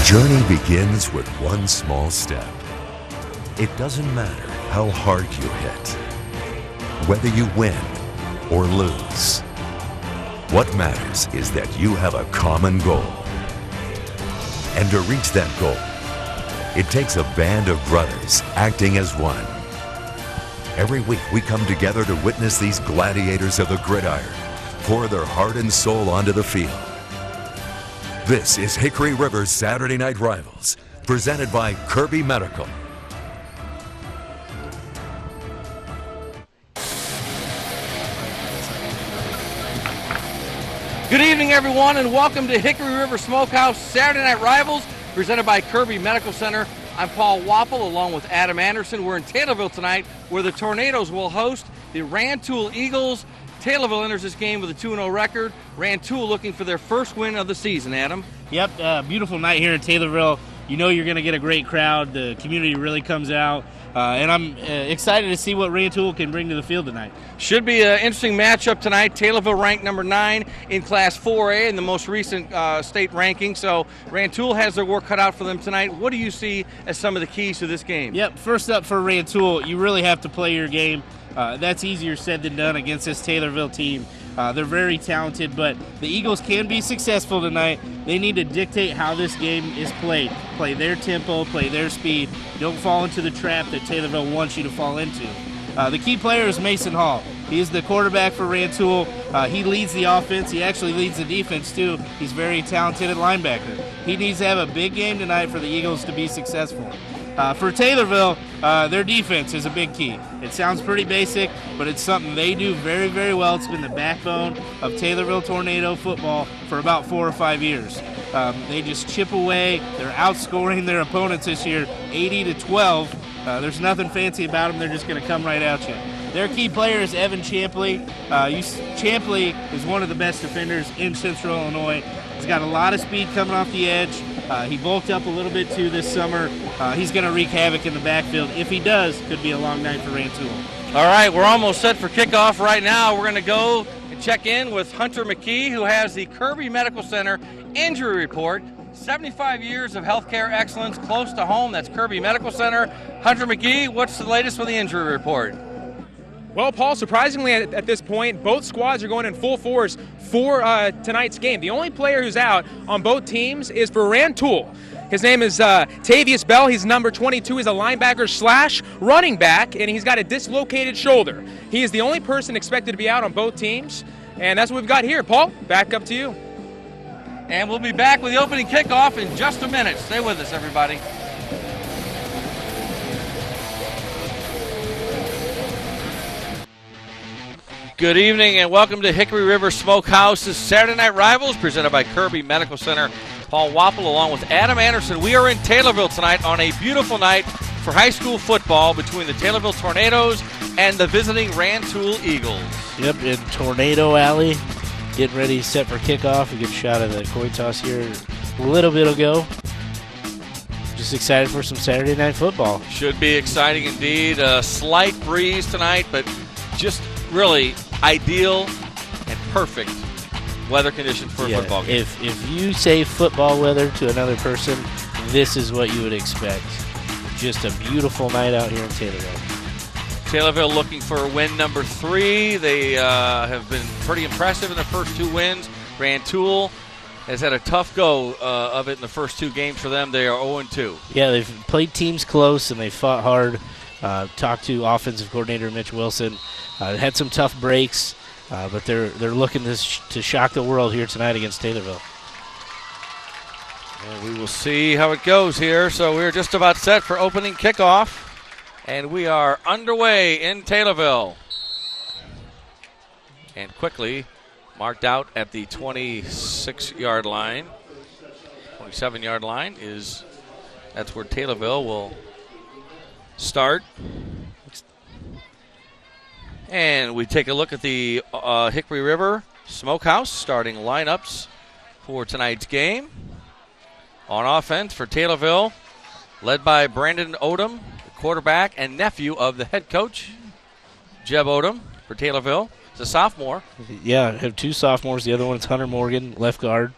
The journey begins with one small step. It doesn't matter how hard you hit, whether you win or lose. What matters is that you have a common goal. And to reach that goal, it takes a band of brothers acting as one. Every week we come together to witness these gladiators of the gridiron pour their heart and soul onto the field. This is Hickory River's Saturday Night Rivals, presented by Kirby Medical. Good evening, everyone, and welcome to Hickory River Smokehouse Saturday Night Rivals, presented by Kirby Medical Center. I'm Paul Wappel, along with Adam Anderson. We're in Taylorville tonight, where the Tornadoes will host the Rantoul Eagles. Taylorville enters this game with a 2-0 record. Rantoul looking for their first win of the season, Adam. Yep, beautiful night here in Taylorville. You know you're going to get a great crowd. The community really comes out. And I'm excited to see what Rantoul can bring to the field tonight. Should be an interesting matchup tonight. Taylorville ranked number 9 in Class 4A in the most recent state ranking. So Rantoul has their work cut out for them tonight. What do you see as some of the keys to this game? Yep, first up for Rantoul, you really have to play your game. That's easier said than done against this Taylorville team. They're very talented, but the Eagles can be successful tonight. They need to dictate how this game is played. Play their tempo, play their speed. Don't fall into the trap that Taylorville wants you to fall into. The key player is Mason Hall. He is the quarterback for Rantoul. He leads the offense. He actually leads the defense, too. He's very talented at linebacker. He needs to have a big game tonight for the Eagles to be successful. For Taylorville, their defense is a big key. It sounds pretty basic, but it's something they do very, very well. It's been the backbone of Taylorville Tornado football for about 4 or 5 years. They just chip away. They're outscoring their opponents this year 80-12. There's nothing fancy about them. They're just going to come right at you. Their key player is Evan Champley. Champley is one of the best defenders in Central Illinois. He's got a lot of speed coming off the edge. He bulked up a little bit, too, this summer. He's going to wreak havoc in the backfield. If he does, could be a long night for Rantoul. All right, we're almost set for kickoff right now. We're going to go and check in with Hunter McKee, who has the Kirby Medical Center injury report. 75 years of healthcare excellence close to home. That's Kirby Medical Center. Hunter McKee, what's the latest for the injury report? Well, Paul, surprisingly at this point, both squads are going in full force for tonight's game. The only player who's out on both teams is for Rantoul. His name is Tavius Bell. He's number 22. He's a linebacker / running back, and he's got a dislocated shoulder. He is the only person expected to be out on both teams, and that's what we've got here. Paul, back up to you. And we'll be back with the opening kickoff in just a minute. Stay with us, everybody. Good evening and welcome to Hickory River Smokehouse's Saturday Night Rivals, presented by Kirby Medical Center. Paul Wappel along with Adam Anderson. We are in Taylorville tonight on a beautiful night for high school football between the Taylorville Tornadoes and the visiting Rantoul Eagles. Yep, in Tornado Alley, getting ready, set for kickoff. A good shot of the coin toss here a little bit ago. Just excited for some Saturday night football. Should be exciting indeed. A slight breeze tonight, but just really ideal and perfect weather conditions for a football game. If you say football weather to another person, this is what you would expect. Just a beautiful night out here in Taylorville. Taylorville looking for win number 3. They have been pretty impressive in their first 2 wins. Rantoul has had a tough go of it in the first 2 games for them. They are 0-2. Yeah, they've played teams close and they fought hard. Talked to offensive coordinator Mitch Wilson. Had some tough breaks, but they're looking to shock the world here tonight against Taylorville. And we will see how it goes here. So we're just about set for opening kickoff, and we are underway in Taylorville. And quickly marked out at the 26-yard line, 27-yard line that's where Taylorville will start. And we take a look at the Hickory River Smokehouse starting lineups for tonight's game. On offense for Taylorville, led by Brandon Odom, the quarterback and nephew of the head coach, Jeb Odom for Taylorville. He's a sophomore. Yeah, I have 2 sophomores. The other one's Hunter Morgan, left guard.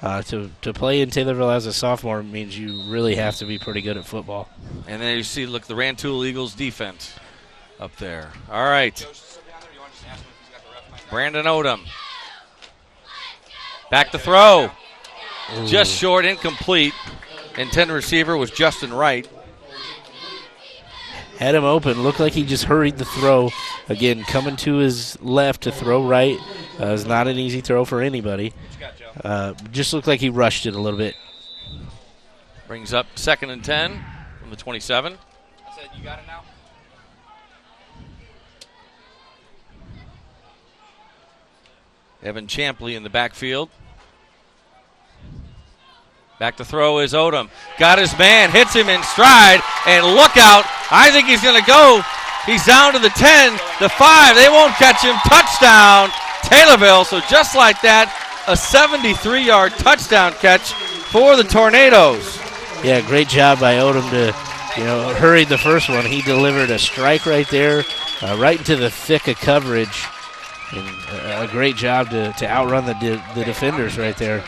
To play in Taylorville as a sophomore means you really have to be pretty good at football. And then you see, look, the Rantoul Eagles defense up there. All right. Brandon Odom. Back to throw. Ooh. Just short, incomplete. Intended receiver was Justin Wright. Had him open. Looked like he just hurried the throw. Again, coming to his left to throw right is not an easy throw for anybody. Just looked like he rushed it a little bit. Brings up 2nd and 10 from the 27. I said, you got it now? Evan Champley in the backfield. Back to throw is Odom. Got his man, hits him in stride, and look out. I think he's going to go. He's down to the 10, the 5. They won't catch him. Touchdown, Taylorville. So just like that, a 73-yard touchdown catch for the Tornadoes. Yeah, great job by Odom to, hurry the first one. He delivered a strike right there, right into the thick of coverage. And a great job to outrun the defenders right there.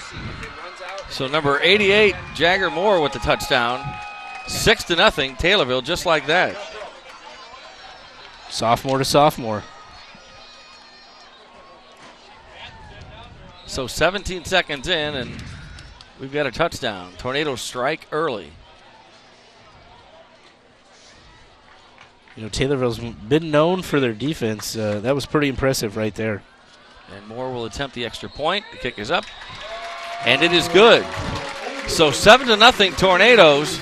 So number 88, Jagger Moore with the touchdown. 6-0, Taylorville, just like that. Sophomore to sophomore. So 17 seconds in, and we've got a touchdown. Tornadoes strike early. Taylorville's been known for their defense. That was pretty impressive right there. And Moore will attempt the extra point. The kick is up, and it is good. So 7-0 Tornadoes.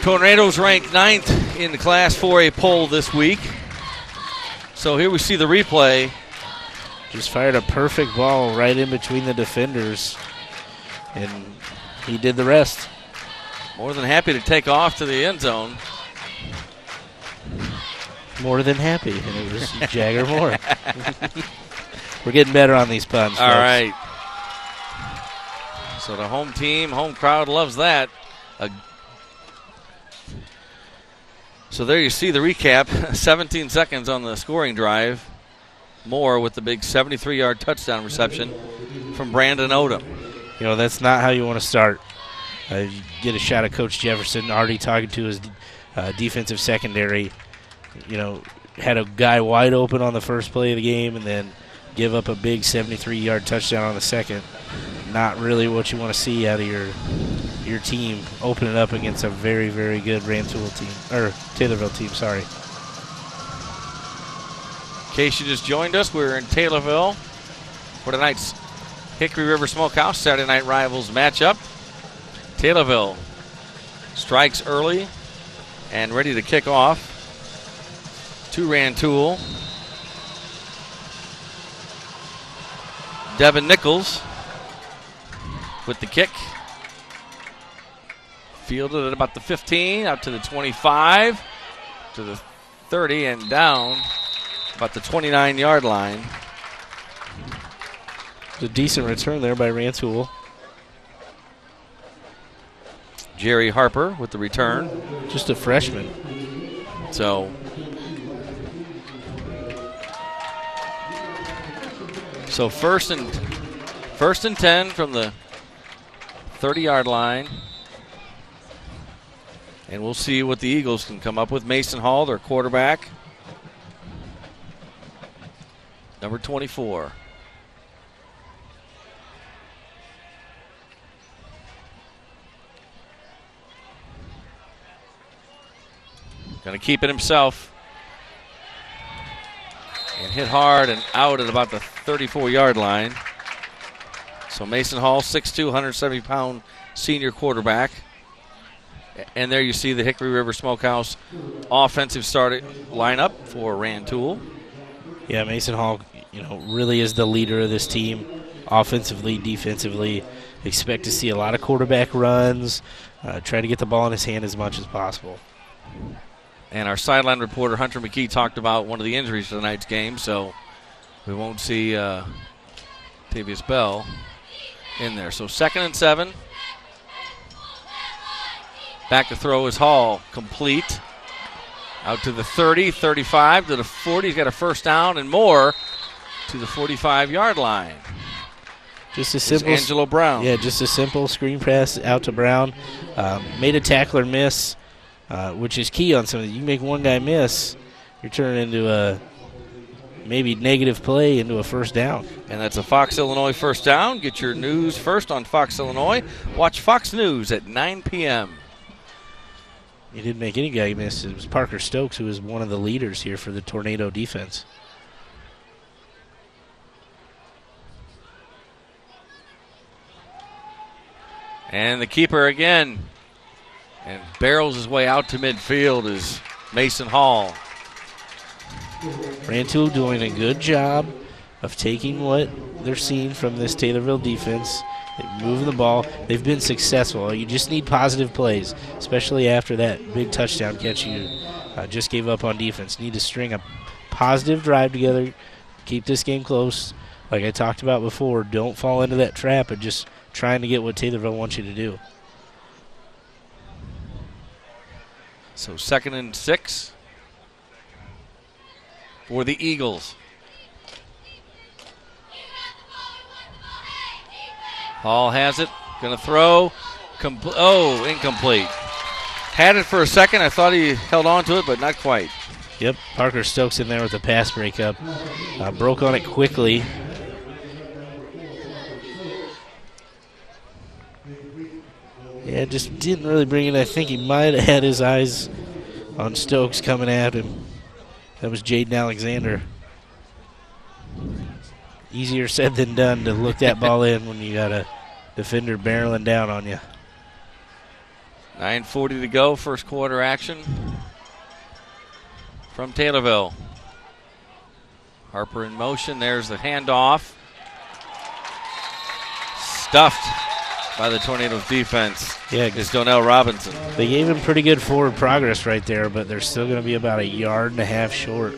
Tornadoes ranked 9th in the Class 4A poll this week. So here we see the replay. Just fired a perfect ball right in between the defenders, and he did the rest. More than happy to take off to the end zone. More than happy, and it was Jagger Moore. We're getting better on these puns. All folks. right. So the home team, home crowd loves that. So there you see the recap. 17 seconds on the scoring drive. Moore with the big 73-yard touchdown reception from Brandon Odom. That's not how you want to start. You get a shot at Coach Jefferson already talking to his defensive secondary. Had a guy wide open on the first play of the game and then give up a big 73-yard touchdown on the second. Not really what you want to see out of your team opening up against a very, very good Rantoul team, or Taylorville team, sorry. In case you just joined us, we're in Taylorville for tonight's Hickory River Smokehouse Saturday Night Rivals matchup. Taylorville strikes early and ready to kick off to Rantoul. Devin Nichols with the kick. Fielded at about the 15, out to the 25, to the 30, and down about the 29-yard line. A decent return there by Rantoul. Jerry Harper with the return. Just a freshman. So first and 10 from the 30-yard line. And we'll see what the Eagles can come up with. Mason Hall, their quarterback. Number 24. Going to keep it himself. And hit hard and out at about the 34-yard line. So Mason Hall, 6'2", 170-pound senior quarterback. And there you see the Hickory River Smokehouse offensive starting lineup for Rantoul. Yeah, Mason Hall, really is the leader of this team, offensively, defensively. Expect to see a lot of quarterback runs. Try to get the ball in his hand as much as possible. And our sideline reporter, Hunter McKee, talked about one of the injuries for tonight's game, so we won't see Tavius Bell in there. So 2nd and 7. Back to throw is Hall, complete. Out to the 30, 35, to the 40. He's got a first down and more to the 45-yard line. Just a simple Angelo Brown. Yeah, just a simple screen pass out to Brown. Made a tackler miss, which is key on something. You make one guy miss, you're turning into a maybe negative play into a first down. And that's a Fox Illinois first down. Get your news first on Fox Illinois. Watch Fox News at 9 p.m. He didn't make any guy miss. It was Parker Stokes, who was one of the leaders here for the Tornado defense. And the keeper again. And barrels his way out to midfield is Mason Hall. Rantoul doing a good job of taking what they're seeing from this Taylorville defense. They're moving the ball. They've been successful. You just need positive plays, especially after that big touchdown catch you just gave up on defense. Need to string a positive drive together, keep this game close. Like I talked about before, don't fall into that trap of just trying to get what Taylorville wants you to do. So 2nd and 6 for the Eagles. Hall has it, gonna throw, incomplete. Had it for a second, I thought he held on to it, but not quite. Yep, Parker Stokes in there with the pass breakup. Broke on it quickly. Yeah, just didn't really bring it. I think he might have had his eyes on Stokes coming at him. That was Jaden Alexander. Easier said than done to look that ball in when you got a defender barreling down on you. 9:40 to go, first quarter action from Taylorville. Harper in motion. There's the handoff. Stuffed by the Tornadoes defense. Yeah, is Donnell Robinson. They gave him pretty good forward progress right there, but they're still going to be about 1.5 yards short.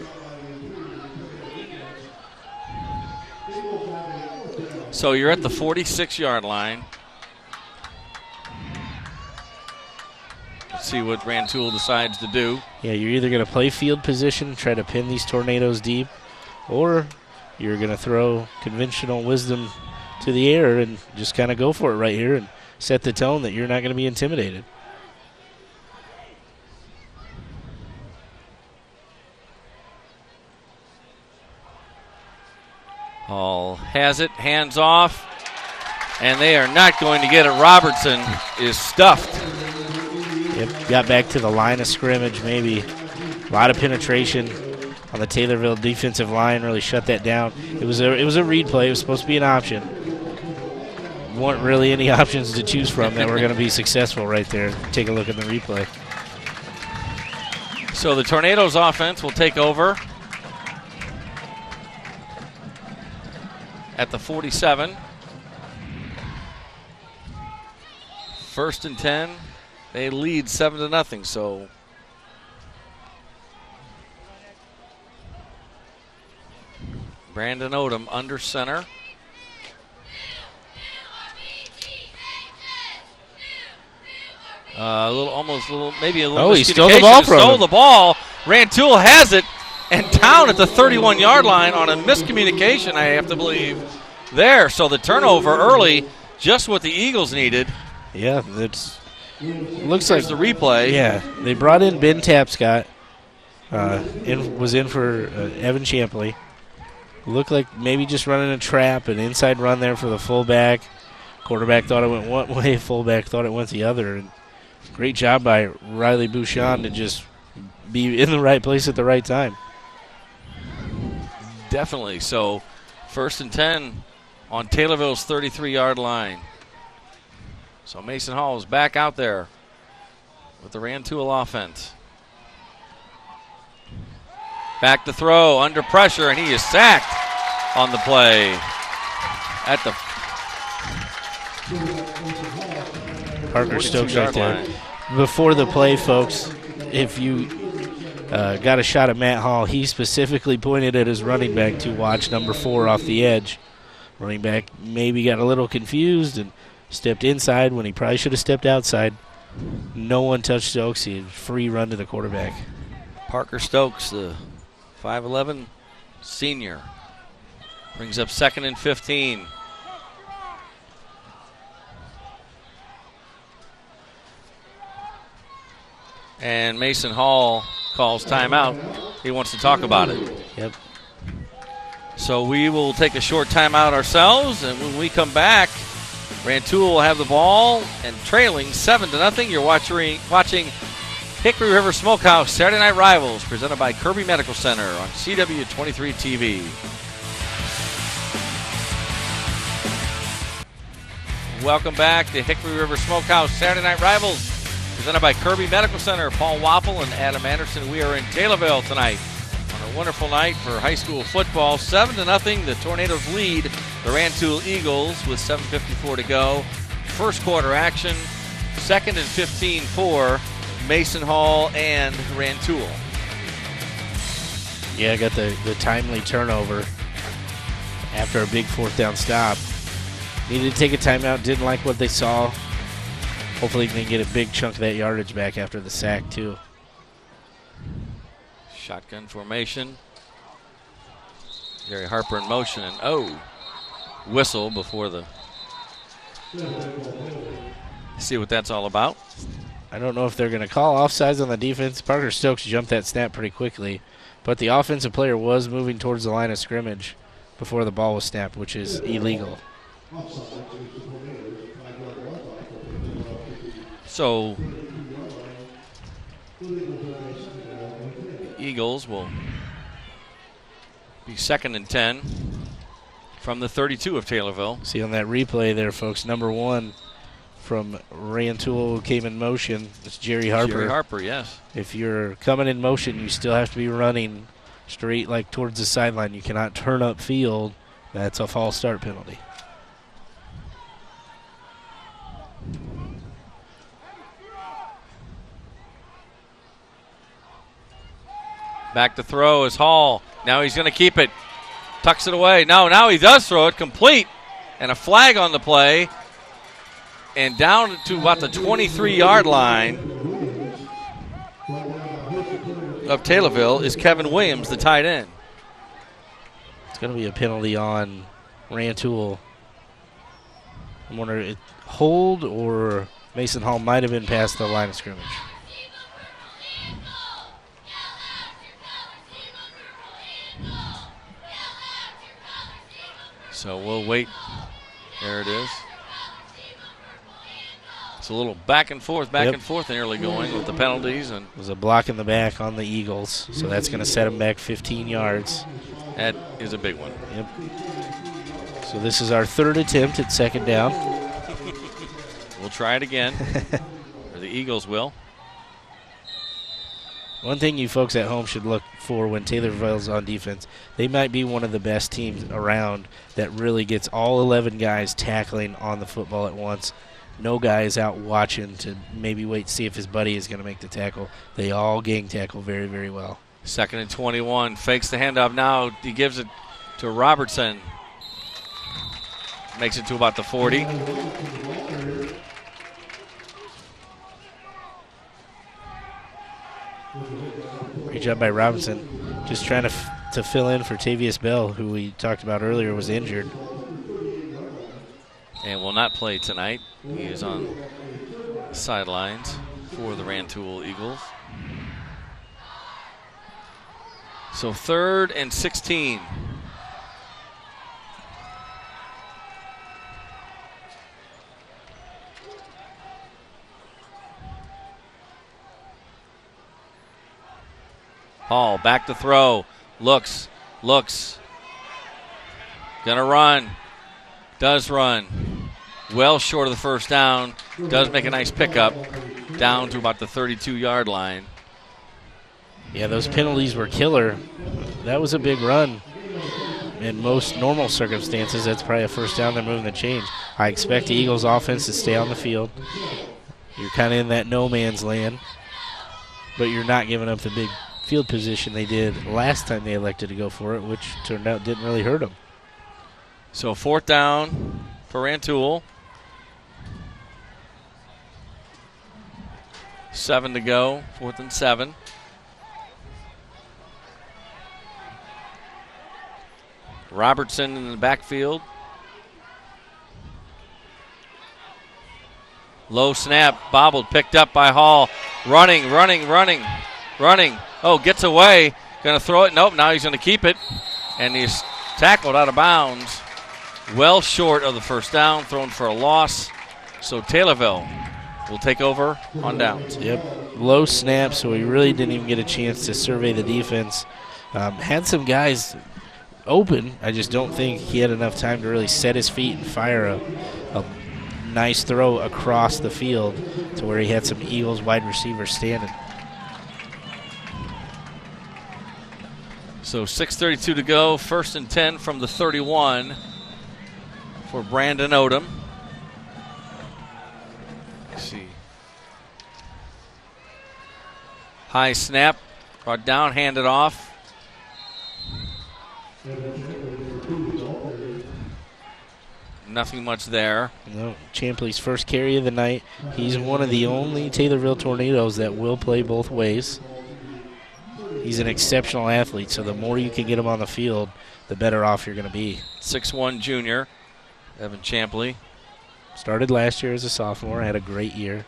So you're at the 46-yard line. Let's see what Rantoul decides to do. Yeah, you're either going to play field position, try to pin these Tornadoes deep, or you're going to throw conventional wisdom to the air and just kind of go for it right here and set the tone that you're not going to be intimidated. Hall has it, hands off, and they are not going to get it. Robertson is stuffed. Yep, got back to the line of scrimmage maybe. A lot of penetration on the Taylorville defensive line, really shut that down. It was a read play. It was supposed to be an option. Weren't really any options to choose from that were going to be successful right there. Take a look at the replay. So the Tornadoes offense will take over at the 47. 1st and 10. They lead 7-0. So Brandon Odom under center. Maybe a little. Oh, he stole the ball from him. Stole the ball. Rantoul has it, and down at the 31-yard line on a miscommunication, I have to believe, there. So the turnover early, just what the Eagles needed. Yeah, looks like the replay. Yeah, they brought in Ben Tapscott. Was in for Evan Champley. Looked like maybe just running a trap, an inside run there for the fullback. Quarterback thought it went one way, fullback thought it went the other. And great job by Riley Bouchon to just be in the right place at the right time. Definitely. So 1st and 10 on Taylorville's 33-yard line. So Mason Hall is back out there with the Rantoul offense. Back to throw, under pressure, and he is sacked on the play. At the Parker Stokes right there. Before the play, folks, if you got a shot at Matt Hall, he specifically pointed at his running back to watch number 4 off the edge. Running back maybe got a little confused and stepped inside when he probably should have stepped outside. No one touched Stokes. He had a free run to the quarterback. Parker Stokes, the 5'11 senior, brings up 2nd and 15. And Mason Hall calls timeout. He wants to talk about it. Yep. So we will take a short timeout ourselves, and when we come back, Rantoul will have the ball and trailing 7-0. You're watching Hickory River Smokehouse Saturday Night Rivals, presented by Kirby Medical Center on CW23 TV. Welcome back to Hickory River Smokehouse Saturday Night Rivals, presented by Kirby Medical Center. Paul Waffle and Adam Anderson. We are in Taylorville tonight on a wonderful night for high school football. 7-0. The Tornadoes lead the Rantoul Eagles with 7:54 to go. First quarter action. 2nd and 15 for Mason Hall and Rantoul. Yeah, got the timely turnover after a big 4th down stop. Needed to take a timeout. Didn't like what they saw. Hopefully they can get a big chunk of that yardage back after the sack, too. Shotgun formation. Gary Harper in motion. And whistle before the... See what that's all about. I don't know if they're going to call offsides on the defense. Parker Stokes jumped that snap pretty quickly. But the offensive player was moving towards the line of scrimmage before the ball was snapped, which is illegal. So, Eagles will be 2nd and 10 from the 32 of Taylorville. See on that replay there, folks, number 1 from Rantoul came in motion. It's Jerry Harper. Jerry Harper, yes. If you're coming in motion, you still have to be running straight like towards the sideline. You cannot turn up field. That's a false start penalty. Back to throw is Hall. Now he's going to keep it. Tucks it away. Now he does throw it complete. And a flag on the play. And down to about the 23-yard line of Taylorville is Kevin Williams, the tight end. It's going to be a penalty on Rantoul. I'm wondering, hold or Mason Hall might have been past the line of scrimmage. So we'll wait. There it is. It's a little back and forth in early going with the penalties. And it was a block in the back on the Eagles, so that's going to set them back 15 yards. That is a big one. Yep. So this is our 3rd attempt at 2nd down. We'll try it again. Or the Eagles will. One thing you folks at home should look for when Taylorville's on defense, they might be one of the best teams around that really gets all 11 guys tackling on the football at once. No guy is out watching to maybe wait to see if his buddy is going to make the tackle. They all gang tackle very, very well. 2nd and 21. Fakes the handoff now. He gives it to Robertson. Makes it to about the 40. Great job by Robinson. Just trying to fill in for Tavius Bell, who we talked about earlier was injured. And will not play tonight. He is on the sidelines for the Rantoul Eagles. So 3rd and 16. Hall back to throw. Looks. Gonna run. Does run. Well short of the first down. Does make a nice pickup down to about the 32-yard line. Yeah, those penalties were killer. That was a big run. In most normal circumstances, that's probably a first down. They're moving the change. I expect the Eagles offense to stay on the field. You're kind of in that no man's land, but you're not giving up the big field position they did last time they elected to go for it, which turned out didn't really hurt them. So 4th down for Rantoul. 7 to go, 4th and 7. Robertson in the backfield. Low snap, bobbled, picked up by Hall. Running. Oh, gets away. Going to throw it. Nope, now he's going to keep it. And he's tackled out of bounds. Well short of the first down, thrown for a loss. So Taylorville will take over on downs. Yep, low snap, so he really didn't even get a chance to survey the defense. Had some guys open. I just don't think he had enough time to really set his feet and fire a nice throw across the field to where he had some Eagles wide receivers standing. So 6:32 to go, 1st and 10 from the 31 for Brandon Odom. Let's see. High snap, brought down, handed off. Nothing much there. No, Champley's first carry of the night. He's one of the only Taylorville Tornadoes that will play both ways. He's an exceptional athlete, so the more you can get him on the field, the better off you're going to be. 6'1" junior, Evan Champley. Started last year as a sophomore, had a great year.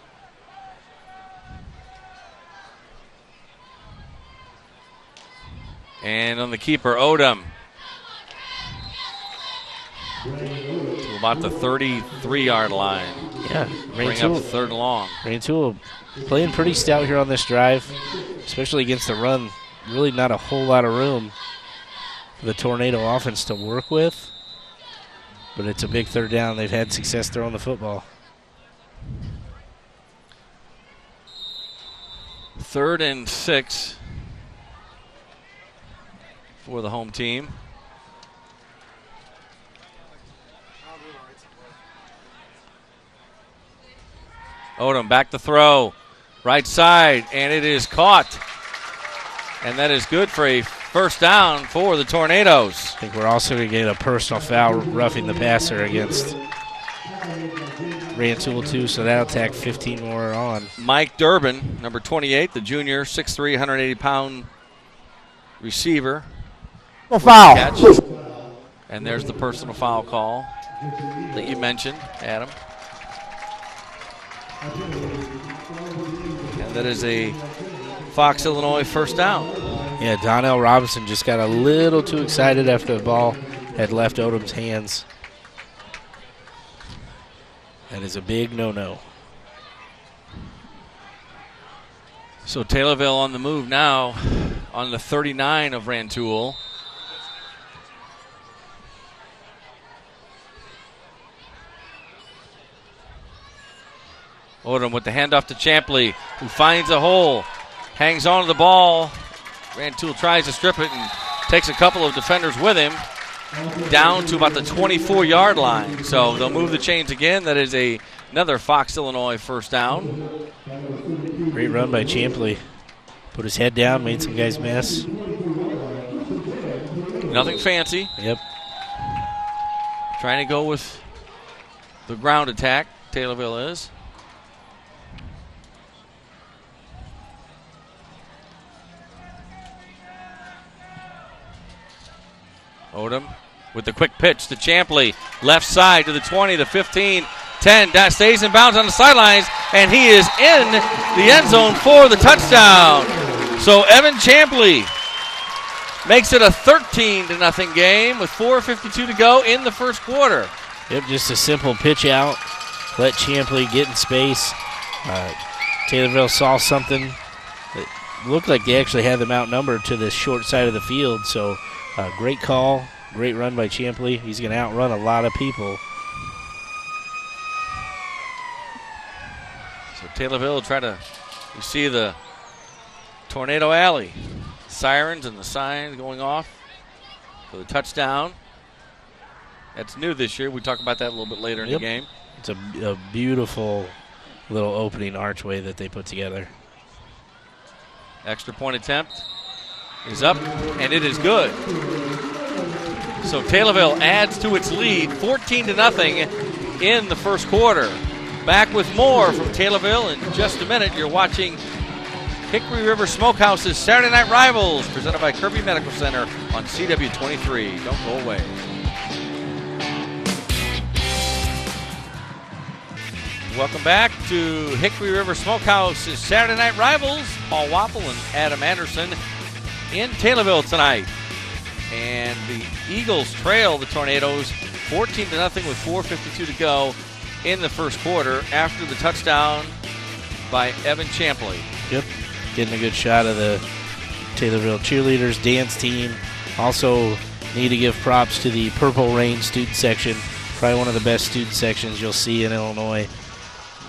And on the keeper, Odom. To about the 33-yard line. Yeah, Bring up 3rd and long. Rantoul playing pretty stout here on this drive, especially against the run. Really not a whole lot of room for the Tornado offense to work with, but it's a big 3rd down. They've had success throwing the football. 3rd and 6 for the home team. Odom back to throw. Right side, and it is caught. And that is good for a 1st down for the Tornadoes. I think we're also going to get a personal foul roughing the passer against Rantoul too, so that'll tack 15 more on. Mike Durbin, number 28, the junior, 6'3", 180-pound receiver. Foul. Catch. And there's the personal foul call that you mentioned, Adam. And that is a Fox, Illinois 1st down. Yeah, Donnell Robinson just got a little too excited after the ball had left Odom's hands. That is a big no-no. So Taylorville on the move now on the 39 of Rantoul. Odom with the handoff to Champley, who finds a hole, hangs on to the ball. Rantoul tries to strip it and takes a couple of defenders with him down to about the 24-yard line. So they'll move the chains again. That is another Fox, Illinois 1st down. Great run by Champley. Put his head down, made some guys miss. Nothing fancy. Yep. Trying to go with the ground attack, Taylorville is. Odom with the quick pitch to Champley. Left side to the 20, the 15, 10. That stays in bounds on the sidelines, and he is in the end zone for the touchdown. So Evan Champley makes it a 13-0 game with 4:52 to go in the 1st quarter. Yep, just a simple pitch out. Let Champley get in space. Taylorville saw something that looked like they actually had them outnumbered to the short side of the field, so great call, great run by Champley. He's going to outrun a lot of people. So Taylorville will try to, you see the Tornado Alley sirens and the signs going off for the touchdown. That's new this year. We talk about that a little bit later in the game. It's a beautiful little opening archway that they put together. Extra point attempt is up, and it is good. So Taylorville adds to its lead, 14-0 in the 1st quarter. Back with more from Taylorville in just a minute. You're watching Hickory River Smokehouse's Saturday Night Rivals, presented by Kirby Medical Center on CW23. Don't go away. Welcome back to Hickory River Smokehouse's Saturday Night Rivals. Paul Waffle and Adam Anderson in Taylorville tonight. And the Eagles trail the Tornadoes 14-0 with 4:52 to go in the first quarter after the touchdown by Evan Champley. Yep, getting a good shot of the Taylorville cheerleaders dance team. Also need to give props to the Purple Rain student section. Probably one of the best student sections you'll see in Illinois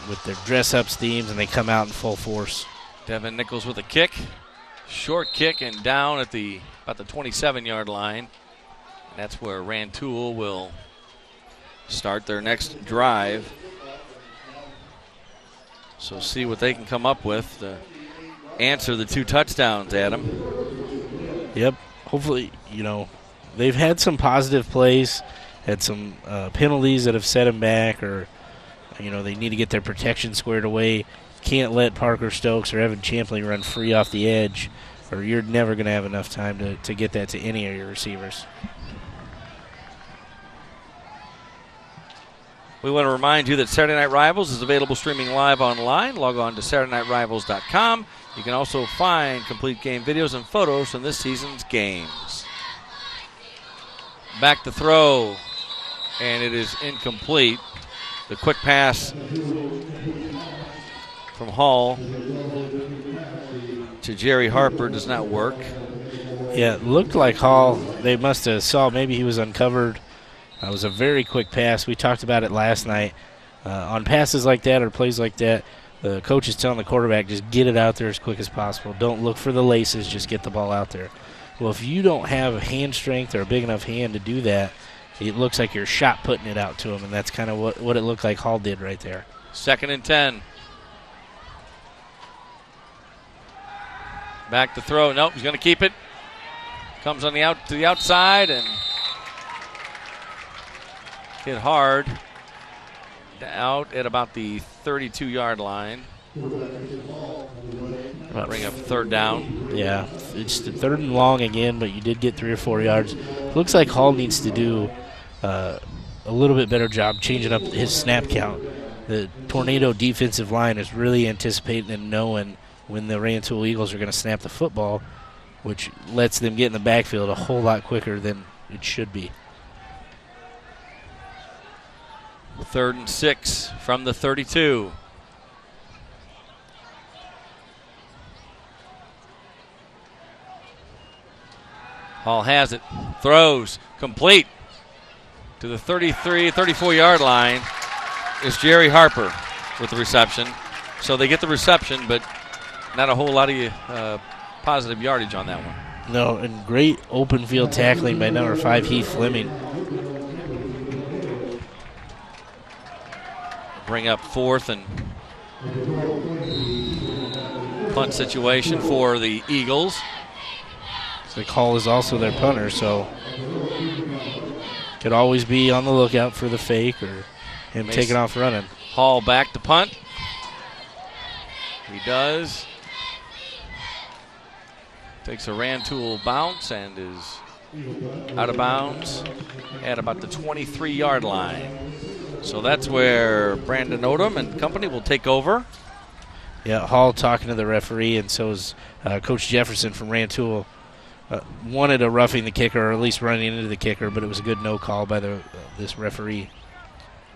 with their dress-ups themes, and they come out in full force. Devin Nichols with a kick. Short kick and down at about the 27-yard line. That's where Rantoul will start their next drive. So see what they can come up with to answer the 2 touchdowns, Adam. Yep. Hopefully, they've had some positive plays, had some penalties that have set them back, or, they need to get their protection squared away. Can't let Parker Stokes or Evan Champley run free off the edge, or you're never going to have enough time to get that to any of your receivers. We want to remind you that Saturday Night Rivals is available streaming live online. Log on to SaturdayNightRivals.com. You can also find complete game videos and photos from this season's games. Back to throw, and it is incomplete. The quick pass from Hall to Jerry Harper does not work. Yeah, it looked like Hall, they must have saw maybe he was uncovered. It was a very quick pass. We talked about it last night. On passes like that or plays like that, the coach is telling the quarterback, just get it out there as quick as possible. Don't look for the laces, just get the ball out there. Well, if you don't have hand strength or a big enough hand to do that, it looks like you're shot putting it out to him, and that's kind of what it looked like Hall did right there. 2nd and 10. Back to throw. Nope, he's going to keep it. Comes on to the outside and hit hard. Out at about the 32-yard line. Bring up 3rd down. Yeah, it's the 3rd and long again, but you did get 3 or 4 yards. Looks like Hall needs to do a little bit better job changing up his snap count. The Tornado defensive line is really anticipating and knowing when the Rantoul Eagles are going to snap the football, which lets them get in the backfield a whole lot quicker than it should be. 3rd and 6 from the 32. Hall has it. Throws. Complete. To the 34-yard line is Jerry Harper with the reception. So they get the reception, but not a whole lot of positive yardage on that one. No, and great open field tackling by number 5, Heath Fleming. Bring up 4th and punt situation for the Eagles. So Hall is also their punter, so could always be on the lookout for the fake or him taking off running. Hall back to punt. He does. Takes a Rantoul bounce and is out of bounds at about the 23-yard line. So that's where Brandon Odom and company will take over. Yeah, Hall talking to the referee, and so is Coach Jefferson from Rantoul. Wanted a roughing the kicker, or at least running into the kicker, but it was a good no call by this referee.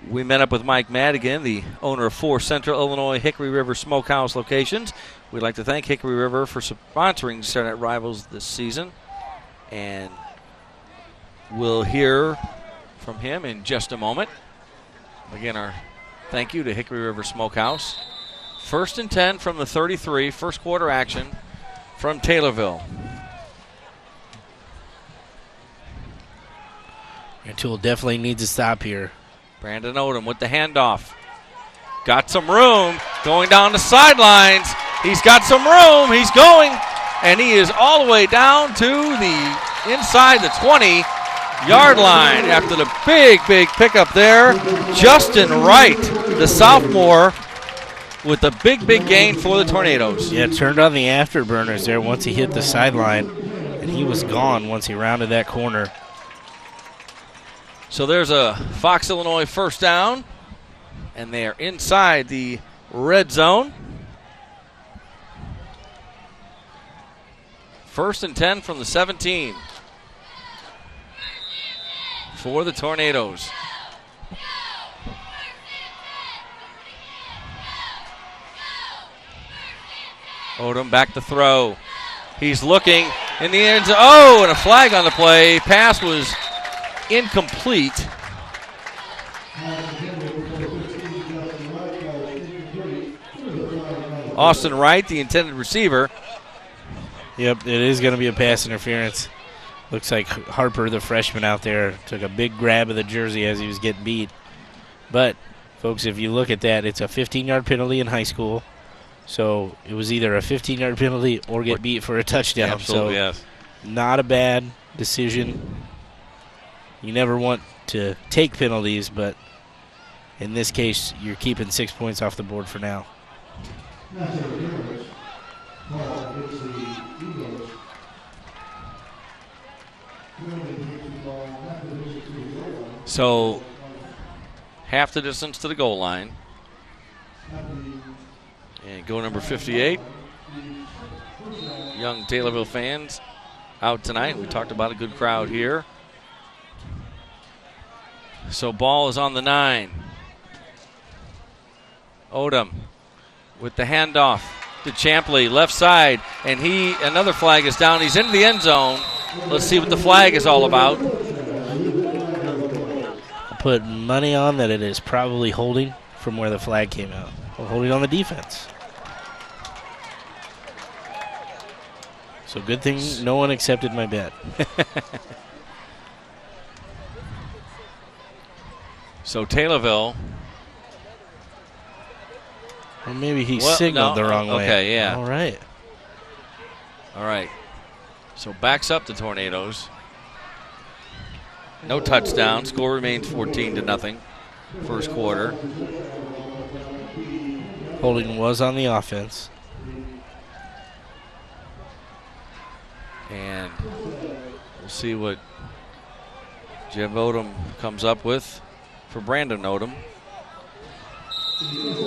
We met up with Mike Madigan, the owner of 4 Central Illinois Hickory River Smokehouse locations. We'd like to thank Hickory River for sponsoring Saturday Night Rivals this season. And we'll hear from him in just a moment. Again, our thank you to Hickory River Smokehouse. 1st and 10 from the 33, first quarter action from Taylorville. Rantoul definitely needs to stop here. Brandon Odom with the handoff. Got some room going down the sidelines. He's got some room. He's going, and he is all the way down to the inside the 20-yard line after the big pickup there. Justin Wright, the sophomore, with the big gain for the Tornadoes. Yeah, turned on the afterburners there once he hit the sideline, and he was gone once he rounded that corner. So there's a Fox Illinois first down. And they are inside the red zone. 1st and 10 from the 17 for the Tornadoes. Odom back to throw. He's looking in the end zone. Oh, and a flag on the play. Pass was incomplete. Austin Wright, the intended receiver. Yep, it is going to be a pass interference. Looks like Harper, the freshman out there, took a big grab of the jersey as he was getting beat. But, folks, if you look at that, it's a 15-yard penalty in high school. So it was either a 15-yard penalty or get beat for a touchdown. Absolutely, so yes. Not a bad decision. You never want to take penalties, but in this case, you're keeping 6 points off the board for now. So half the distance to the goal line. And go number 58. Young Taylorville fans out tonight. We talked about a good crowd here. So ball is on the 9. Odom with the handoff to Champley, left side, and another flag is down. He's into the end zone. Let's see what the flag is all about. I'll put money on that it is probably holding from where the flag came out. Or holding on the defense. So good thing no one accepted my bet. So Taylorville. Or maybe he signaled the wrong way. Okay, yeah. All right. All right. So backs up the Tornadoes. No touchdown. Score remains 14-0. First quarter. Holding was on the offense. And we'll see what Jeb Odom comes up with for Brandon Odom.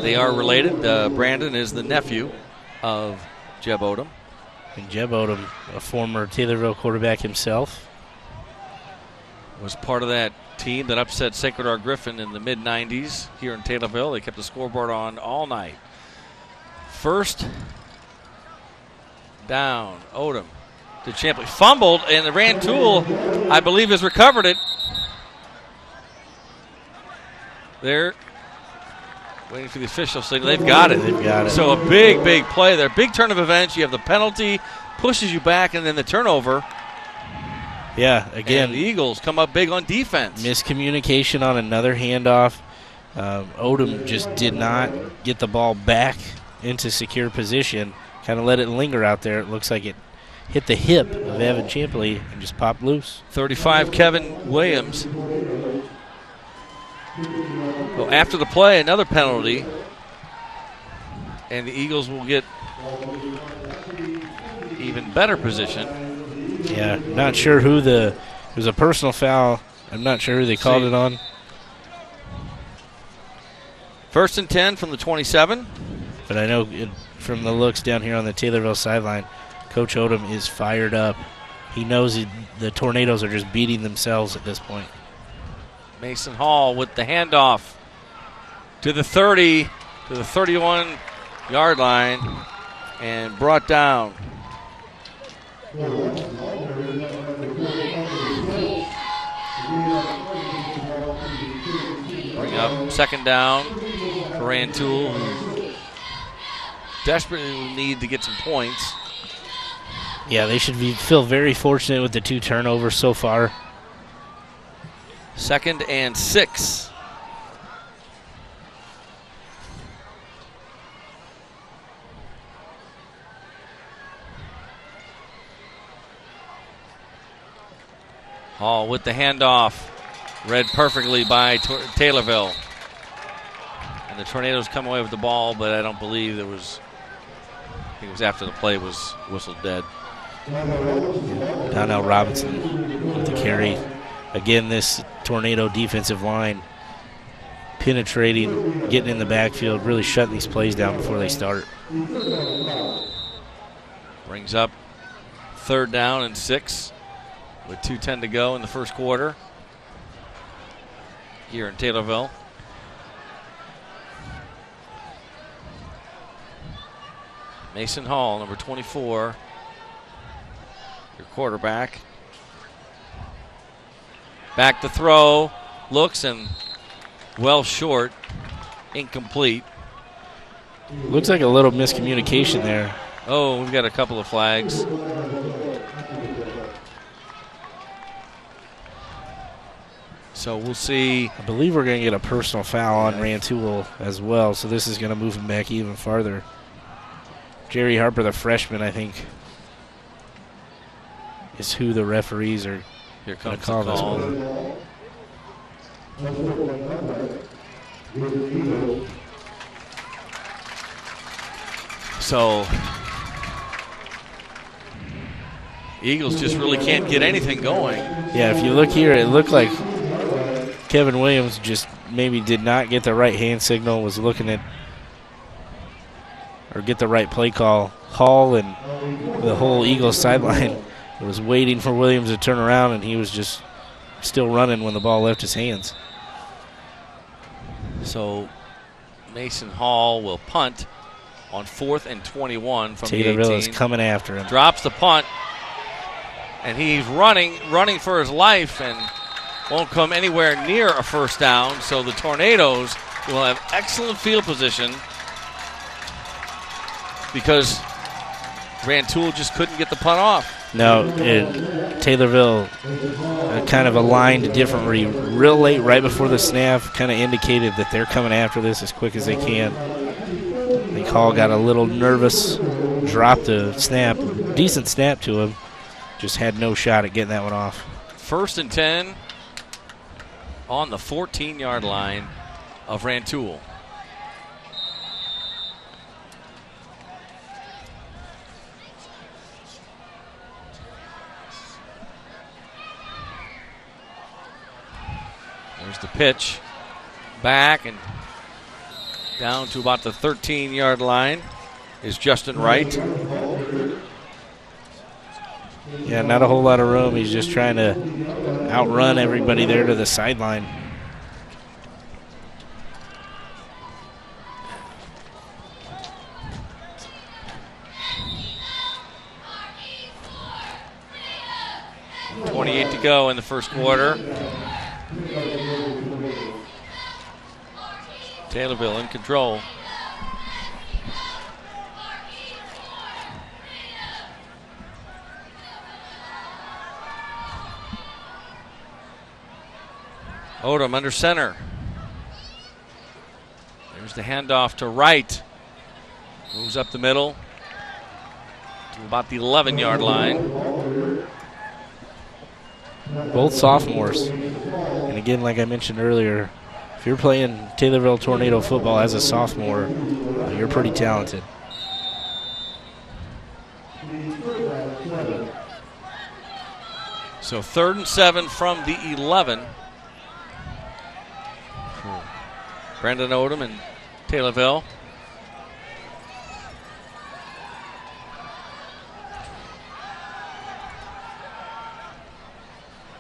They are related. Brandon is the nephew of Jeb Odom. And Jeb Odom, a former Taylorville quarterback himself. Was part of that team that upset Sacred Heart Griffin in the mid-90s here in Taylorville. They kept the scoreboard on all night. First down, Odom to Champley. Fumbled, and the Rantoul, I believe, has recovered it. They're waiting for the official signal. They've got it. They've got it. So a big, big play there. Big turn of events. You have the penalty, pushes you back, and then the turnover. Yeah, again. And the Eagles come up big on defense. Miscommunication on another handoff. Odom just did not get the ball back into secure position. Kind of let it linger out there. It looks like it hit the hip of Evan Champley and just popped loose. 35, Kevin Williams. Well, after the play, another penalty. And the Eagles will get even better position. Yeah, not sure who it was a personal foul. I'm not sure who they called it on. 1st and 10 from the 27. But I know from the looks down here on the Taylorville sideline, Coach Odom is fired up. He knows the Tornadoes are just beating themselves at this point. Mason Hall with the handoff to the 30, to the 31-yard line, and brought down. Bring up second down for Rantoul, who desperately need to get some points. Yeah, they should feel very fortunate with the 2 turnovers so far. 2nd and 6. Hall with the handoff. Read perfectly by Taylorville. And the Tornadoes come away with the ball, but I don't believe there was. I think it was after the play was whistled dead. Donnell Robinson with the carry. Again, this Tornado defensive line penetrating, getting in the backfield, really shutting these plays down before they start. Brings up 3rd down and 6 with 2:10 to go in the first quarter here in Taylorville. Mason Hall, number 24, your quarterback. Back to throw, looks and well short, incomplete. Looks like a little miscommunication there. Oh, we've got a couple of flags. So we'll see. I believe we're going to get a personal foul on Rantoul as well, so this is going to move him back even farther. Jerry Harper, the freshman, I think, is who the referees are Here comes going to the call call. this. So Eagles just really can't get anything going. Yeah, if you look here, it looked like Kevin Williams just maybe did not get the right hand signal, was looking at or get the right play call. Hall and the whole Eagles sideline was waiting for Williams to turn around, and he was just still running when the ball left his hands. So Mason Hall will punt on 4th and 21 from the 18. Taylorville is coming after him. Drops the punt, and he's running for his life, and won't come anywhere near a first down. So the Tornadoes will have excellent field position because Rantoul just couldn't get the punt off. No, Taylorville kind of aligned differently real late, right before the snap, kind of indicated that they're coming after this as quick as they can. I think Hall got a little nervous, dropped the snap, decent snap to him, just had no shot at getting that one off. 1st and 10 on the 14-yard line of Rantoul. There's the pitch. Back and down to about the 13-yard line is Justin Wright. Yeah, not a whole lot of room. He's just trying to outrun everybody there to the sideline. .28 to go in the first quarter. Taylorville in control. Odom under center. There's the handoff to Wright. Moves up the middle to about the 11-yard line. Both sophomores. And again, like I mentioned earlier, if you're playing Taylorville Tornado football as a sophomore, you're pretty talented. So 3rd and 7 from the 11. Brandon Odom and Taylorville.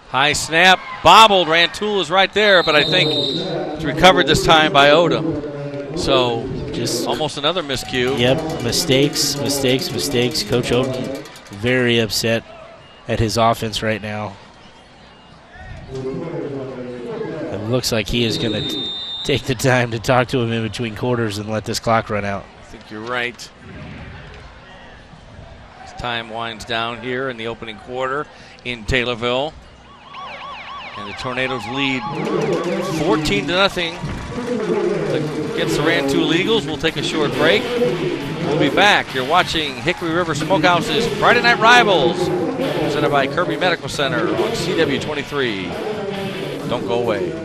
High snap, bobbled. Rantoul is right there, but I think it's recovered this time by Odom. So just almost another miscue. Yep, mistakes. Coach Odom very upset at his offense right now. It looks like he is going to take the time to talk to him in between quarters and let this clock run out. I think you're right. As time winds down here in the opening quarter in Taylorville. And the Tornadoes lead 14-0 against the Rantoul Eagles. We'll take a short break. We'll be back. You're watching Hickory River Smokehouse's Friday Night Rivals, presented by Kirby Medical Center on CW23. Don't go away.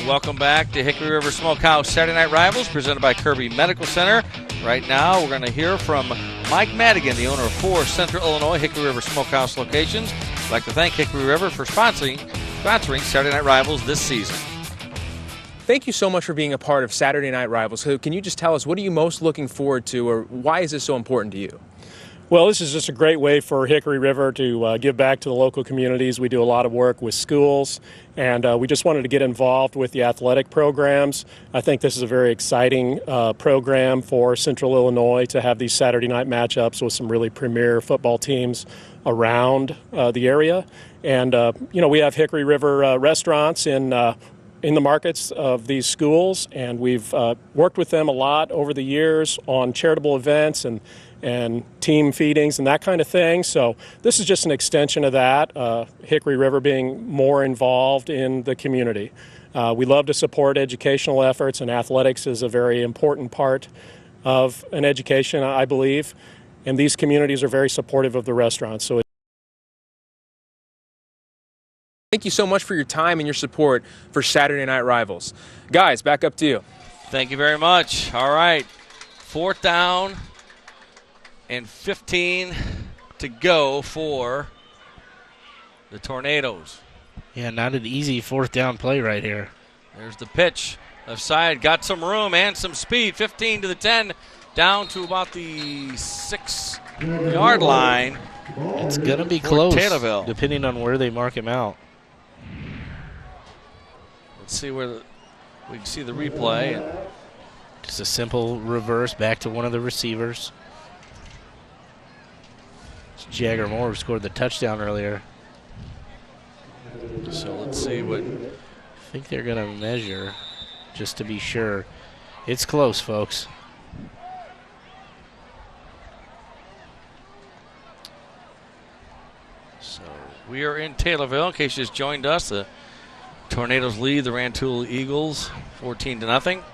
Welcome back to Hickory River Smokehouse Saturday Night Rivals, presented by Kirby Medical Center. Right now, we're going to hear from Mike Madigan, the owner of 4 Central Illinois Hickory River Smokehouse locations. I'd like to thank Hickory River for sponsoring Saturday Night Rivals this season. Thank you so much for being a part of Saturday Night Rivals. So can you just tell us, what are you most looking forward to, or why is this so important to you? Well, this is just a great way for Hickory River to give back to the local communities. We do a lot of work with schools, and we just wanted to get involved with the athletic programs. I think this is a very exciting program for Central Illinois to have these Saturday night matchups with some really premier football teams around the area. And, we have Hickory River restaurants in the markets of these schools, and we've worked with them a lot over the years on charitable events and team feedings and that kind of thing. So this is just an extension of that, Hickory River being more involved in the community. We love to support educational efforts, and athletics is a very important part of an education, I believe, and these communities are very supportive of the restaurants. So Thank you so much for your time and your support for Saturday Night Rivals. Guys, back up to you. Thank you very much. All right, 4th down and 15 to go for the Tornadoes. Yeah, not an easy 4th down play right here. There's the pitch. Left side, got some room and some speed. 15 to the 10, down to about the 6-yard line. It's going to be close, Taylorville, depending on where they mark him out. Let's see where we can see the replay. Just a simple reverse back to one of the receivers. Jagger Moore scored the touchdown earlier. So let's see what. I think they're going to measure just to be sure. It's close, folks. So we are in Taylorville. In case you just joined us, the Tornadoes lead the Rantoul Eagles 14-0.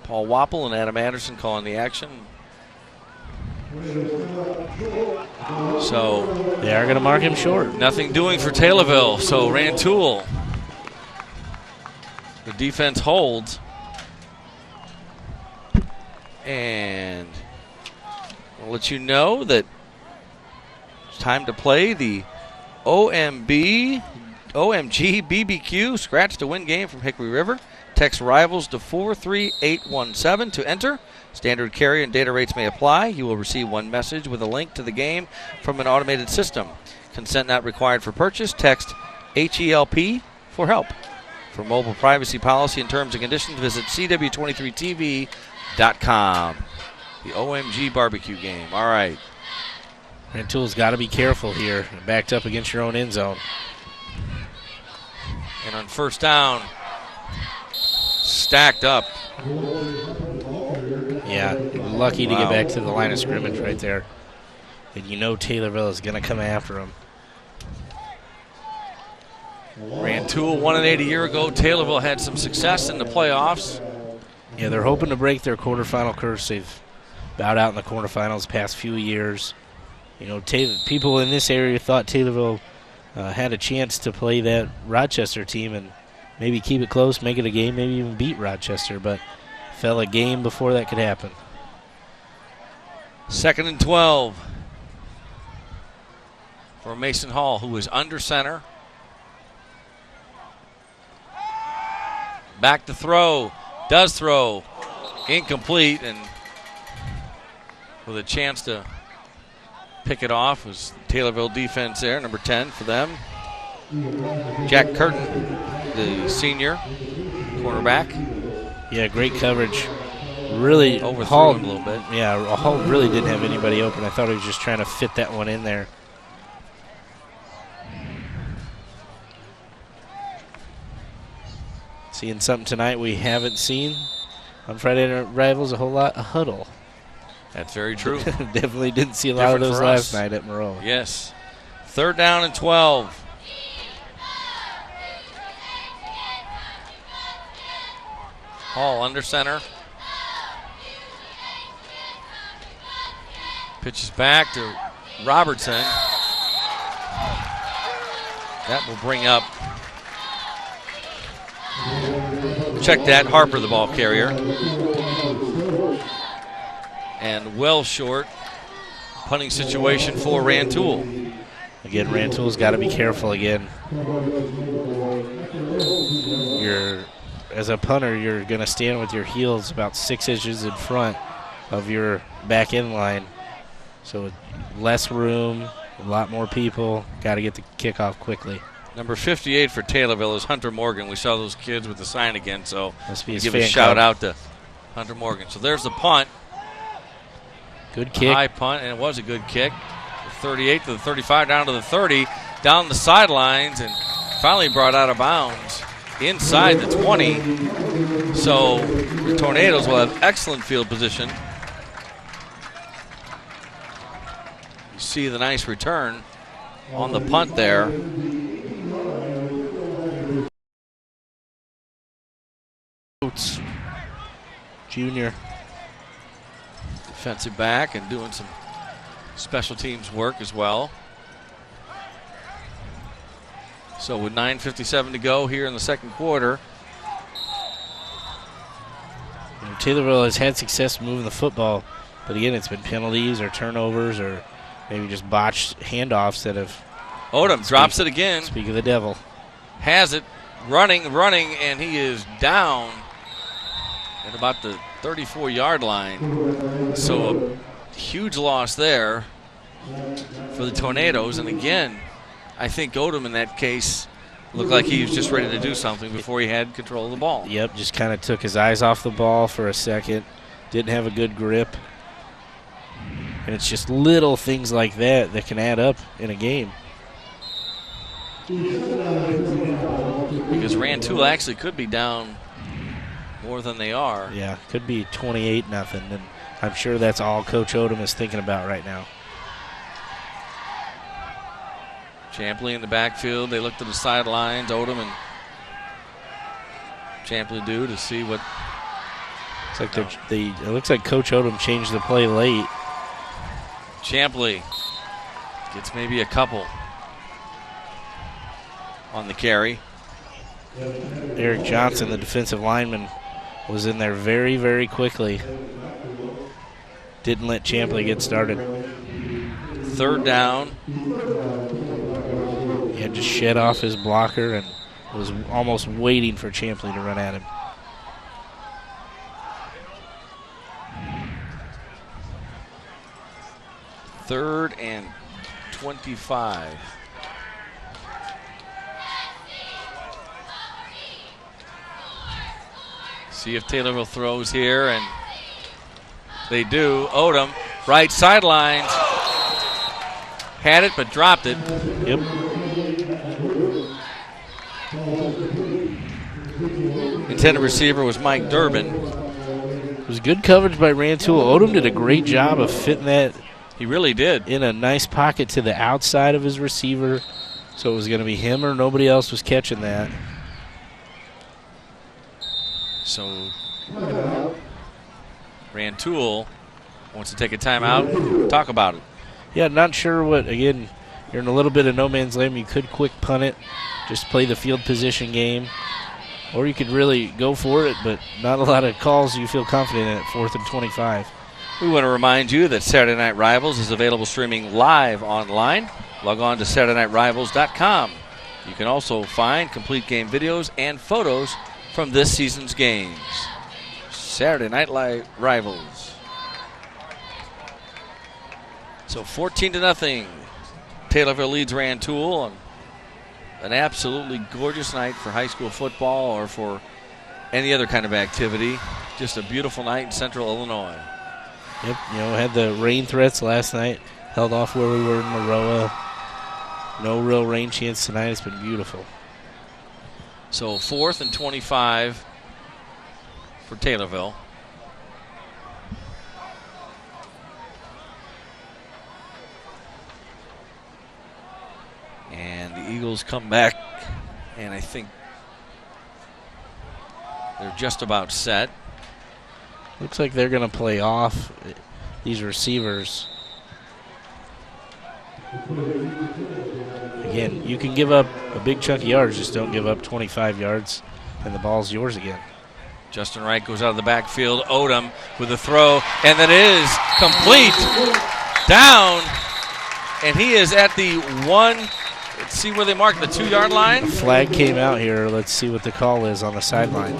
Paul Wapple and Adam Anderson calling the action. So they are going to mark him short. Nothing doing for Taylorville. So Rantoul, the defense holds. And I'll let you know that it's time to play the OMG BBQ Scratch to Win game from Hickory River. Text Rivals to 43817 to enter. Standard carrier and data rates may apply. You will receive one message with a link to the game from an automated system. Consent not required for purchase. Text HELP for help. For mobile privacy policy and terms and conditions, visit cw23tv.com. The OMG barbecue game. All right. Rantoul's got to be careful here. Backed up against your own end zone. And on 1st down, stacked up. Yeah, lucky to get back to the line of scrimmage right there. And you know Taylorville is going to come after him. Rantoul 1-8 a year ago. Taylorville had some success in the playoffs. Yeah, they're hoping to break their quarterfinal curse. They've bowed out in the quarterfinals the past few years. You know, people in this area thought Taylorville had a chance to play that Rochester team and maybe keep it close, make it a game, maybe even beat Rochester, but fell a game before that could happen. 2nd and 12 for Mason Hall, who is under center. Back to throw. Does throw. Incomplete, and with a chance to pick it off was Taylorville defense there, number 10 for them. Jack Curtin, the senior cornerback. Yeah, great coverage. Really overthrew him a little bit. Yeah, Hall really didn't have anybody open. I thought he was just trying to fit that one in there. Seeing something tonight we haven't seen on Friday Night Rivals a whole lot, a huddle. That's very true. Definitely didn't see a lot of those last night at Moreau. Yes. 3rd down and 12. Hall under center. Pitches back to Robertson. That will bring up, check that, Harper, the ball carrier. And well short. Punting situation for Rantoul. Again, Rantoul's got to be careful again. As a punter, you're going to stand with your heels about 6 inches in front of your back end line. So less room, a lot more people. Got to get the kickoff quickly. Number 58 for Taylorville is Hunter Morgan. We saw those kids with the sign again, so Must be his give fan a shout club. out to Hunter Morgan. So there's the punt. Good kick. High punt, and it was a good kick. The 38 to the 35, down to the 30, down the sidelines, and finally brought out of bounds inside the 20. So the Tornadoes will have excellent field position. You see the nice return on the punt there. Oates, junior. Defensive back and doing some special teams work as well. So with 9:57 to go here in the second quarter. Taylorville has had success moving the football, but again, it's been penalties or turnovers or maybe just botched handoffs that have. Odom drops it again. Speak of the devil. Has it, running, and he is down at about the 34-yard line. So a huge loss there for the Tornadoes. And again, I think Odom in that case looked like he was just ready to do something before he had control of the ball. Yep, just kind of took his eyes off the ball for a second. Didn't have a good grip. And it's just little things like that that can add up in a game. Because Rantoul actually could be down more than they are. Yeah, could be 28-0, and I'm sure that's all Coach Odom is thinking about right now. Champley in the backfield. They look to the sidelines. Odom and Champley do to see what. It's like it looks like Coach Odom changed the play late. Champley gets maybe a couple on the carry. Eric Johnson, the defensive lineman, was in there very, very quickly. Didn't let Champley get started. Third down. He had just shed off his blocker and was almost waiting for Champley to run at him. Third and 25. See if Taylorville throws here, and they do. Odom, right sideline. Had it, but dropped it. Yep. Intended receiver was Mike Durbin. It was good coverage by Rantoul. Odom did a great job of fitting that. He really did. In a nice pocket to the outside of his receiver. So it was going to be him or nobody else was catching that. So Rantoul wants to take a timeout. Talk about it. Yeah, not sure what. Again, you're in a little bit of no man's land. You could quick punt it, just play the field position game. Or you could really go for it, but not a lot of calls you feel confident in at 4th and 25. We want to remind you that Saturday Night Rivals is available streaming live online. Log on to SaturdayNightRivals.com. You can also find complete game videos and photos from this season's games. Saturday Night Rivals. So 14-0. Taylorville leads Rantoul on an absolutely gorgeous night for high school football or for any other kind of activity. Just a beautiful night in Central Illinois. Yep, had the rain threats last night. Held off where we were in Maroa. No real rain chance tonight. It's been beautiful. So 4th and 25 for Taylorville. And the Eagles come back, and I think they're just about set. Looks like they're going to play off these receivers. Again, you can give up a big chunk of yards, just don't give up 25 yards, and the ball's yours again. Justin Wright goes out of the backfield. Odom with a throw, and that is complete. Down And he is at the 1, let's see where they mark the 2-yard line. The flag came out here. Let's see what the call is on the sideline.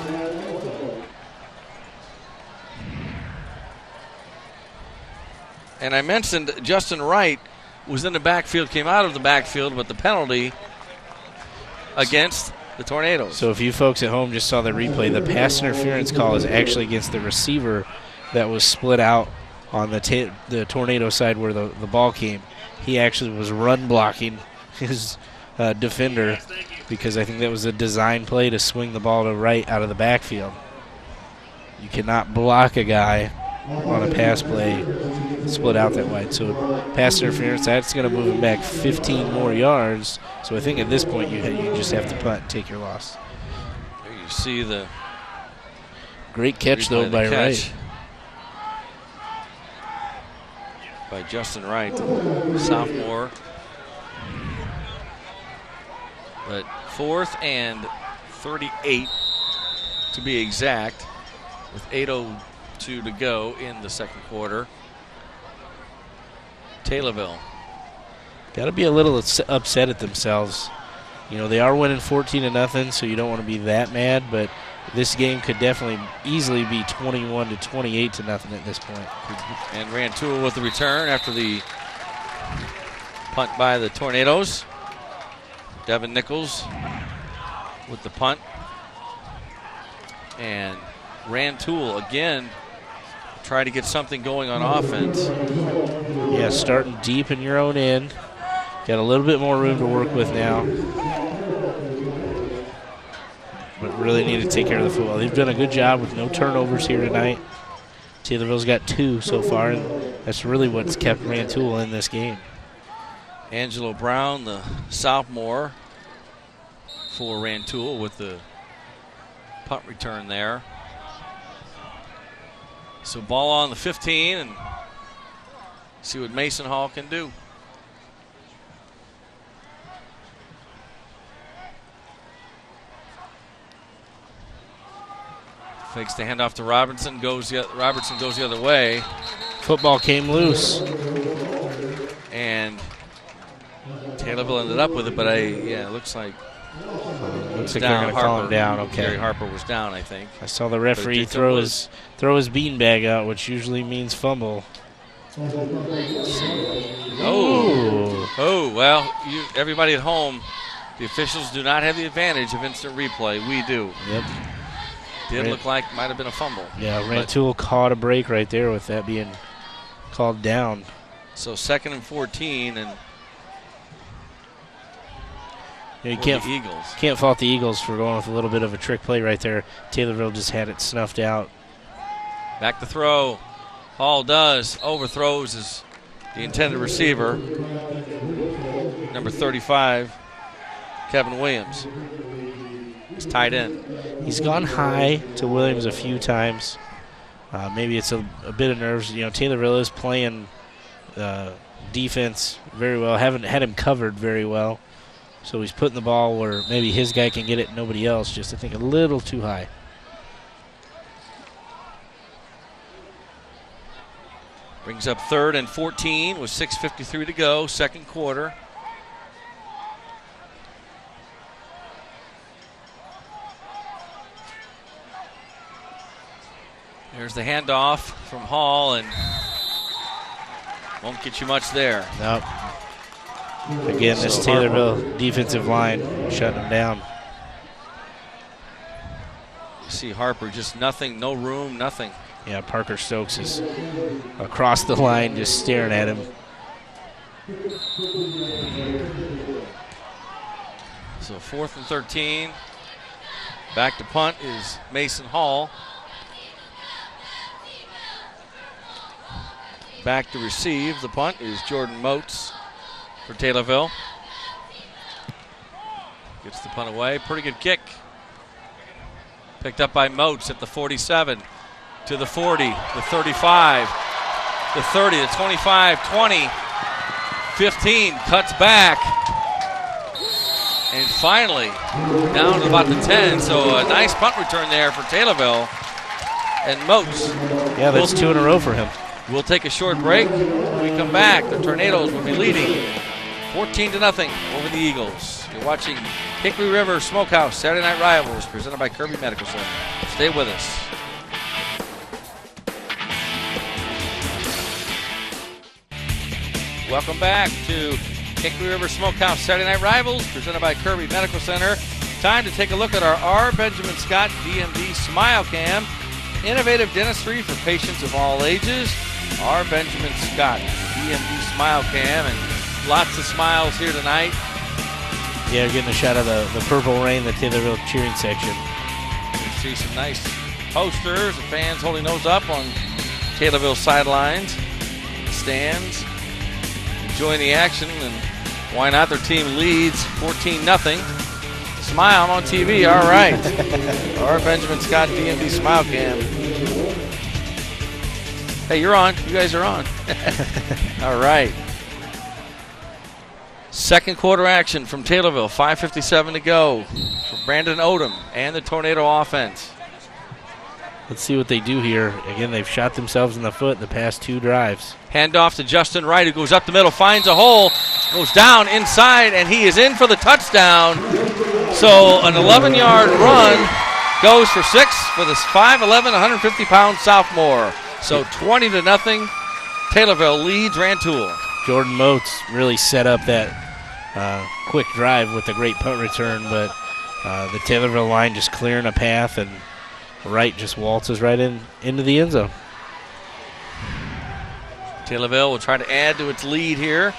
And I mentioned Justin Wright was in the backfield, came out of the backfield, but the penalty against the Tornadoes. So if you folks at home just saw the replay, the pass interference call is actually against the receiver that was split out on the Tornado side where the ball came. He actually was run blocking his defender because I think that was a design play to swing the ball to right out of the backfield. You cannot block a guy on a pass play split out that wide. So pass interference, that's going to move him back 15 more yards. So I think at this point you just have to punt and take your loss. There you see the great catch though by Wright. By Justin Wright, sophomore. But 4th and 38 to be exact, with 8:02 to go in the second quarter. Taylorville. Got to be a little upset at themselves. You know, they are winning 14-0, so you don't want to be that mad, but this game could definitely easily be 21 to 28 to nothing at this point. And Rantoul with the return after the punt by the Tornadoes. Devin Nichols with the punt. And Rantoul again try to get something going on offense. Yeah, starting deep in your own end. Got a little bit more room to work with now. But really need to take care of the football. They've done a good job with no turnovers here tonight. Taylorville's got 2 so far, and that's really what's kept Rantoul in this game. Angelo Brown, the sophomore for Rantoul with the punt return there. So ball on the 15 and see what Mason Hall can do. Fakes the handoff to Robertson. Robertson goes the other way. Football came loose. And Taylorville ended up with it, but it looks like they're going to call him down. Okay. Gary Harper was down, I think. I saw the referee throw his beanbag out, which usually means fumble. Oh, well, everybody at home, the officials do not have the advantage of instant replay. We do. Yep. Did look like might have been a fumble. Yeah, Rantoul caught a break right there with that being called down. So 2nd and 14, and you can't fault the Eagles for going with a little bit of a trick play right there. Taylorville just had it snuffed out. Back to throw. Hall overthrows the intended receiver, number 35, Kevin Williams. He's tight end. He's gone high to Williams a few times. Maybe it's a bit of nerves. You know, Taylorville is playing defense very well. Haven't had him covered very well. So he's putting the ball where maybe his guy can get it and nobody else. Just, I think, a little too high. Brings up 3rd and 14 with 6:53 to go, second quarter. There's the handoff from Hall, and won't get you much there. Nope. Again, this Taylorville defensive line shutting them down. You see Harper, just nothing, no room, nothing. Yeah, Parker Stokes is across the line just staring at him. So 4th and 13. Back to punt is Mason Hall. Back to receive the punt is Jordan Moats for Taylorville. Gets the punt away. Pretty good kick. Picked up by Moats at the 47, to the 40, the 35, the 30, the 25, 20, 15, cuts back. And finally, down to about the 10. So a nice punt return there for Taylorville. And Moats. Yeah, that's 2 in a row for him. We'll take a short break. When we come back, the Tornadoes will be leading 14-0 over the Eagles. You're watching Hickory River Smokehouse Saturday Night Rivals, presented by Kirby Medical Center. Stay with us. Welcome back to Hickory River Smokehouse Saturday Night Rivals, presented by Kirby Medical Center. Time to take a look at our R. Benjamin Scott DMD Smile Cam. Innovative dentistry for patients of all ages. R. Benjamin Scott DMD Smile Cam, and lots of smiles here tonight. Yeah, getting a shot of the Purple Rain, the Taylorville cheering section. You see some nice posters, the fans holding those up on Taylorville sidelines, the stands, enjoying the action, and why not? Their team leads 14-0. Smile, I'm on TV, all right. R. Benjamin Scott DMD Smile Cam. Hey, you're on. You guys are on. All right. Second quarter action from Taylorville. 5:57 to go for Brandon Odom and the Tornado offense. Let's see what they do here. Again, they've shot themselves in the foot in the past 2 drives. Handoff to Justin Wright, who goes up the middle, finds a hole, goes down inside, and he is in for the touchdown. So an 11-yard run goes for 6 for this 5'11", 150-pound sophomore. So 20-0, Taylorville leads Rantoul. Jordan Moats really set up that quick drive with a great punt return, but the Taylorville line just clearing a path, and Wright just waltzes right into the end zone. Taylorville will try to add to its lead here.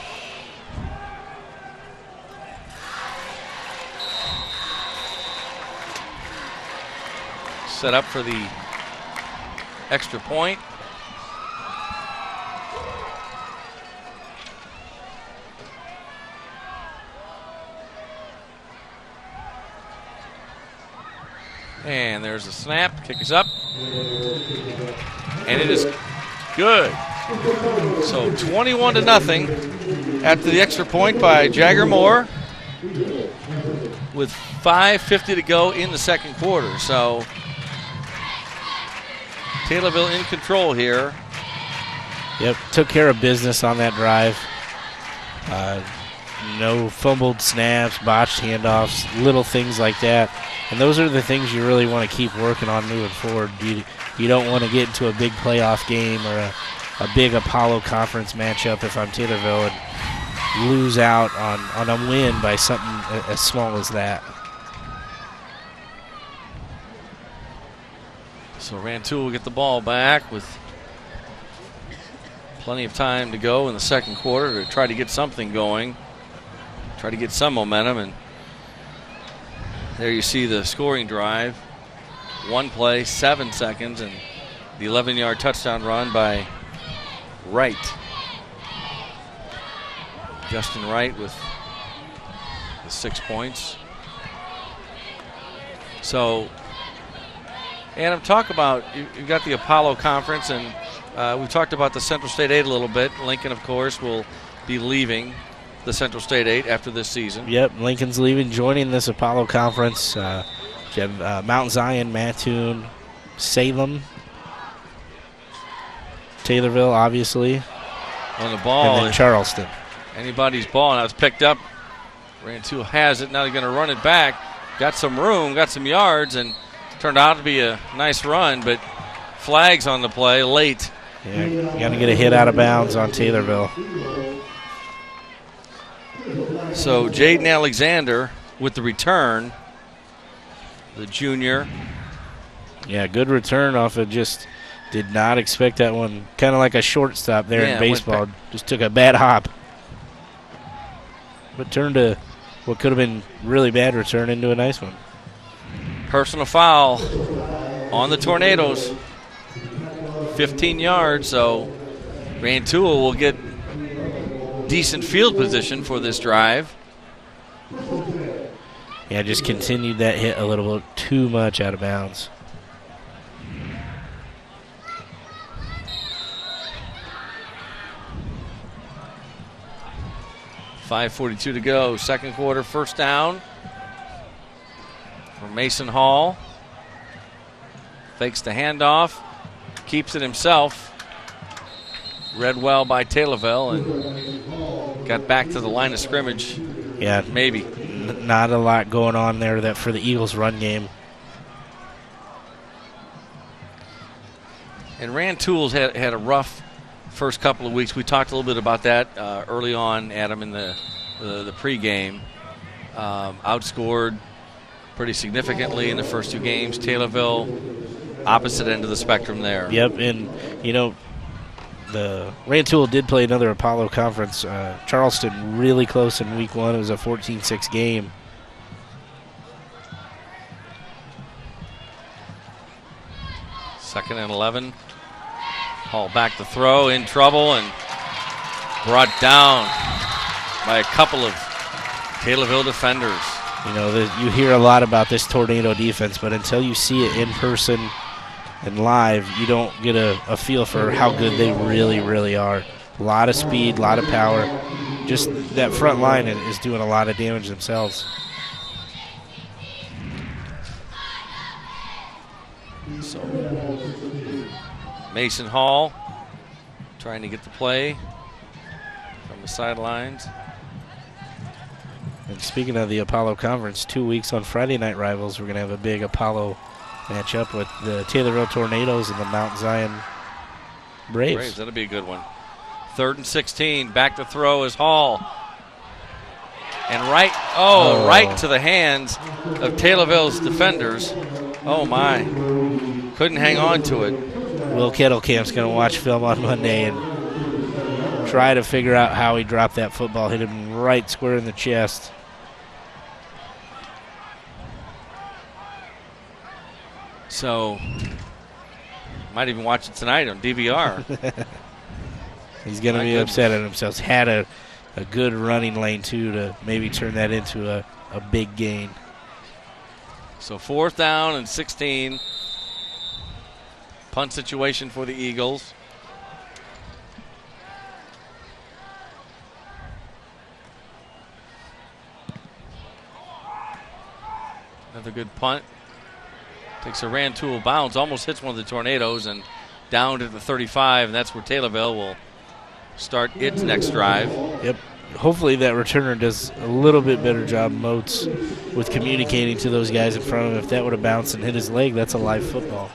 Set up for the extra point. And there's a snap. Kick is up. And it is good. So 21-0 after the extra point by Jagger Moore with 5:50 to go in the second quarter. So Taylorville in control here. Yep, took care of business on that drive. No fumbled snaps, botched handoffs, little things like that. And those are the things you really want to keep working on moving forward. You don't want to get into a big playoff game or a big Apollo Conference matchup if I'm Taylorville and lose out on a win by something as small as that. So Rantoul will get the ball back with plenty of time to go in the second quarter to try to get something going, try to get some momentum. And there you see the scoring drive. 1 play, 7 seconds, and the 11-yard touchdown run by Wright. Justin Wright with the 6 points. So, Adam, talk about, you've got the Apollo Conference, and we've talked about the Central State 8 a little bit. Lincoln, of course, will be leaving the Central State 8 after this season. Yep, Lincoln's leaving, joining this Apollo Conference. You have Mount Zion, Mattoon, Salem, Taylorville, obviously. On the ball. And then Charleston. Anybody's ball. Now it's picked up. Rantoul has it. Now they're going to run it back. Got some room, got some yards, and turned out to be a nice run, but flags on the play late. Yeah, you got to get a hit out of bounds on Taylorville. So Jaden Alexander with the return, the junior. Yeah, good return off of just did not expect that one. Kind of like a shortstop there in baseball. Just took a bad hop. But turned to what could have been really bad return into a nice one. Personal foul on the Tornadoes. 15 yards, so Rantoul will get decent field position for this drive. Yeah, just continued that hit a little bit too much out of bounds. .542 to go. Second quarter, first down for Mason Hall. Fakes the handoff, keeps it himself. read well by Taylorville and got back to the line of scrimmage. Yeah, maybe. Not a lot going on there that for the Eagles' run game. And Rand-Tools had a rough first couple of weeks. We talked a little bit about that early on, Adam, in the pregame. Outscored pretty significantly in the first 2 games. Taylorville, opposite end of the spectrum there. Yep, and, the Rantoul did play another Apollo Conference. Charleston really close in week 1. It was a 14-6 game. Second and 11. Hall back to throw, in trouble, and brought down by a couple of Taylorville defenders. You hear a lot about this Tornado defense, but until you see it in person and live, you don't get a feel for how good they really, really are. A lot of speed, a lot of power. Just that front line is doing a lot of damage themselves. So Mason Hall trying to get the play from the sidelines. And speaking of the Apollo Conference, 2 weeks on Friday Night Rivals, we're going to have a big Apollo matchup with the Taylorville Tornadoes and the Mount Zion Braves. That'll be a good one. 3rd and 16. Back to throw is Hall. And right to the hands of Taylorville's defenders. Oh, my. Couldn't hang on to it. Will Kettlecamp's going to watch film on Monday and try to figure out how he dropped that football. Hit him right square in the chest. So, might even watch it tonight on DVR. He's going to be upset at himself. Had a good running lane, too, to maybe turn that into a big gain. So 4th down and 16. Punt situation for the Eagles. Another good punt. Takes a Rantoul bounce, almost hits one of the Tornadoes, and down to the 35, and that's where Taylorville will start its next drive. Yep. Hopefully that returner does a little bit better job, Moats, with communicating to those guys in front of him. If that would have bounced and hit his leg, that's a live football.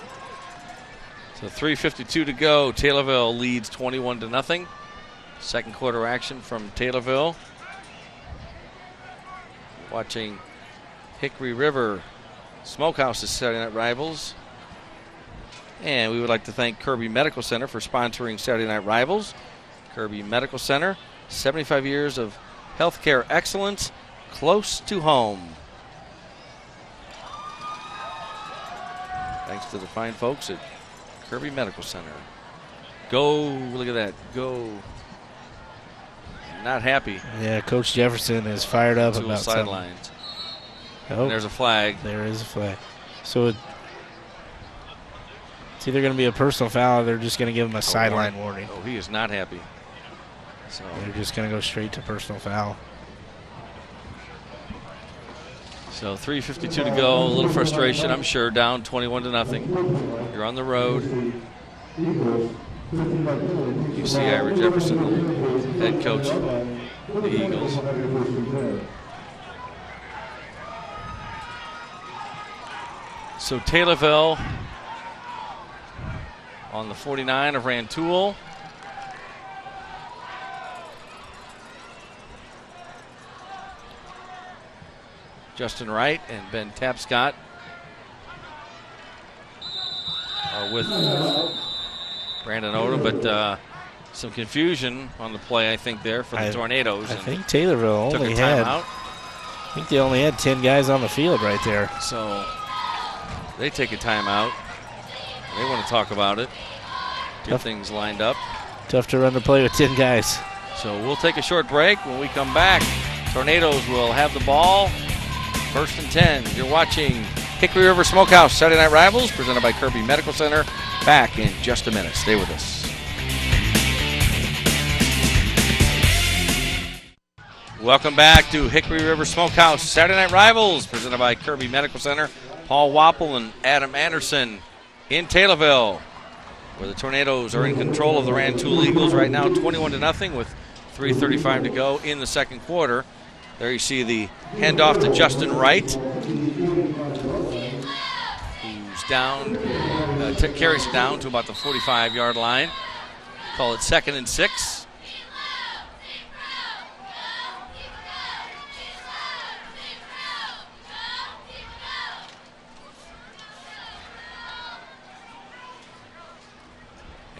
So 3:52 to go. Taylorville leads 21-0. Second quarter action from Taylorville. Watching Hickory River Smokehouse's Saturday Night Rivals. And we would like to thank Kirby Medical Center for sponsoring Saturday Night Rivals. Kirby Medical Center, 75 years of healthcare excellence close to home. Thanks to the fine folks at Kirby Medical Center. Go, look at that, go. Not happy. Yeah, Coach Jefferson is fired up about sidelines. Oh, and there's a flag. There is a flag. So it's either going to be a personal foul or they're just going to give him a sideline warning. Oh, he is not happy. So they're just going to go straight to personal foul. So 3:52 to go. A little frustration, I'm sure. Down 21-0. You're on the road. You see Ira Jefferson, the head coach of the Eagles. So Taylorville on the 49 of Rantoul. Justin Wright and Ben Tapscott are with Brandon Odom, but some confusion on the play, I think, there for the Tornadoes. I think Taylorville only had. I think they only had 10 guys on the field right there. So they take a timeout. They want to talk about it. Get things lined up. Tough to run the play with 10 guys. So we'll take a short break. When we come back, Tornadoes will have the ball. 1st and 10. You're watching Hickory River Smokehouse Saturday Night Rivals, presented by Kirby Medical Center. Back in just a minute. Stay with us. Welcome back to Hickory River Smokehouse Saturday Night Rivals, presented by Kirby Medical Center. Paul Wapple and Adam Anderson in Taylorville. where the Tornadoes are in control of the Rantoul Eagles right now, 21-0 with 3:35 to go in the second quarter. There you see the handoff to Justin Wright, who's down, carries it down to about the 45-yard line. Call it 2nd and 6.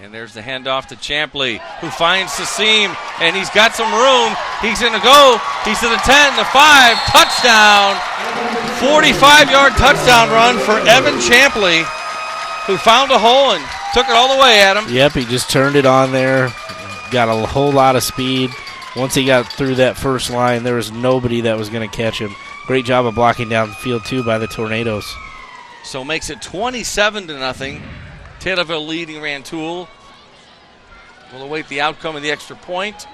And there's the handoff to Champley, who finds the seam, and he's got some room. He's going to go. He's to the 10, the 5, touchdown. 45-yard touchdown run for Evan Champley, who found a hole and took it all the way at him. Yep, he just turned it on there, got a whole lot of speed. Once he got through that first line, there was nobody that was going to catch him. Great job of blocking downfield, too, by the Tornadoes. So makes it 27-0. Taylorville leading Rantoul. We'll await the outcome of the extra point.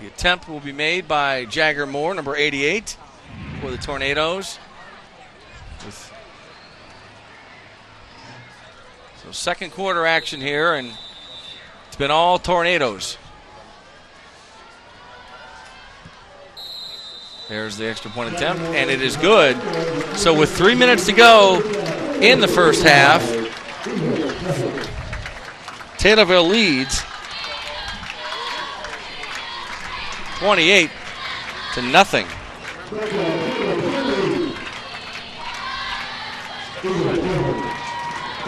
The attempt will be made by Jagger Moore, number 88, for the Tornadoes. So second quarter action here, and it's been all Tornadoes. There's the extra point attempt, and it is good. So with 3 minutes to go in the first half, Taylorville leads 28-0.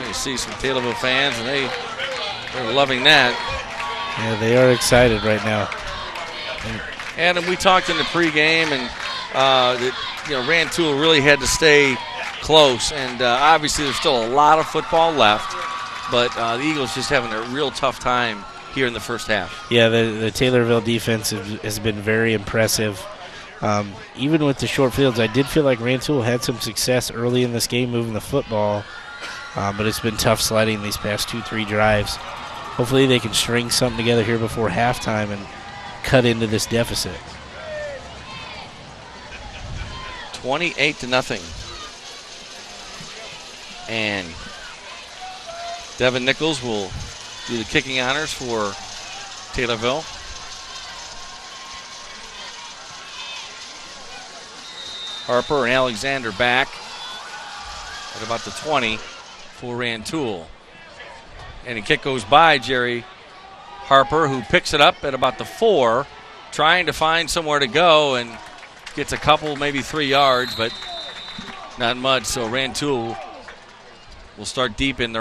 You see some Taylorville fans, and they're loving that. Yeah, they are excited right now. Adam, we talked in the pregame, and Rantoul really had to stay close, and obviously there's still a lot of football left, but the Eagles just having a real tough time here in the first half. Yeah, the Taylorville defense has been very impressive. Even with the short fields, I did feel like Rantoul had some success early in this game moving the football, but it's been tough sledding these past 2-3 drives. Hopefully they can string something together here before halftime and cut into this deficit. 28-0. And Devin Nichols will do the kicking honors for Taylorville. Harper and Alexander back at about the 20 for Rantoul. And the kick goes by Jerry Harper, who picks it up at about the 4, trying to find somewhere to go, and gets a couple, maybe 3 yards, but not much. So Rantoul will start deep in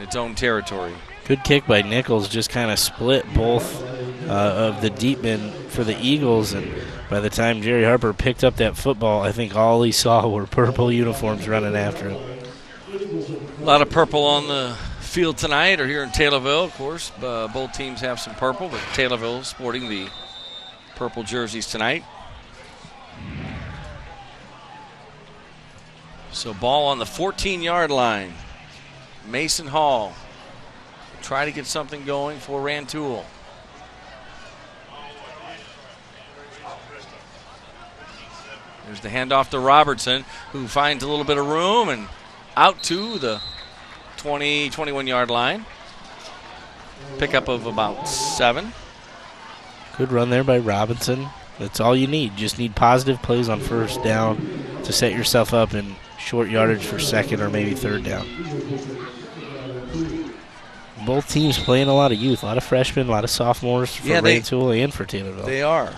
its own territory. Good kick by Nichols, just kind of split both of the deep men for the Eagles, and by the time Jerry Harper picked up that football, I think all he saw were purple uniforms running after him. A lot of purple on the field tonight, or here in Taylorville, of course. Both teams have some purple, but Taylorville sporting the purple jerseys tonight. So ball on the 14-yard line. Mason Hall try to get something going for Rantoul. There's the handoff to Robertson, who finds a little bit of room and out to the 21-yard line. Pickup of about 7. Good run there by Robinson. That's all you need. Just need positive plays on first down to set yourself up in short yardage for second or maybe third down. Both teams playing a lot of youth, a lot of freshmen, a lot of sophomores for Rantoul and for Taylorville. They are.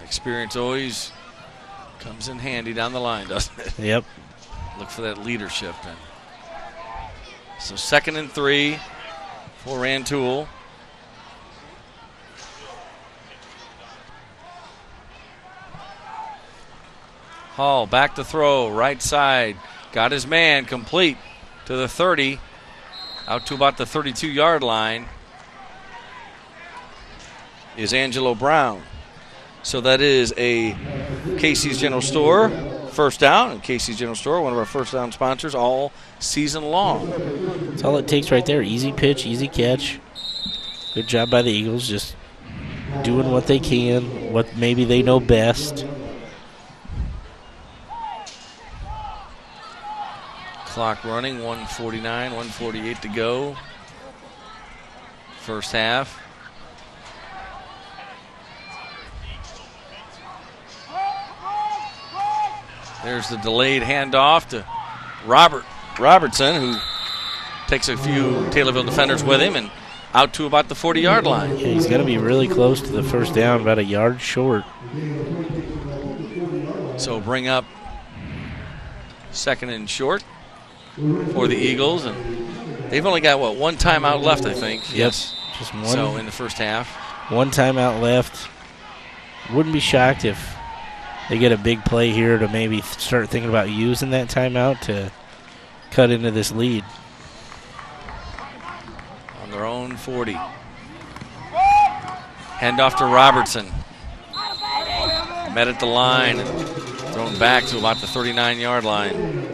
Experience always comes in handy down the line, doesn't it? Yep. Look for that leadership then. So 2nd and 3 for Rantoul. Hall back to throw, right side. Got his man complete to the 30, out to about the 32-yard line is Angelo Brown. So that is a Casey's General Store first down, and Casey's General Store, one of our first down sponsors all season long. That's all it takes right there. Easy pitch, easy catch. Good job by the Eagles, just doing what they can, what maybe they know best. Clock running, 1:49, 1:48 to go. First half. There's the delayed handoff to Robertson, who takes a few Taylorville defenders with him and out to about the 40-yard line. Yeah, he's going to be really close to the first down, about a yard short. So bring up second and short for the Eagles, and they've only got, one timeout left, I think. Yes, just one. So in the first half. One timeout left. Wouldn't be shocked if they get a big play here to maybe start thinking about using that timeout to cut into this lead. On their own 40. Handoff to Robertson. Met at the line and thrown back to about the 39-yard line.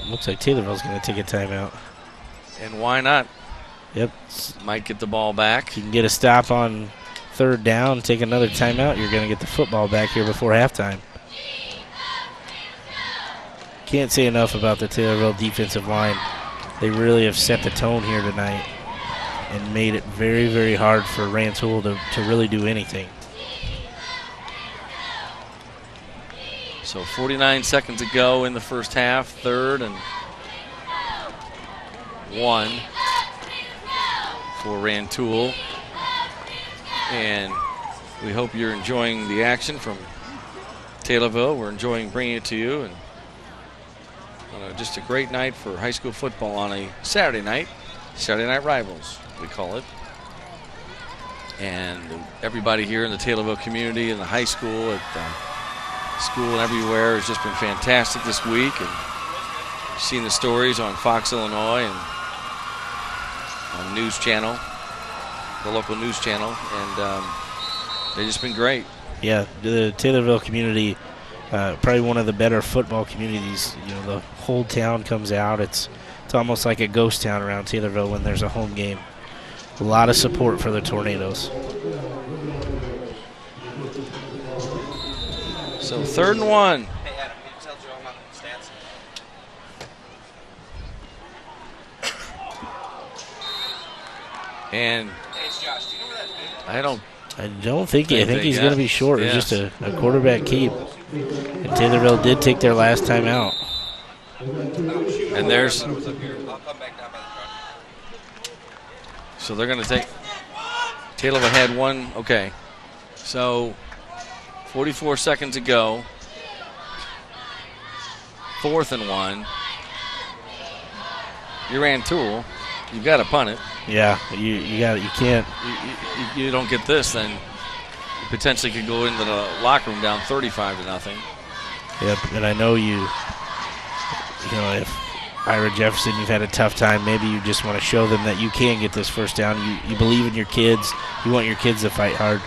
Looks like Taylorville's going to take a timeout. And why not? Yep. Might get the ball back. You can get a stop on third down, take another timeout, you're going to get the football back here before halftime. Can't say enough about the Taylorville defensive line. They really have set the tone here tonight and made it very, very hard for Rantoul to really do anything. So 49 seconds to go in the first half, 3rd and 1 for Rantoul. And we hope you're enjoying the action from Taylorville. We're enjoying bringing it to you. And just a great night for high school football on a Saturday night. Saturday Night Rivals, we call it. And everybody here in the Taylorville community and the high school, at school and everywhere has just been fantastic this week. And you've seen the stories on Fox Illinois and on the news channel, the local news channel, and they've just been great. Yeah, the Taylorville community, probably one of the better football communities. You know, the whole town comes out. It's almost like a ghost town around Taylorville when there's a home game. A lot of support for the Tornadoes. So 3rd and 1. Hey, Adam, can you tell Joe about the stats? And Hey, it's Josh. Do you know where that I don't. I think he's going to be short. Yes. It's just a quarterback keep. And Taylorville did take their last time out. And there's. I'll come back down by the truck. So they're going to take. Taylorville had one. Okay. So 44 seconds to go. 4th and 1. You ran Tool. You've got to punt it. Yeah, you can't. You don't get this, then you potentially could go into the locker room down 35-0. Yep, and I know you know, if Ira Jefferson, you've had a tough time, maybe you just want to show them that you can get this first down. You believe in your kids. You want your kids to fight hard.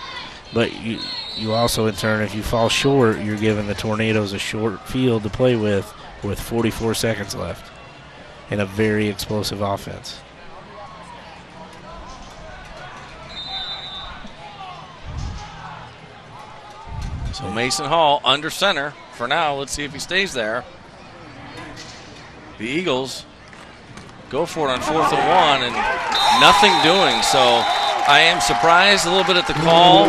But you also, in turn, if you fall short, you're giving the Tornadoes a short field to play with 44 seconds left in a very explosive offense. So Mason Hall under center for now. Let's see if he stays there. The Eagles go for it on 4th and 1 and nothing doing. So I am surprised a little bit at the call.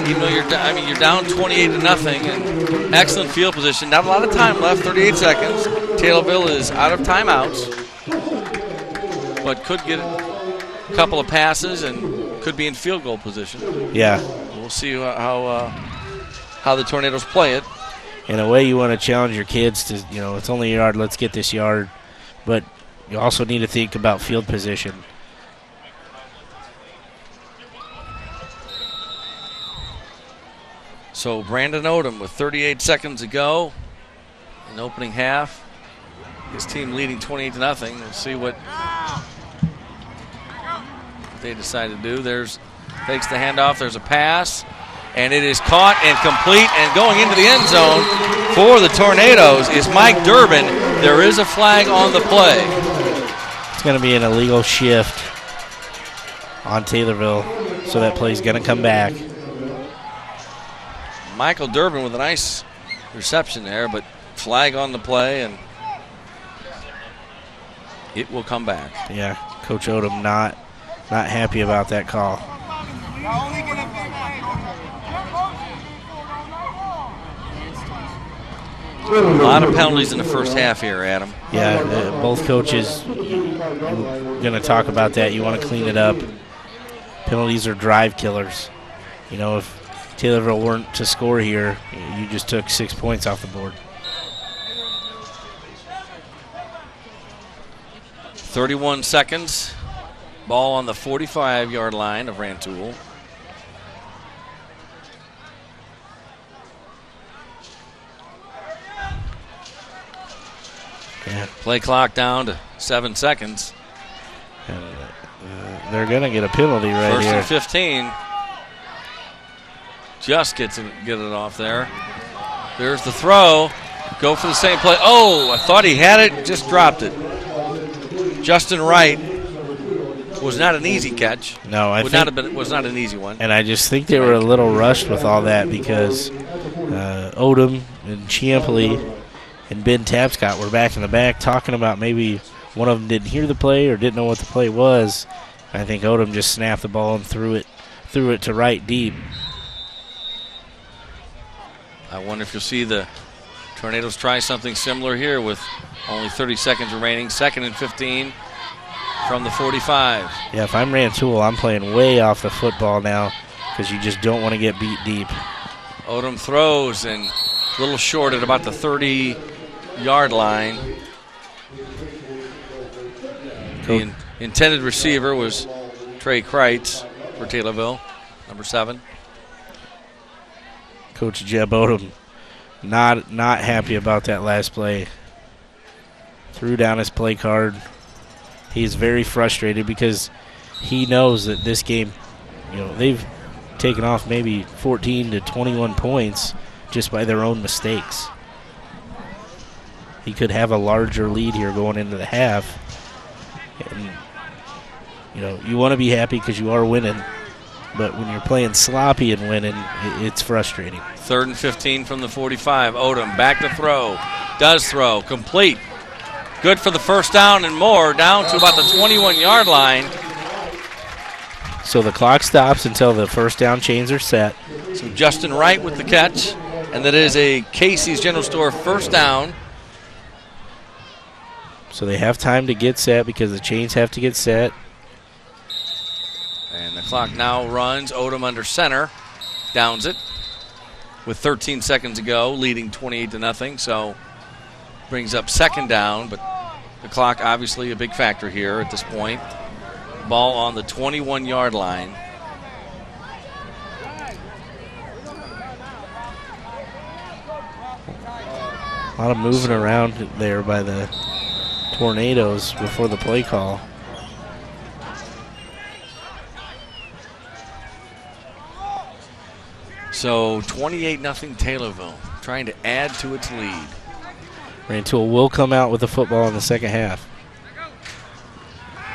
Even though you're down 28-0 and excellent field position. Not a lot of time left, 38 seconds. Taylorville is out of timeouts, but could get a couple of passes and could be in field goal position. Yeah. We'll see how the Tornadoes play it. In a way, you want to challenge your kids to, it's only a yard, let's get this yard. But you also need to think about field position. So Brandon Odom with 38 seconds to go in the opening half. His team leading 28-0. We'll see what they decide to do. Takes the handoff. There's a pass. And it is caught and complete and going into the end zone for the Tornadoes is Mike Durbin. There is a flag on the play. It's going to be an illegal shift on Taylorville, so that play's going to come back. Michael Durbin with a nice reception there, but Flag on the play, and it will come back. Yeah, Coach Odom not happy about that call. A lot of penalties in the first half here, Adam. Yeah, both coaches going to talk about that. You want to clean it up. Penalties are drive killers. You know, if Taylorville weren't to score here, you just took 6 points off the board. 31 seconds. Ball on the 45-yard line of Rantoul. Yeah. Play clock down to 7 seconds. And, they're going to get a penalty right First here. and 15. Just get it off there. There's the throw. Go for the same play. Oh, I thought he had it, just dropped it. Justin Wright was not an easy catch. No, was not an easy one. And I just think they were a little rushed with all that because Odom and Chiampoli and Ben Tapscott were back in the back talking about maybe one of them didn't hear the play or didn't know what the play was. I think Odom just snapped the ball and threw it to right deep. I wonder if you'll see the Tornadoes try something similar here with only 30 seconds remaining. 2nd and 15 from the 45. Yeah, if I'm Rantoul, I'm playing way off the football now because you just don't want to get beat deep. Odom throws and a little short at about the 30-yard line. The intended receiver was Trey Kreitz for Taylorville, number 7. Coach Jeb Odom not happy about that last play. Threw down his play card. He's very frustrated because he knows that this game, you know, they've taken off maybe 14 to 21 points just by their own mistakes. He could have a larger lead here going into the half. And, you know, you want to be happy because you are winning, but when you're playing sloppy and winning, it's frustrating. 3rd and 15 from the 45. Odom back to throw. Does throw. Complete. Good for the first down and more. Down to about the 21-yard line. So the clock stops until the first down chains are set. So Justin Wright with the catch. And that is a Casey's General Store first down. So they have time to get set because the chains have to get set. And the clock now runs. Odom under center. Downs it with 13 seconds to go, leading 28-0. So brings up 2nd down, but the clock obviously a big factor here at this point. Ball on the 21-yard line. A lot of moving around there by the Tornadoes before the play call. So 28-0 Taylorville, trying to add to its lead. Rantoul will come out with the football in the second half.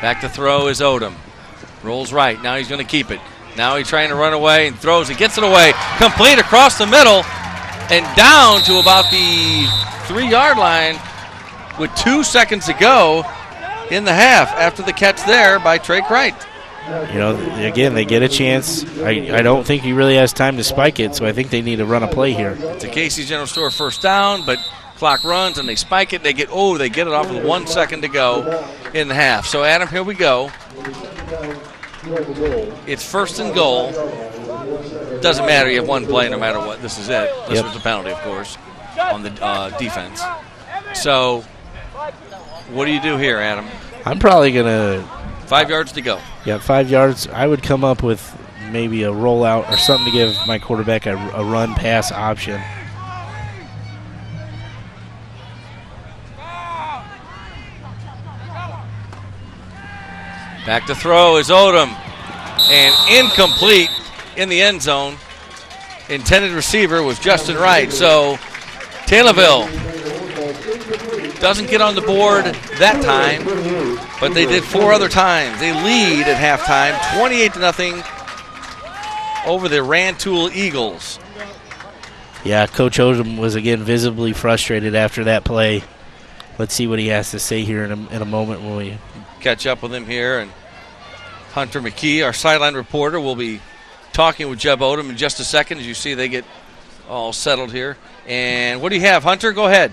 Back to throw is Odom. Rolls right. Now he's going to keep it. Now he's trying to run away and throws. He gets it away. Complete across the middle and down to about the 3-yard line with 2 seconds to go in the half after the catch there by Trey Kreitz. You know, again, they get a chance. I don't think he really has time to spike it, so I think they need to run a play here. It's a Casey's General Store first down, but clock runs and they spike it. They get it off with 1 second to go in the half. So, Adam, here we go. It's 1st and goal. Doesn't matter. You have one play no matter what. This is it. This was a penalty, of course, on the defense. So, what do you do here, Adam? I'm probably going to... 5 yards to go. Yeah, 5 yards. I would come up with maybe a rollout or something to give my quarterback a run-pass option. Back to throw is Odom. And incomplete in the end zone. Intended receiver was Justin Wright. So Taylorville doesn't get on the board that time, but they did 4 other times. They lead at halftime, 28-0 over the Rantoul Eagles. Yeah, Coach Odom was again visibly frustrated after that play. Let's see what he has to say here in a moment when we catch up with him here. And Hunter McKee, our sideline reporter, will be talking with Jeb Odom in just a second. As you see, they get all settled here. And what do you have, Hunter? Go ahead.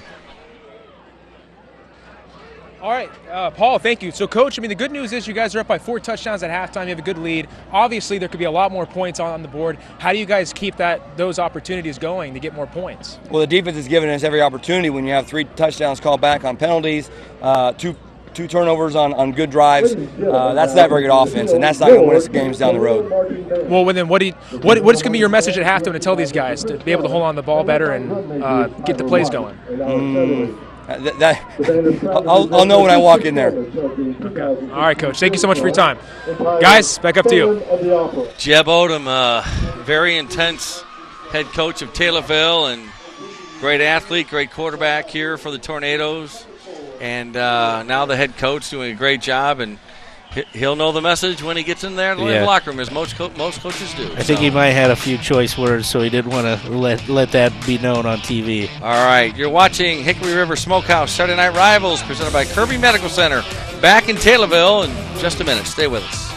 All right, Paul, thank you. So, Coach, the good news is you guys are up by 4 touchdowns at halftime. You have a good lead. Obviously, there could be a lot more points on the board. How do you guys keep those opportunities going to get more points? Well, the defense is giving us every opportunity when you have 3 touchdowns called back on penalties, two turnovers on good drives. That's not very good offense, and that's not going to win us games down the road. Well, then what is going to be your message at halftime to tell these guys to be able to hold on the ball better and get the plays going? I'll know when I walk in there. Okay. All right, Coach. Thank you so much for your time. Guys, back up to you. Jeb Odom, very intense head coach of Taylorville and great athlete, great quarterback here for the Tornadoes. And now the head coach doing a great job, and he'll know the message when he gets in there in the locker room, as most coaches do. I think he might have had a few choice words, so he didn't want to let that be known on TV. All right, you're watching Hickory River Smokehouse Saturday Night Rivals, presented by Kirby Medical Center. Back in Taylorville in just a minute. Stay with us.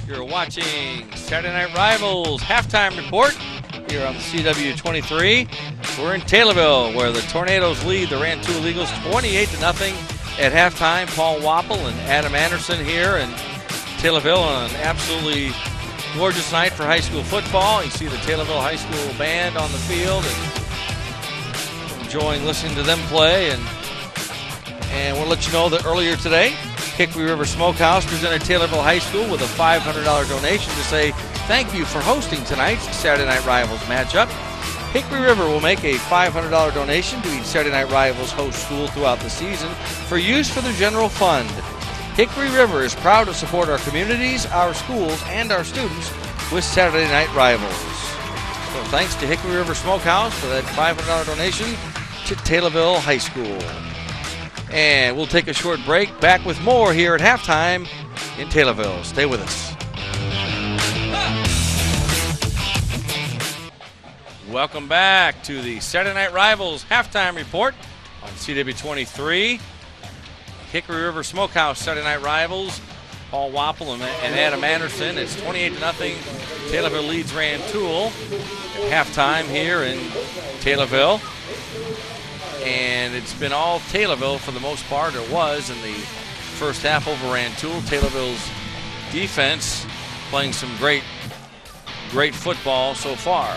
You're watching Saturday Night Rivals halftime report here on the CW23. We're in Taylorville, where the Tornadoes lead the Rantoul Eagles 28-0 at halftime. Paul Wapple and Adam Anderson here in Taylorville on an absolutely gorgeous night for high school football. You see the Taylorville High School band on the field and enjoying listening to them play. And we'll let you know that earlier today, Hickory River Smokehouse presented Taylorville High School with a $500 donation to say thank you for hosting tonight's Saturday Night Rivals matchup. Hickory River will make a $500 donation to each Saturday Night Rivals host school throughout the season for use for the general fund. Hickory River is proud to support our communities, our schools, and our students with Saturday Night Rivals. So thanks to Hickory River Smokehouse for that $500 donation to Taylorville High School. And we'll take a short break. Back with more here at halftime in Taylorville. Stay with us. Welcome back to the Saturday Night Rivals halftime report on CW23. Hickory River Smokehouse Saturday Night Rivals. Paul Wapple and Adam Anderson. It's 28-0. Taylorville leads Rantoul at halftime here in Taylorville. And it's been all Taylorville for the most part. It was in the first half over Rantoul. Taylorville's defense playing some great football so far.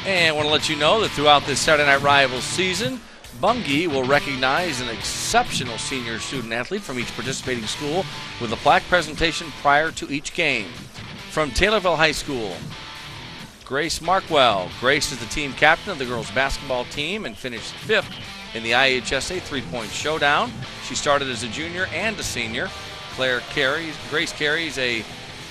And I want to let you know that throughout this Saturday Night Rivals season, Bungay will recognize an exceptional senior student athlete from each participating school with a plaque presentation prior to each game. From Taylorville High School, Grace Markwell. Grace is the team captain of the girls basketball team and finished 5th in the IHSA three-point showdown. She started as a junior and a senior. Grace carries a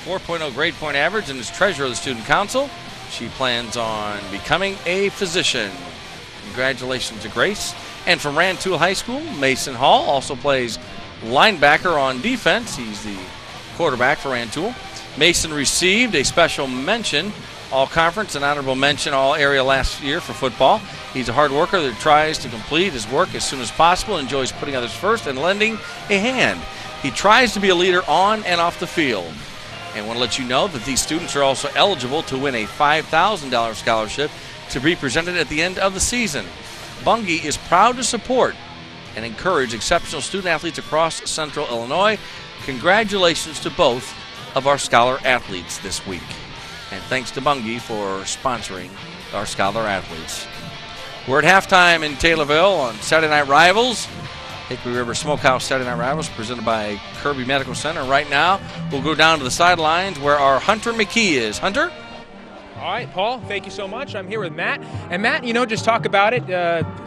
4.0 grade point average and is treasurer of the student council. She plans on becoming a physician. Congratulations to Grace. And from Rantoul High School, Mason Hall also plays linebacker on defense. He's the quarterback for Rantoul. Mason received a special mention All-Conference and honorable mention All-Area last year for football. He's a hard worker that tries to complete his work as soon as possible, enjoys putting others first and lending a hand. He tries to be a leader on and off the field. And I want to let you know that these students are also eligible to win a $5,000 scholarship to be presented at the end of the season. Bungay is proud to support and encourage exceptional student athletes across Central Illinois. Congratulations to both of our scholar athletes this week. And thanks to Bungay for sponsoring our scholar athletes. We're at halftime in Taylorville on Saturday Night Rivals. Hickory River Smokehouse Saturday Night Rivals presented by Kirby Medical Center. Right now, we'll go down to the sidelines where our Hunter McKee is. Hunter? All right, Paul, thank you so much. I'm here with Matt. And Matt, just talk about it.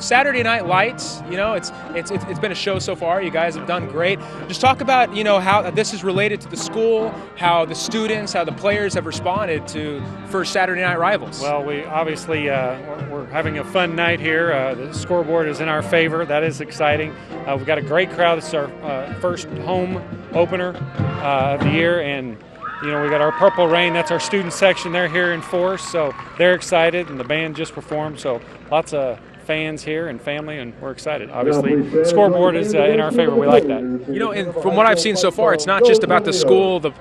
Saturday Night Lights, it's been a show so far. You guys have done great. Just talk about, how this is related to the school, how the students, how the players have responded to first Saturday Night Rivals. Well, we obviously, we're having a fun night here. The scoreboard is in our favor. That is exciting. We've got a great crowd. It's our first home opener of the year, and we got our Purple Rain. That's our student section. They're here in force, so they're excited, and the band just performed. So lots of fans here and family, and we're excited. Obviously, scoreboard is in our favor. We like that. And from what I've seen so far, it's not just about the school, the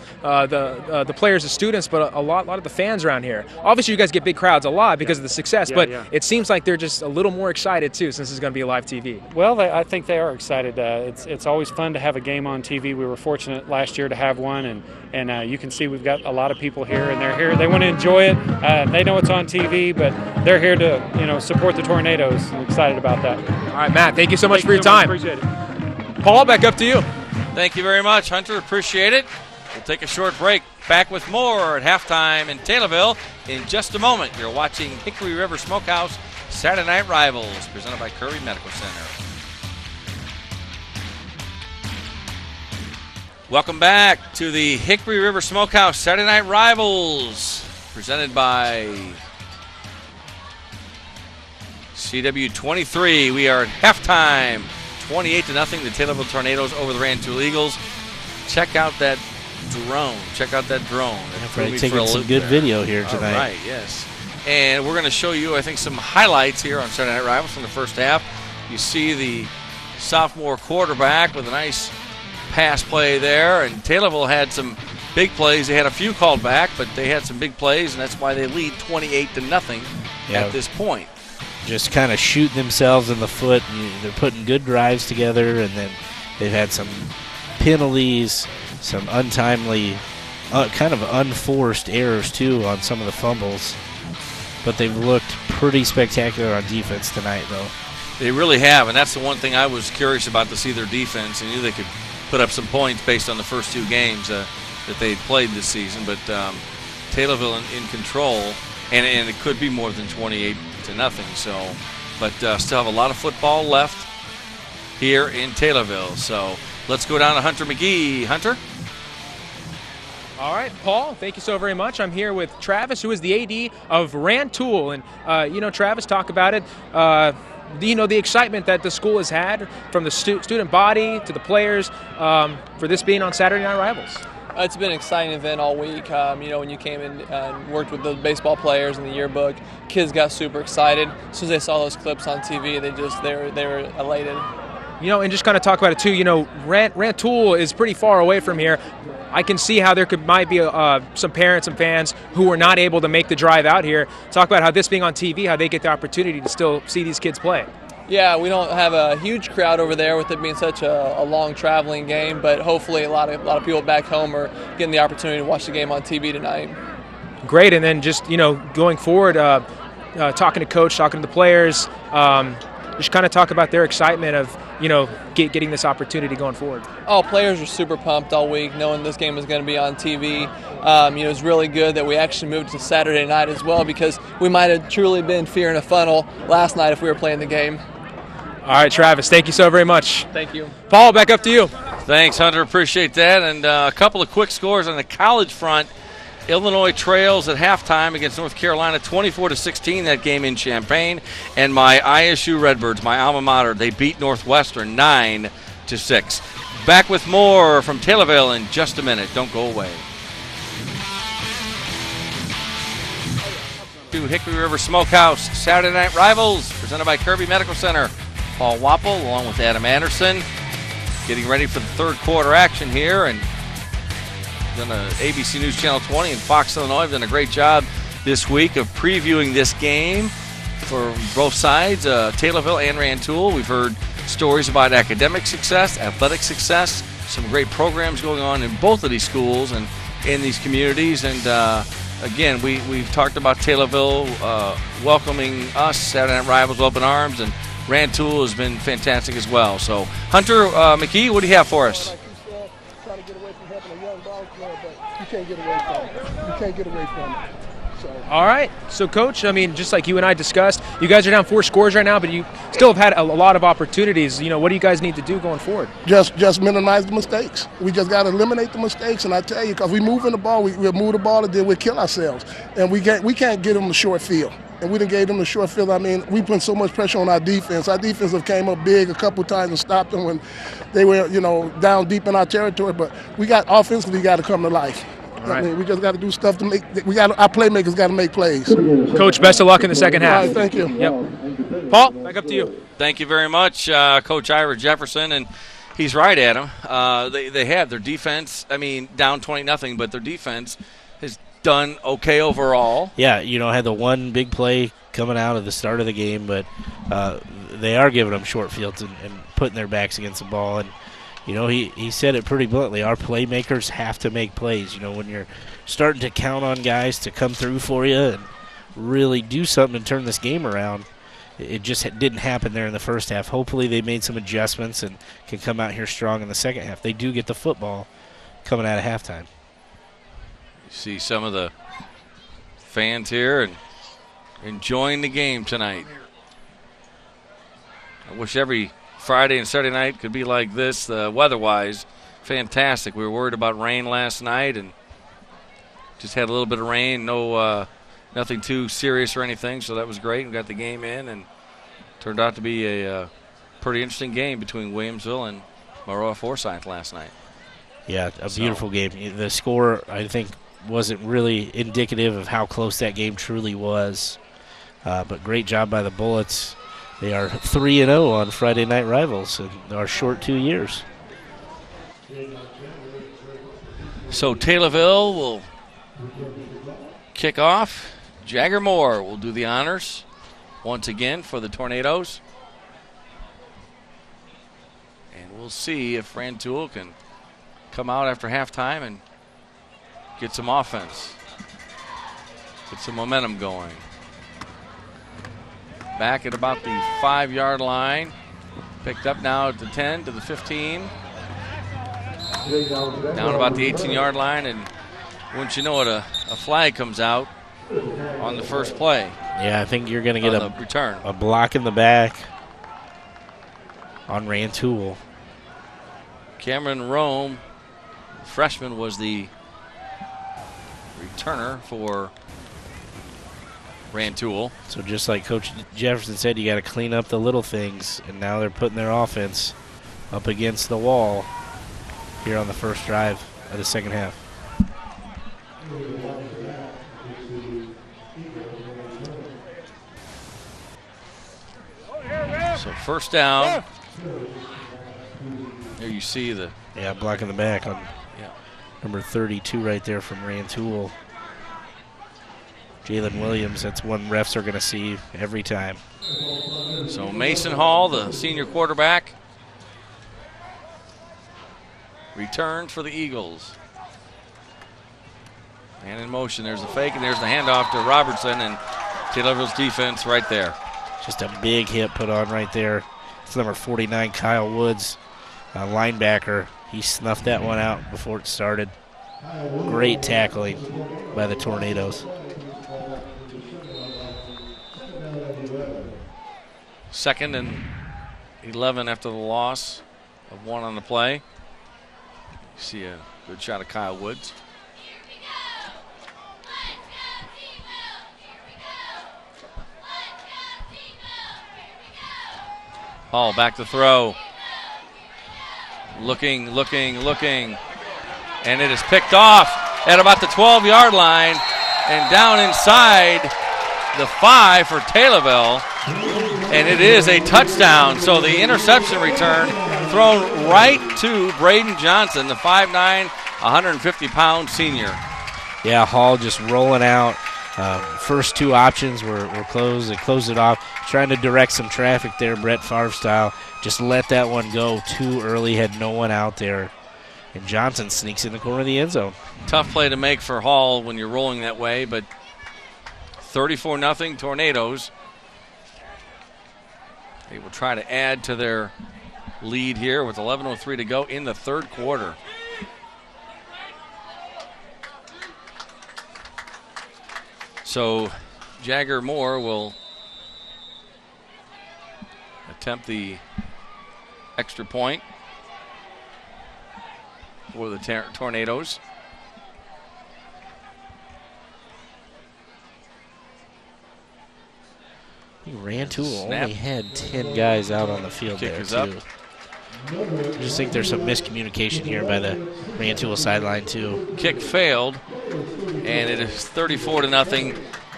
players, the students, but a lot of the fans around here. Obviously, you guys get big crowds a lot because of the success, but it seems like they're just a little more excited too, since it's going to be a live TV. Well, I think they are excited. It's always fun to have a game on TV. We were fortunate last year to have one, and you can see we've got a lot of people here, and they're here. They want to enjoy it. They know it's on TV, but they're here to support the Tornadoes. I'm excited about that. All right, Matt, thank you so much for your time. Appreciate it. Paul, back up to you. Thank you very much, Hunter. Appreciate it. We'll take a short break. Back with more at halftime in Taylorville in just a moment. You're watching Hickory River Smokehouse Saturday Night Rivals, presented by Kirby Medical Center. Welcome back to the Hickory River Smokehouse Saturday Night Rivals, presented by CW23. We are at halftime, 28-0. The Taylorville Tornadoes over the Rantoul Eagles. Check out that drone. We're taking some good video here tonight. All right, yes. And we're going to show you, I think, some highlights here on Saturday Night Rivals from the first half. You see the sophomore quarterback with a nice pass play there, and Taylorville had some big plays. They had a few called back, but they had some big plays, and that's why they lead 28-0 at this point. Just kind of shooting themselves in the foot. They're putting good drives together, and then they've had some penalties, some untimely, kind of unforced errors, too, on some of the fumbles. But they've looked pretty spectacular on defense tonight, though. They really have, and that's the one thing I was curious about, to see their defense. I knew they could put up some points based on the first two games that they played this season, but Taylorville in control, and it could be more than 28-0. So, but still have a lot of football left here in Taylorville. So let's go down to Hunter McGee. Hunter? All right, Paul, thank you so very much. I'm here with Travis, who is the AD of Rantoul. And, Travis, talk about it. The excitement that the school has had from the student body to the players for this being on Saturday Night Rivals. It's been an exciting event all week. When you came in and worked with the baseball players in the yearbook, kids got super excited. As soon as they saw those clips on TV, they were elated. And just kind of talk about it too. Rantoul is pretty far away from here. I can see how there might be some parents and fans who were not able to make the drive out here. Talk about how this being on TV, how they get the opportunity to still see these kids play. Yeah, we don't have a huge crowd over there with it being such a long traveling game, but hopefully a lot of people back home are getting the opportunity to watch the game on TV tonight. Great, and then just going forward, talking to coach, talking to the players, just kind of talk about their excitement of getting this opportunity going forward. Oh, players are super pumped all week, knowing this game is going to be on TV. It's really good that we actually moved to Saturday night as well, because we might have truly been fear in a funnel last night if we were playing the game. All right, Travis, thank you so very much. Thank you. Paul, back up to you. Thanks, Hunter. Appreciate that. And a couple of quick scores on the college front. Illinois trails at halftime against North Carolina 24-16, that game in Champaign. And my ISU Redbirds, my alma mater, they beat Northwestern 9-6. Back with more from Taylorville in just a minute. Don't go away. To Hickory River Smokehouse Saturday Night Rivals, presented by Kirby Medical Center. Paul Wapple along with Adam Anderson getting ready for the third quarter action here, and ABC News Channel 20 and Fox Illinois have done a great job this week of previewing this game for both sides, Taylorville and Rantoul. We've heard stories about academic success, athletic success, some great programs going on in both of these schools and in these communities. And again, we've talked about Taylorville welcoming us, Saturday Night Rivals, open arms, and Rantoul has been fantastic as well. So, Hunter McKee, what do you have for us? Trying to get away from having a young ball player, but you can't get away from it. You can't get away from it. All right. So, Coach, just like you and I discussed, you guys are down 4 scores right now, but you still have had a lot of opportunities. What do you guys need to do going forward? Just minimize the mistakes. We just got to eliminate the mistakes. And I tell you, because we move in the ball, we'll move the ball, and then we'll kill ourselves. And we can't get them the short field. And we didn't give them the short field. We put so much pressure on our defense. Our defense have came up big a couple times and stopped them when they were, down deep in our territory. But we got offensively got to come to life. I mean, we just got to do stuff to make. Our playmakers got to make plays. Coach, best of luck in the second half. All right, thank you. Yep. Paul, back up to you. Thank you very much, Coach Ira Jefferson, and he's right, Adam. They have their defense. I mean, down 20-0, but their defense has done okay overall. Yeah, had the one big play coming out of the start of the game, but they are giving them short fields and putting their backs against the ball. And he said it pretty bluntly. Our playmakers have to make plays. When you're starting to count on guys to come through for you and really do something and turn this game around, it just didn't happen there in the first half. Hopefully they made some adjustments and can come out here strong in the second half. They do get the football coming out of halftime. You see some of the fans here and enjoying the game tonight. I wish every Friday and Saturday night could be like this, weather-wise. Fantastic. We were worried about rain last night and just had a little bit of rain. Nothing too serious or anything, so that was great. We got the game in, and turned out to be a pretty interesting game between Williamsville and Maroa Forsyth last night. Yeah, a beautiful game. The score, I think, wasn't really indicative of how close that game truly was, but great job by the Bullets. They are 3-0 on Friday Night Rivals in our short 2 years. So Taylorville will kick off. Jagger Moore will do the honors once again for the Tornadoes. And we'll see if Rantoul can come out after halftime and get some offense, get some momentum going. Back at about the 5-yard line. Picked up now at the 10 to the 15. Down about the 18-yard line, and wouldn't you know it, a flag comes out on the first play. Yeah, I think you're going to get a return. A block in the back on Rantoul. Cameron Rome, freshman, was the returner for Rantoul. So just like Coach Jefferson said, you got to clean up the little things, and now they're putting their offense up against the wall here on the first drive of the second half. So first down. There you see the block in the back on number 32 right there from Rantoul. Jalen Williams, that's one refs are going to see every time. So Mason Hall, the senior quarterback, returns for the Eagles. And in motion, there's the fake, and there's the handoff to Robertson, and Taylorville's defense right there. Just a big hit put on right there. It's number 49, Kyle Woods, linebacker. He snuffed that one out before it started. Great tackling by the Tornadoes. Second and 11 after the loss of one on the play. You see a good shot of Kyle Woods. Hall back to throw. Looking. And it is picked off at about the 12-yard line and down inside the 5 for Taylorville. And it is a touchdown. So the interception return thrown right to Braden Johnson, the 5'9", 150-pound senior. Yeah, Hall just rolling out. First two options were closed. They closed it off. Trying to direct some traffic there, Brett Favre style. Just let that one go too early. Had no one out there. And Johnson sneaks in the corner of the end zone. Tough play to make for Hall when you're rolling that way, but 34-0 Tornadoes. They will try to add to their lead here with 11:03 to go in the third quarter. So Jagger Moore will attempt the extra point for the Tornadoes. Rantoul only had 10 guys out on the field Kick there, is too. up. I just think there's some miscommunication here by the Rantoul sideline, too. Kick failed, and it is 34-0.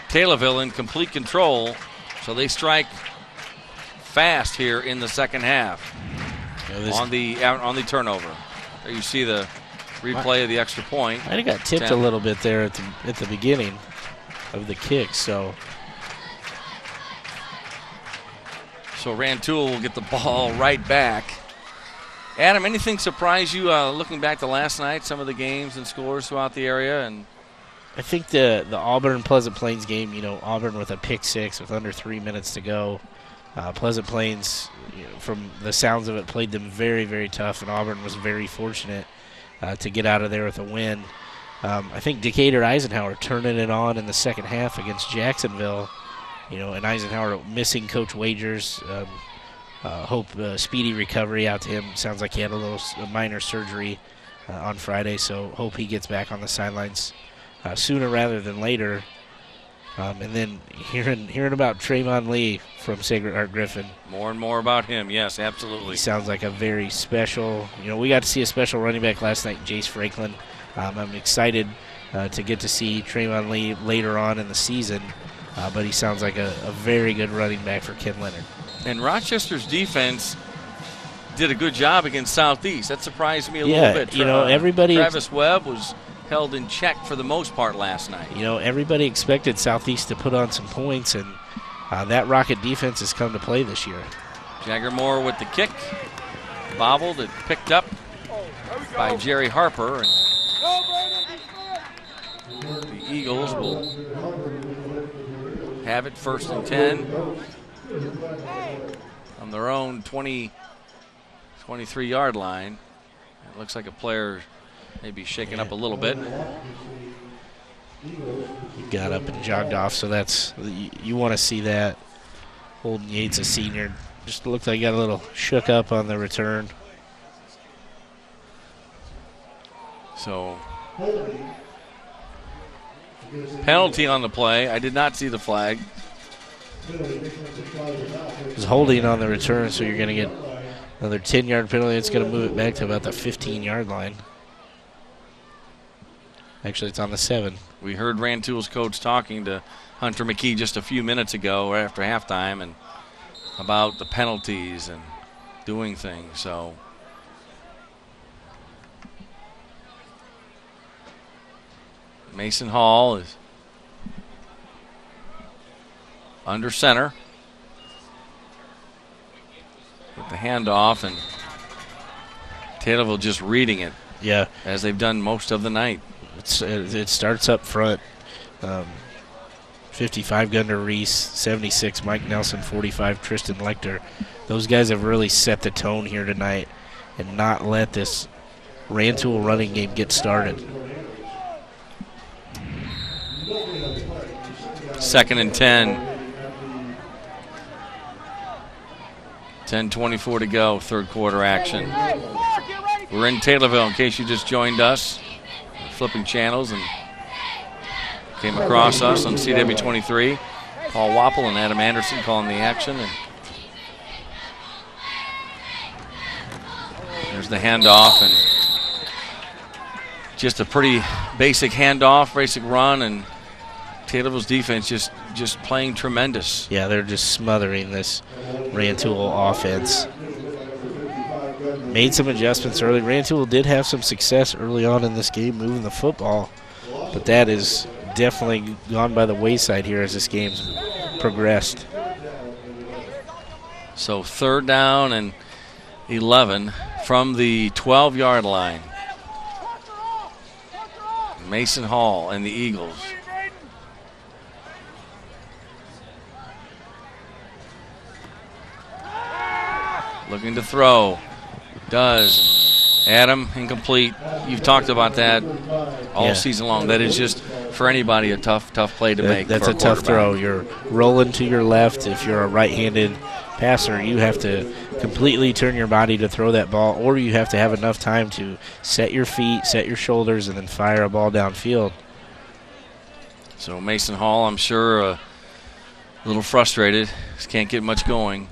Taylorville in complete control, so they strike fast here in the second half on the turnover. There you see the replay of the extra point. I think got tipped a little bit there at the beginning of the kick, so Rantoul will get the ball right back. Adam, anything surprise you looking back to last night, some of the games and scores throughout the area? And I think the Auburn-Pleasant Plains game, Auburn with a pick six with under 3 minutes to go. Pleasant Plains, from the sounds of it, played them very, very tough, and Auburn was very fortunate to get out of there with a win. I think Decatur Eisenhower turning it on in the second half against Jacksonville, and Eisenhower missing Coach Wagers. Hope speedy recovery out to him. Sounds like he had a minor surgery on Friday, so hope he gets back on the sidelines sooner rather than later. And then hearing about Trayvon Lee from Sacred Heart Griffin. More and more about him, yes, absolutely. He sounds like a very special, we got to see a special running back last night, Jace Franklin. I'm excited to get to see Trayvon Lee later on in the season, but he sounds like a very good running back for Ken Leonard. And Rochester's defense did a good job against Southeast. That surprised me a little bit. Everybody. Travis Webb was held in check for the most part last night. Everybody expected Southeast to put on some points, and that Rocket defense has come to play this year. Jagger Moore with the kick. Bobbled and picked up by Jerry Harper. And the Eagles will have it 1st and 10 on their own 23-yard line. It looks like a player maybe shaken up a little bit. He got up and jogged off, so you want to see that. Holden Yates, a senior, just looked like he got a little shook up on the return. So, penalty on the play. I did not see the flag. It was holding on the return, so you're going to get another 10-yard penalty. It's going to move it back to about the 15-yard line. Actually, it's on the 7. We heard Rantoul's coach talking to Hunter McKee just a few minutes ago right after halftime and about the penalties and doing things. So Mason Hall is under center with the handoff, and Taylorville just reading it. Yeah, as they've done most of the night. It starts up front. 55 Gunnar Reese, 76 Mike Nelson, 45 Tristan Lecter. Those guys have really set the tone here tonight and not let this Rantoul running game get started. 2nd and 10. 10:24 to go, third quarter action. We're in Taylorville, in case you just joined us. Flipping channels and came across us on CW23. Paul Wapple and Adam Anderson calling the action. And there's the handoff, and just a pretty basic handoff, basic run, and Taylorville's defense just playing tremendous. Yeah, they're just smothering this Rantoul offense. Made some adjustments early. Rantoul did have some success early on in this game moving the football, but that is definitely gone by the wayside here as this game's progressed. So 3rd down and 11 from the 12-yard line. Mason Hall and the Eagles. Looking to throw. Does. Adam, incomplete. You've talked about that all season long. That is just, for anybody, a tough play to make. That's a tough throw. You're rolling to your left. If you're a right-handed passer, you have to completely turn your body to throw that ball, or you have to have enough time to set your feet, set your shoulders, and then fire a ball downfield. So Mason Hall, I'm sure, a little frustrated. Just can't get much going.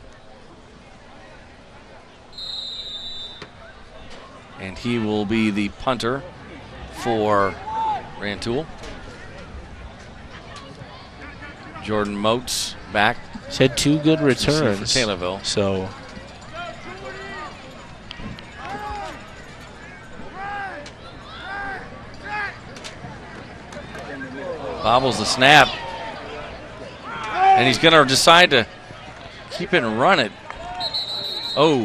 He will be the punter for Rantoul. Jordan Moats back. He's had 2 good returns for Taylorville. So bobbles the snap. And he's going to decide to keep it and run it. Oh,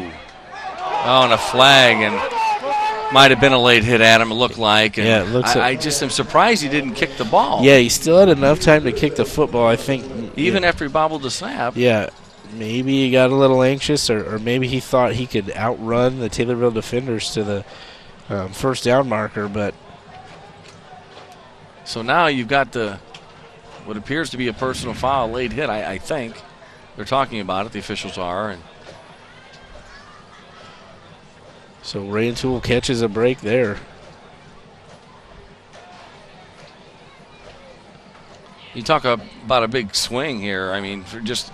and a flag, and might have been a late hit, Adam, it looked like. And yeah, it looks I just am surprised he didn't kick the ball. Yeah, he still had enough time to kick the football, I think. Even after he bobbled the snap. Yeah, maybe he got a little anxious, or maybe he thought he could outrun the Taylorville defenders to the first down marker. But so now you've got what appears to be a personal foul, late hit, I think. They're talking about it, the officials are. And so Rantoul catches a break there. You talk about a big swing here. I mean, for just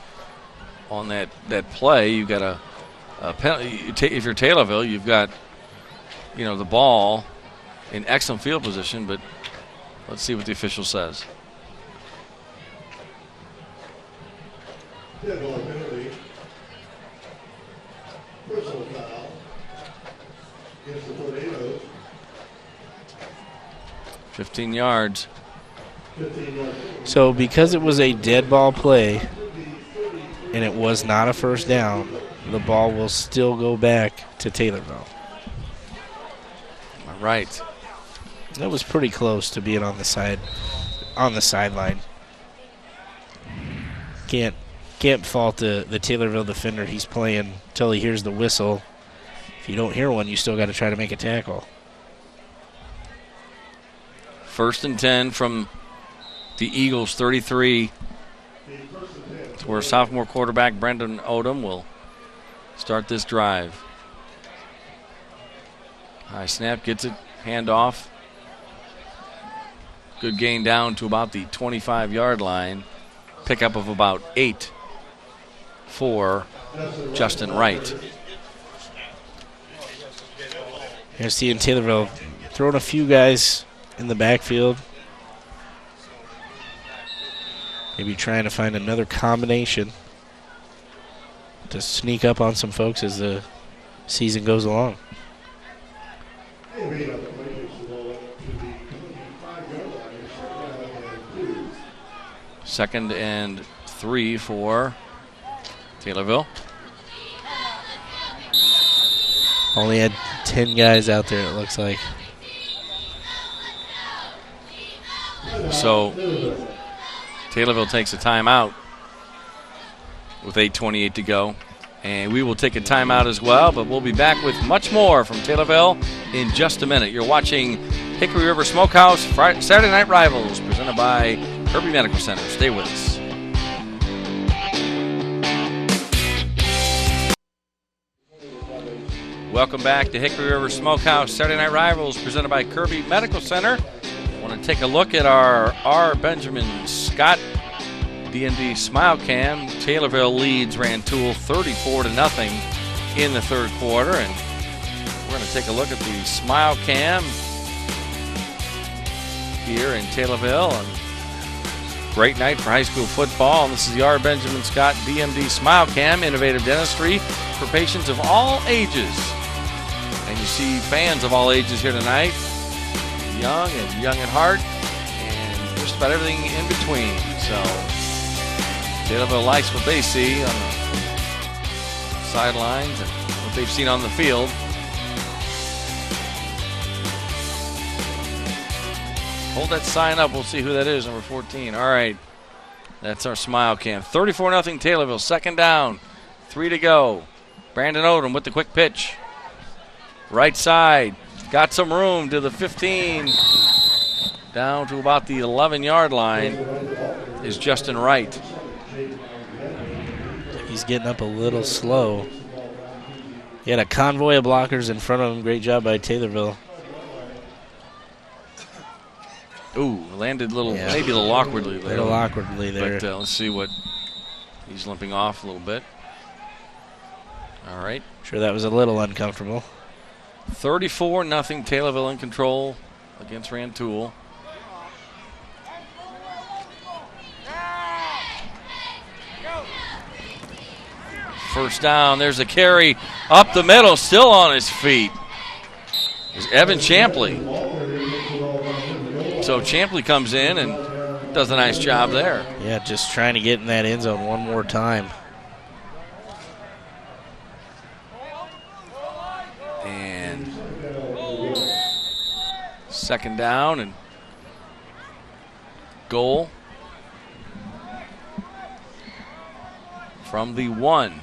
on that play, you've got a penalty. If you're Taylorville, you've got, the ball in excellent field position, but let's see what the official says. Penalty. Personal foul against the Tornadoes. 15 yards. So because it was a dead ball play and it was not a first down, the ball will still go back to Taylorville. All right. That was pretty close to being on the sideline. Can't fault the Taylorville defender. He's playing until he hears the whistle. If you don't hear one, you still got to try to make a tackle. 1st and 10 from the Eagles 33. It's where sophomore quarterback Brendan Odom will start this drive. High snap, gets it, handoff. Good gain down to about the 25-yard line. Pickup of about 8 for Justin Wright. You're seeing Taylorville throwing a few guys in the backfield. Maybe trying to find another combination to sneak up on some folks as the season goes along. 2nd and 3 for Taylorville. Only had 10 guys out there, it looks like. So Taylorville takes a timeout with 8:28 to go. And we will take a timeout as well, but we'll be back with much more from Taylorville in just a minute. You're watching Hickory River Smokehouse Saturday Night Rivals, presented by Kirby Medical Center. Stay with us. Welcome back to Hickory River Smokehouse Saturday Night Rivals, presented by Kirby Medical Center. I want to take a look at our Benjamin Scott DMD Smile Cam. Taylorville leads Rantoul 34-0 in the third quarter, and we're going to take a look at the Smile Cam here in Taylorville. And great night for high school football. And this is the R. Benjamin Scott DMD Smile Cam, innovative dentistry for patients of all ages. And you see fans of all ages here tonight, young and young at heart, and just about everything in between. So Taylorville likes what they see on the sidelines and what they've seen on the field. Hold that sign up. We'll see who that is, number 14. All right. That's our Smile Cam. 34-0 Taylorville. 2nd down. 3 to go. Brandon Odom with the quick pitch. Right side. Got some room to the 15. Down to about the 11-yard line is Justin Wright. He's getting up a little slow. He had a convoy of blockers in front of him. Great job by Taylorville. Ooh, landed maybe a little awkwardly there. A little awkwardly there. But let's see what he's limping off a little bit. All right. Sure, that was a little uncomfortable. 34-0 Taylorville in control against Rantoul. First down, there's a carry up the middle, still on his feet. It's Evan Champley. So Champley comes in and does a nice job there. Yeah, just trying to get in that end zone one more time. And second down and goal from the 1.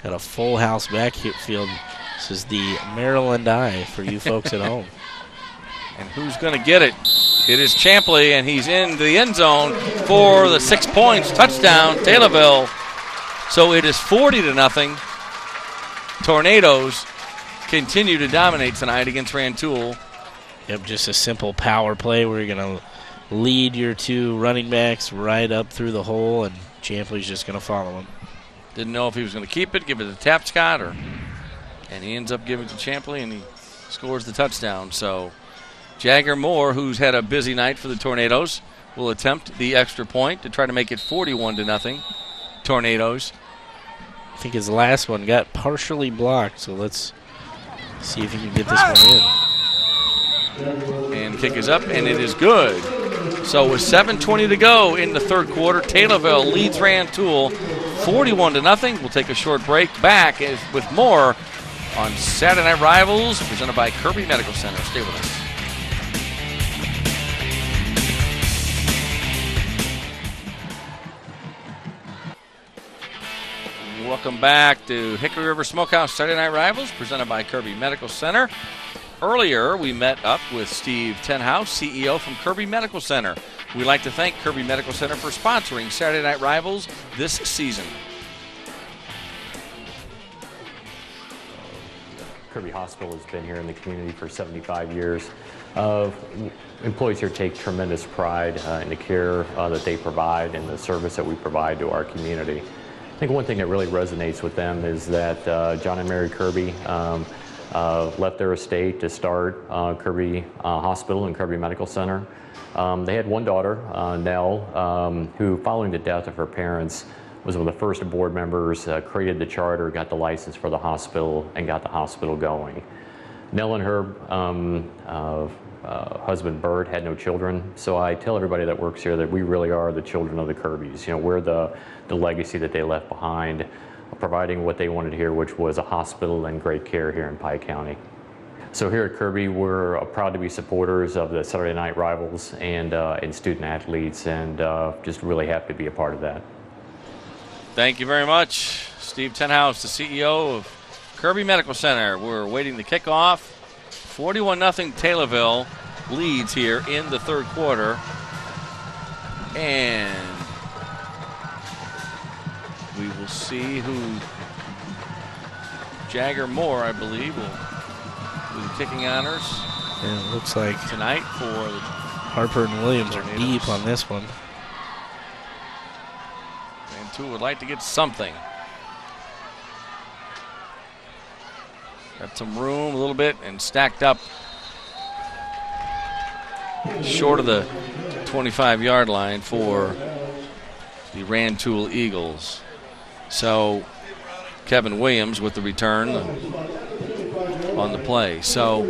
Got a full house backfield. This is the Maryland Eye for you folks at home. And who's going to get it? It is Champley, and he's in the end zone for the 6 points. Touchdown, Taylorville. So it is 40-0. Tornadoes continue to dominate tonight against Rantoul. Yep, just a simple power play where you're going to lead your 2 running backs right up through the hole, and Champley's just going to follow him. Didn't know if he was going to keep it, give it to Tapscott, and he ends up giving it to Champley, and he scores the touchdown. So Jagger Moore, who's had a busy night for the Tornadoes, will attempt the extra point to try to make it 41-0 Tornadoes. I think his last one got partially blocked, so let's see if he can get this one in. And kick is up, and it is good. So with 7:20 to go in the third quarter, Taylorville leads Rantoul 41-0. We'll take a short break. Back with more on Saturday Night Rivals, presented by Kirby Medical Center. Stay with us. Welcome back to Hickory River Smokehouse Saturday Night Rivals, presented by Kirby Medical Center. Earlier, we met up with Steve Tenhouse, CEO from Kirby Medical Center. We'd like to thank Kirby Medical Center for sponsoring Saturday Night Rivals this season. Kirby Hospital has been here in the community for 75 years. Employees here take tremendous pride in the care that they provide and the service that we provide to our community. I think one thing that really resonates with them is that John and Mary Kirby left their estate to start Kirby Hospital and Kirby Medical Center. They had one daughter, Nell, who, following the death of her parents, was one of the first board members, created the charter, got the license for the hospital, and got the hospital going. Nell and her husband, Bert, had no children, so I tell everybody that works here that we really are the children of the Kirbys. You know, we're the legacy that they left behind, providing what they wanted here, which was a hospital and great care here in Pike County. So here at Kirby, we're proud to be supporters of the Saturday Night Rivals and student athletes, and just really happy to be a part of that. Thank you very much, Steve Tenhouse, the CEO of Kirby Medical Center. We're waiting the kickoff. 41-0 Taylorville leads here in the third quarter. And we will see who Jagger Moore, I believe, will do the kicking honors. And it looks like tonight for the Harper and Williams are deep on this one. Rantoul would like to get something. Got some room a little bit and stacked up short of the 25-yard line for the Rantoul Eagles. So Kevin Williams with the return on the play. So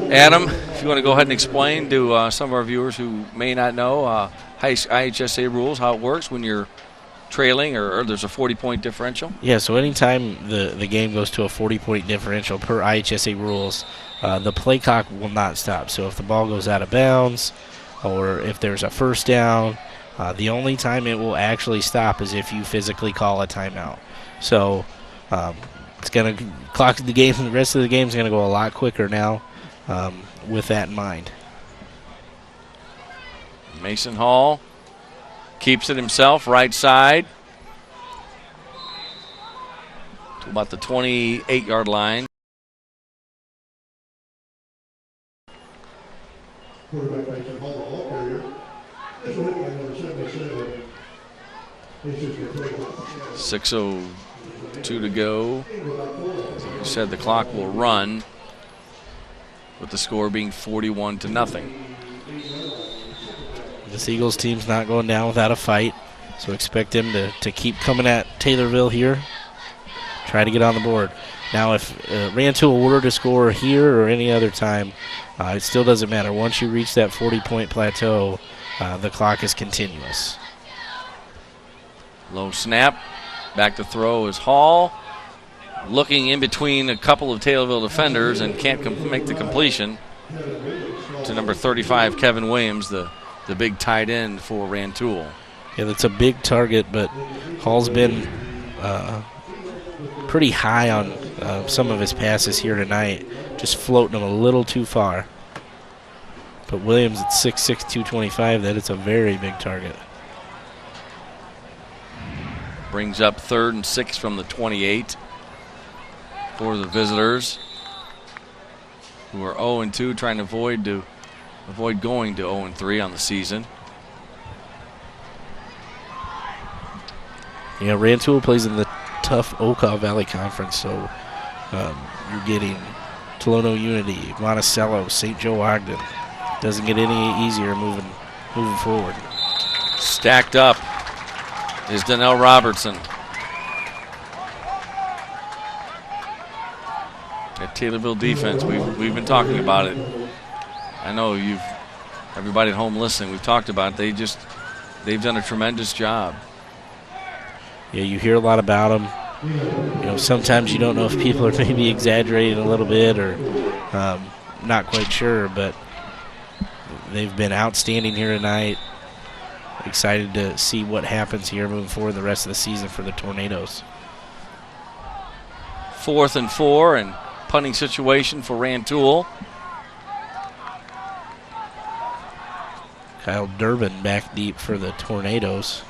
Adam, if you want to go ahead and explain to some of our viewers who may not know IHSA rules, how it works when you're trailing or there's a 40-point differential? Yeah, so anytime the game goes to a 40-point differential per IHSA rules, the play clock will not stop. So if the ball goes out of bounds or if there's a first down, the only time it will actually stop is if you physically call a timeout. So it's going to clock the game, and the rest of the game is going to go a lot quicker now with that in mind. Mason Hall keeps it himself, right side, to about the 28-yard line. Quarterback Mason Hall, the ball carrier. This will hit by number 77. 6:02 2 to go. As you said, the clock will run, with the score being 41-0. This Eagles team's not going down without a fight, so expect them to keep coming at Taylorville here, try to get on the board. Now, if Rantoul were to score here or any other time, it still doesn't matter. Once you reach that 40-point plateau, the clock is continuous. Low snap. Back to throw is Hall. Looking in between a couple of Taylorville defenders and can't make the completion to number 35, Kevin Williams, the big tight end for Rantoul. Yeah, that's a big target, but Hall's been pretty high on some of his passes here tonight, just floating them a little too far. But Williams at 6'6", 225, that is a very big target. Brings up 3rd and 6 from the 28 for the visitors, who are 0-2, trying to avoid going to 0-3 on the season. Yeah, Rantoul plays in the tough Okaw Valley Conference, so you're getting Tolono Unity, Monticello, St. Joe Ogden. Doesn't get any easier moving forward. Stacked up is Donnell Robertson. That Taylorville defense, we've been talking about it. I know everybody at home listening, we've talked about it. They've done a tremendous job. Yeah, you hear a lot about them. You know, sometimes you don't know if people are maybe exaggerating a little bit or not quite sure, but they've been outstanding here tonight. Excited to see what happens here moving forward the rest of the season for the Tornadoes. 4th and 4, and punting situation for Rantoul. Kyle Durbin back deep for the Tornadoes.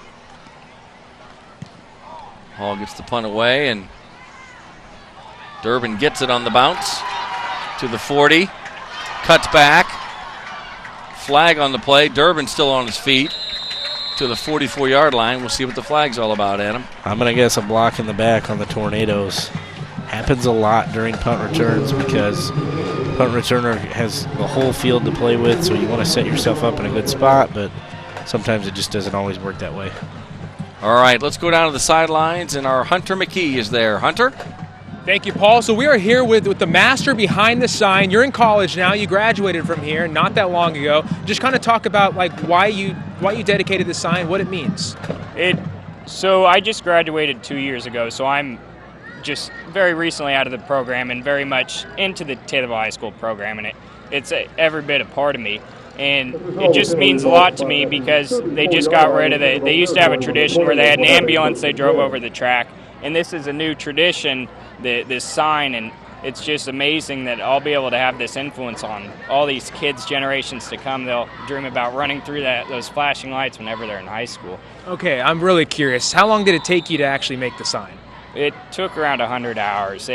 Hall gets the punt away, and Durbin gets it on the bounce to the 40. Cuts back. Flag on the play. Durbin still on his feet to the 44-yard line. We'll see what the flag's all about, Adam. I'm going to guess a block in the back on the Tornadoes. Happens a lot during punt returns because punt returner has the whole field to play with, so you want to set yourself up in a good spot, but sometimes it just doesn't always work that way. All right, let's go down to the sidelines, and our Hunter McKee is there. Hunter? Thank you, Paul. So we are here with the master behind the sign. You're in college now. You graduated from here not that long ago. Just kind of talk about why you dedicated the sign, what it means. So I just graduated 2 years ago, so I'm just very recently out of the program and very much into the Taylorville High School program, and it's every bit a part of me. And it just means a lot to me because they just got rid of it. They used to have a tradition where they had an ambulance they drove over the track, and this is a new tradition, this sign, and it's just amazing that I'll be able to have this influence on all these kids, generations to come. They'll dream about running through those flashing lights whenever they're in high school. Okay, I'm really curious. How long did it take you to actually make the sign? It took around 100 hours.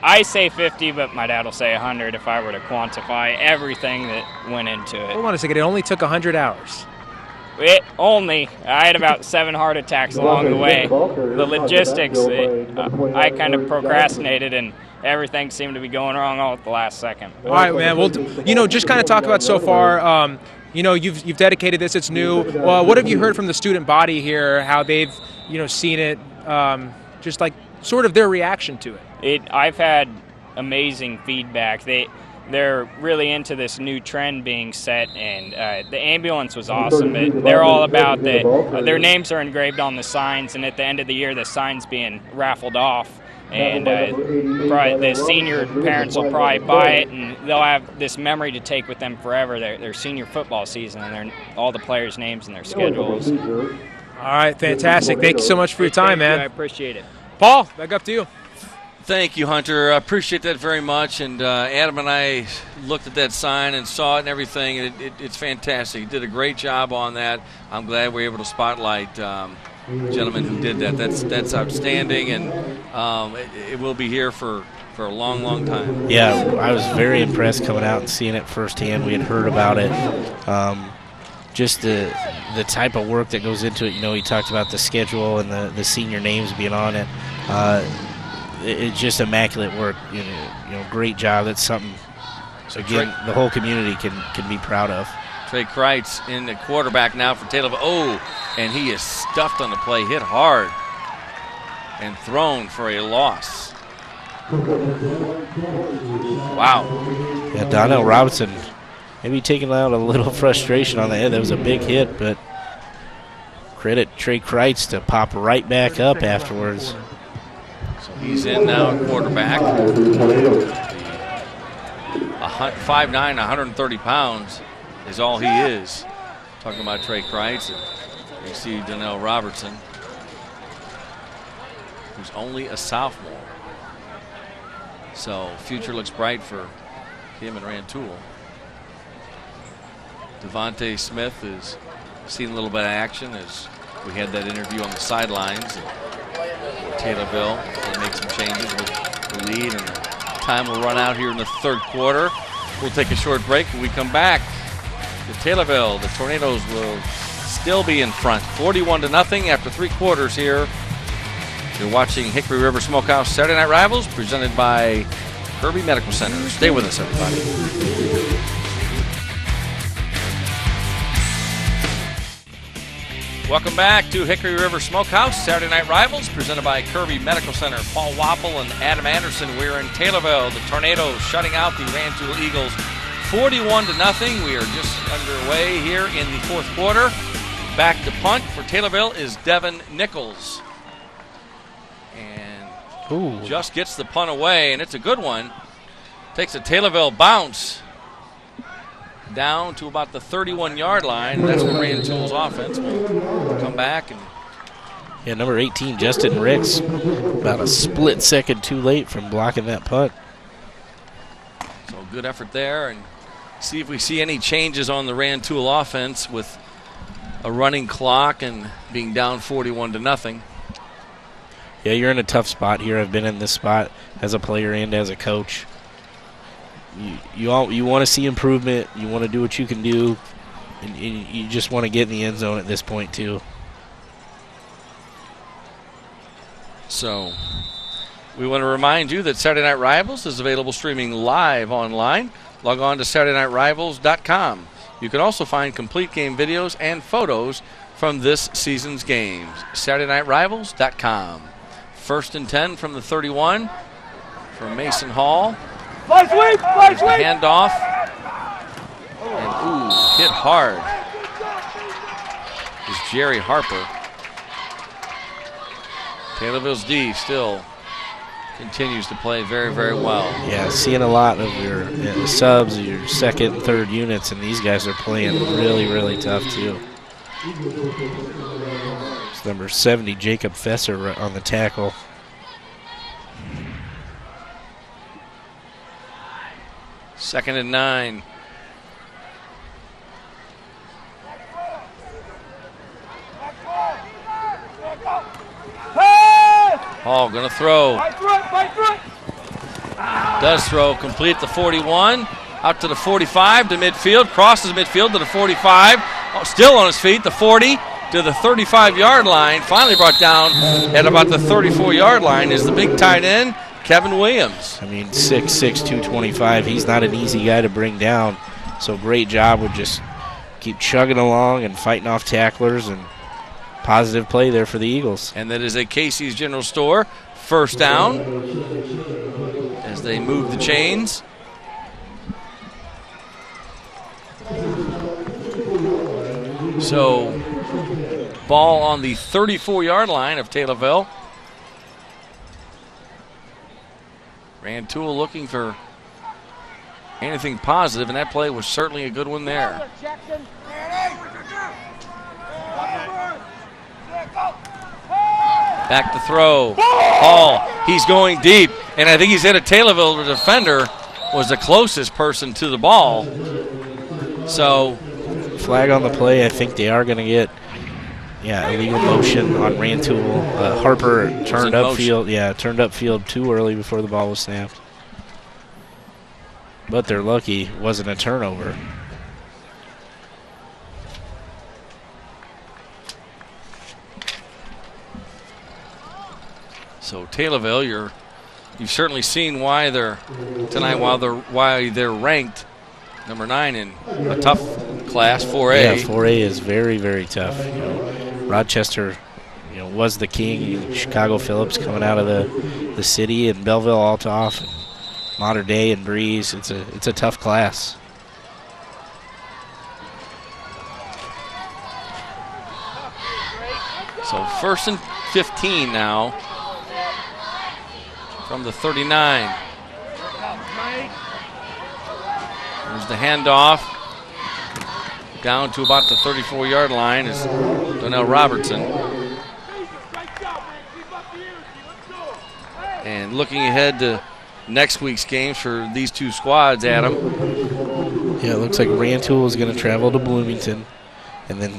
I say 50, but my dad will say 100 if I were to quantify everything that went into it. Hold on a second. It only took 100 hours. I had about 7 heart attacks along the way. The logistics, I kind of procrastinated, and everything seemed to be going wrong all at the last second. All right, man. Well, just kind of talk about so far. You've dedicated this. It's new. Well, what have you heard from the student body here? How they've, seen it? Just like sort of their reaction to it. I've had amazing feedback. They're really into this new trend being set, and the ambulance was awesome. But they're all about their names are engraved on the signs, and at the end of the year, the sign's being raffled off. And probably the senior parents will probably buy it, and they'll have this memory to take with them forever. Their senior football season, and all the players' names and their schedules. All right, fantastic. Thank you so much for your time, man. I appreciate it. Paul, back up to you. Thank you, Hunter. I appreciate that very much. And Adam and I looked at that sign and saw it and everything. And it's fantastic. You did a great job on that. I'm glad we were able to spotlight the gentleman who did that. That's outstanding, and it will be here for a long, long time. Yeah, I was very impressed coming out and seeing it firsthand. We had heard about it. just the type of work that goes into it. You know, he talked about the schedule and the senior names being on it. It's just immaculate work. You know, great job. That's something, again, the whole community can be proud of. Trey Kreitz in the quarterback now for Taylorville. Oh, and he is stuffed on the play, hit hard, and thrown for a loss. Wow. Yeah, Donnell Robinson maybe taking out a little frustration on the head. That was a big hit, but credit Trey Kreitz to pop right back up afterwards. So he's in now, quarterback. 5'9", 130 pounds is all he is. Talking about Trey Kreitz, and you see Donnell Robertson, who's only a sophomore. So future looks bright for him and Rantoul. Devontae Smith is seeing a little bit of action as we had that interview on the sidelines. Taylorville will make some changes with the lead, and the time will run out here in the third quarter. We'll take a short break. When we come back to Taylorville, the Tornadoes will still be in front, 41-0 after 3 quarters here. You're watching Hickory River Smokehouse Saturday Night Rivals, presented by Kirby Medical Center. Stay with us, everybody. Welcome back to Hickory River Smokehouse Saturday Night Rivals, presented by Kirby Medical Center. Paul Wappel and Adam Anderson. We're in Taylorville. The Tornadoes shutting out the Rantoul Eagles 41-0. We are just underway here in the fourth quarter. Back to punt for Taylorville is Devin Nichols. And just gets the punt away, and it's a good one. Takes a Taylorville bounce down to about the 31-yard line. That's where Rantoul's offense will come back. And yeah, number 18, Justin Ricks, about a split second too late from blocking that punt. So good effort there, and see if we see any changes on the Rantoul offense with a running clock and being down 41-0. Yeah, you're in a tough spot here. I've been in this spot as a player and as a coach. You want to see improvement. You want to do what you can do, and you just want to get in the end zone at this point too. So we want to remind you that Saturday Night Rivals is available streaming live online. Log on to SaturdayNightRivals.com. You can also find complete game videos and photos from this season's games. SaturdayNightRivals.com. 1st and 10 from the 31 from Mason Hall. Handoff. And hit hard is Jerry Harper. Taylorville's D still continues to play very, very well. Yeah, seeing a lot of your subs, your second and third units, and these guys are playing really, really tough too. It's number 70, Jacob Fesser, on the tackle. Second and 9. Hall going to throw. Does throw, complete the 41. Out to the 45 to midfield. Crosses midfield to the 45. Still on his feet. The 40 to the 35-yard line. Finally brought down at about the 34-yard line is the big tight end, Kevin Williams. I mean, 6'6", 225. He's not an easy guy to bring down. So great job with just keep chugging along and fighting off tacklers, and positive play there for the Eagles. And that is a Casey's General Store. First down as they move the chains. So ball on the 34-yard line of Taylorville. Rantoul looking for anything positive, and that play was certainly a good one there. Back to throw. Hall, he's going deep, and I think he's hit a Taylorville. The defender was the closest person to the ball. So flag on the play. I think they are going to get illegal motion on Rantoul. Harper turned upfield. Yeah, turned upfield too early before the ball was snapped. But they're lucky it wasn't a turnover. So Taylorville, you've certainly seen why they're ranked number 9 in a tough class 4A. Yeah, 4A is very, very tough. Rochester, was the king. Chicago Phillips coming out of the city, and Belleville, Althoff, and Mater Dei, and Breeze. It's a tough class. So 1st and 15 now from the 39. There's the handoff down to about the 34-yard line is Donnell Robertson. And looking ahead to next week's games for these two squads, Adam. Yeah, it looks like Rantoul is going to travel to Bloomington, and then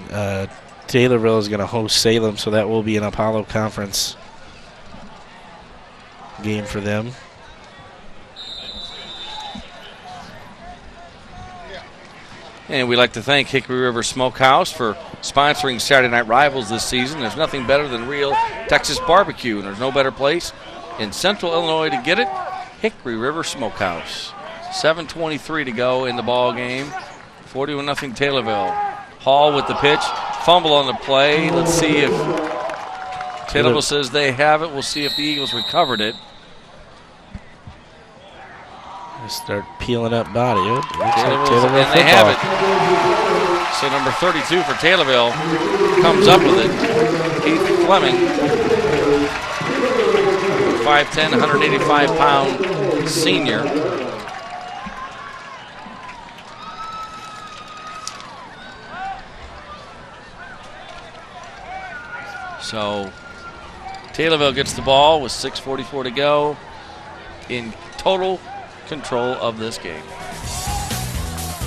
Taylorville is going to host Salem, so that will be an Apollo Conference game for them. And we'd like to thank Hickory River Smokehouse for sponsoring Saturday Night Rivals this season. There's nothing better than real Texas barbecue, and there's no better place in Central Illinois to get it. Hickory River Smokehouse. 7:23 to go in the ball game. 41-0 Taylorville. Hall with the pitch. Fumble on the play. Let's see if Taylorville says they have it. We'll see if the Eagles recovered it. Start peeling up body. And they have it. So number 32 for Taylorville comes up with it. Keith Fleming. 5'10", 185-pound senior. So Taylorville gets the ball with 6:44 to go in total control of this game.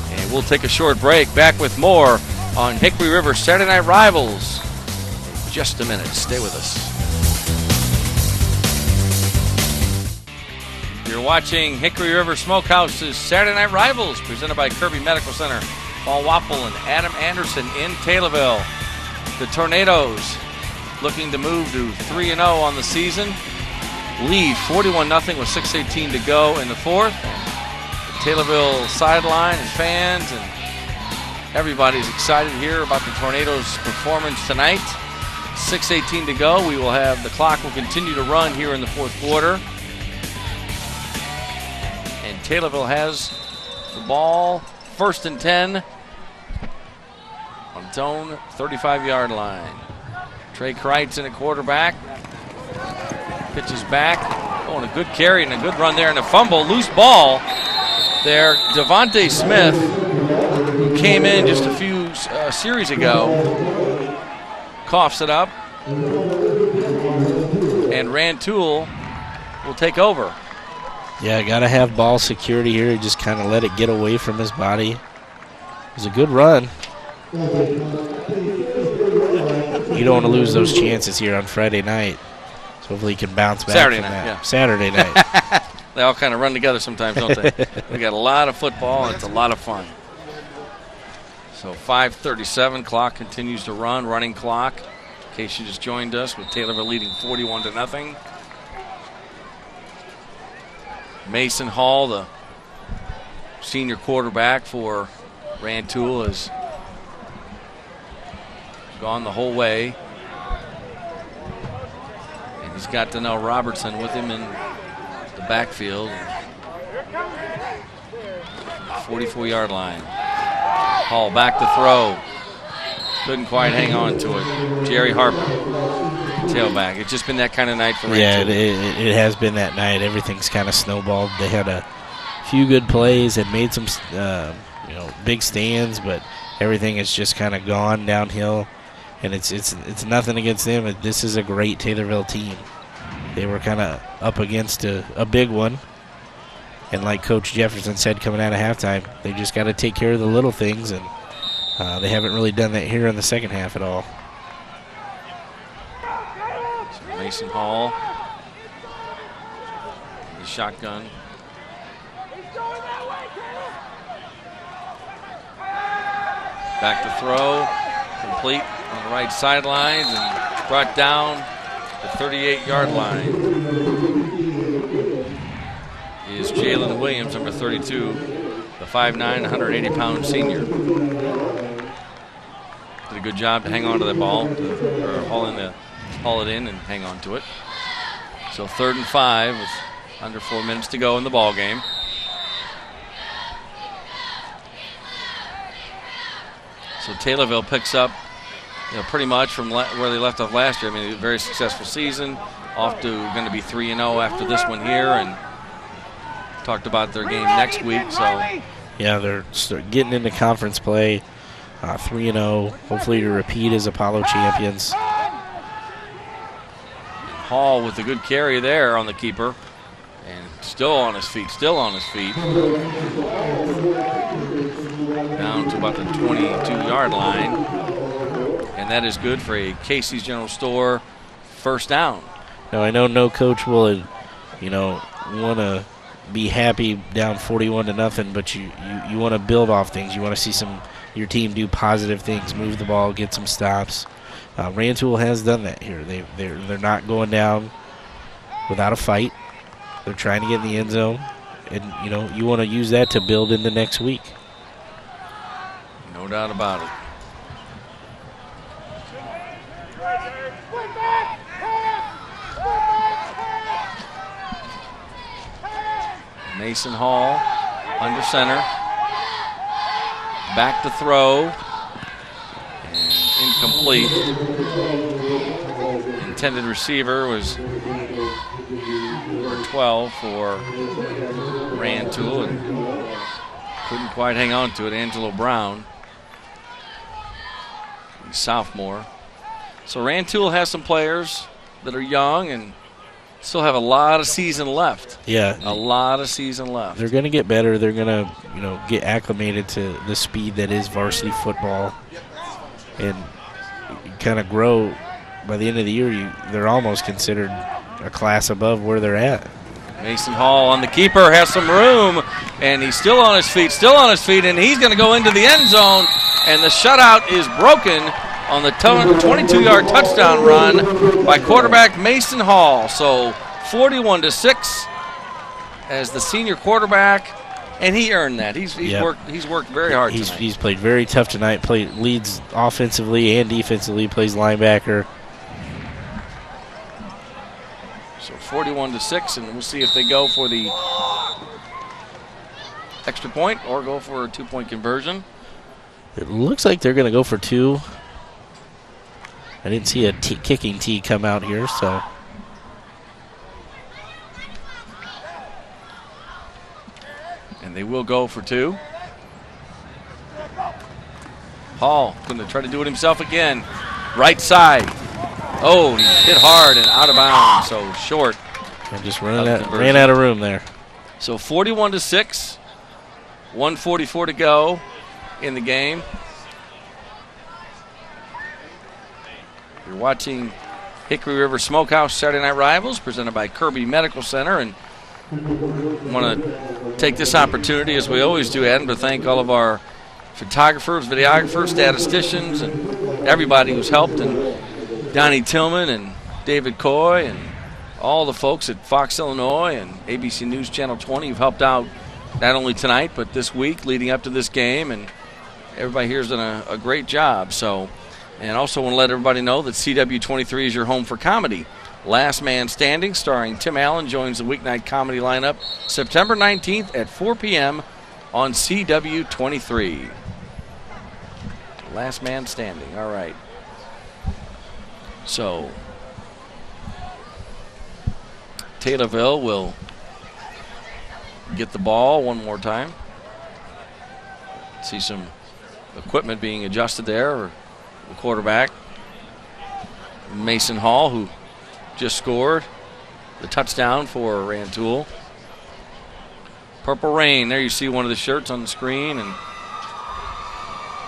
And we'll take a short break. Back with more on Hickory River Saturday Night Rivals in just a minute. Stay with us. You're watching Hickory River Smokehouse's Saturday Night Rivals, presented by Kirby Medical Center. Paul Wappel and Adam Anderson in Taylorville. The Tornadoes looking to move to 3-0 on the season. Lead 41-0 with 6:18 to go in the fourth. The Taylorville sideline and fans and everybody's excited here about the Tornadoes' performance tonight. 6:18 to go. The clock will continue to run here in the fourth quarter. And Taylorville has the ball, 1st and 10 on its own 35-yard line. Trey Kreitz in at quarterback. Pitches back. Oh, and a good carry and a good run there and a fumble. Loose ball there. Devontae Smith, who came in just a few series ago, coughs it up. And Rantoul will take over. Yeah, got to have ball security here. Just kind of let it get away from his body. It was a good run. You don't want to lose those chances here on Friday night. So hopefully he can bounce back Saturday from night, that. yeah. Saturday night. They all kind of run together sometimes, don't they? We got a lot of football, and it's a lot of fun. So 5:37, clock continues to run, running clock. In case you just joined us, with Taylorville leading 41-0. Mason Hall, the senior quarterback for Rantoul, has gone the whole way. And he's got Donnell Robertson with him in the backfield. 44-yard line. Hall back to throw. Couldn't quite hang on to it. Jerry Harper, tailback. It's just been that kind of night for Rantoul. Yeah, it has been that night. Everything's kind of snowballed. They had a few good plays and made some big stands, but everything has just kind of gone downhill. And it's nothing against them. This is a great Taylorville team. They were kind of up against a big one. And like Coach Jefferson said coming out of halftime, they just got to take care of the little things, and they haven't really done that here in the second half at all. So Mason Hall, the shotgun. Back to throw, complete on the right sideline, and brought down the 38-yard line. Jalen Williams, number 32, the 5'9", 180-pound senior. Did a good job to hang on to the ball, or haul it in and hang on to it. So 3rd and 5 with under 4 minutes to go in the ball game. So Taylorville picks up, pretty much from where they left off last year. I mean, a very successful season. Off to going to be 3-0 after this one here, and talked about their game next week. So yeah, they're getting into conference play. 3-0. Hopefully to repeat as Apollo champions. Hall with a good carry there on the keeper, and still on his feet. Down to about the 22-yard line, and that is good for a Casey's General Store first down. Now, I know no coach will, want to be happy down 41-0, but you want to build off things. You want to see your team do positive things, move the ball, get some stops. Rantoul has done that here. They're not going down without a fight. They're trying to get in the end zone, and you want to use that to build into next week. No doubt about it. Mason Hall under center. Back to throw. And incomplete. Intended receiver was number 12 for Rantoul, and couldn't quite hang on to it. Angelo Brown, sophomore. So Rantoul has some players that are young and still have a lot of season left. Yeah. A lot of season left. They're going to get better. They're going to, get acclimated to the speed that is varsity football and kind of grow. By the end of the year, they're almost considered a class above where they're at. Mason Hall on the keeper has some room, and he's still on his feet, and he's going to go into the end zone, and the shutout is broken on the 22-yard touchdown run by quarterback Mason Hall. So 41-6 as the senior quarterback, and he earned that. He's worked very hard tonight. He's played very tough tonight. Leads offensively and defensively. Plays linebacker. So 41-6, and we'll see if they go for the extra point or go for a 2-point conversion. It looks like they're going to go for 2. I didn't see a kicking tee come out here, so. And they will go for 2. Hall going to try to do it himself again. Right side. Oh, he hit hard and out of bounds, so short. And just ran out of room there. So 41-6, 1:44 to go in the game. You're watching Hickory River Smokehouse Saturday Night Rivals, presented by Kirby Medical Center, and want to take this opportunity, as we always do, Adam, to thank all of our photographers, videographers, statisticians, and everybody who's helped, and Donnie Tillman and David Coy and all the folks at Fox Illinois and ABC News Channel 20 who've helped out not only tonight but this week leading up to this game, and everybody here has done a great job. So, and also want to let everybody know that CW23 is your home for comedy. Last Man Standing, starring Tim Allen, joins the weeknight comedy lineup September 19th at 4 p.m. on CW23. Last Man Standing. All right. So, Taylorville will get the ball one more time. See some equipment being adjusted there, or the quarterback, Mason Hall, who just scored the touchdown for Rantoul. Purple Rain, there you see one of the shirts on the screen, and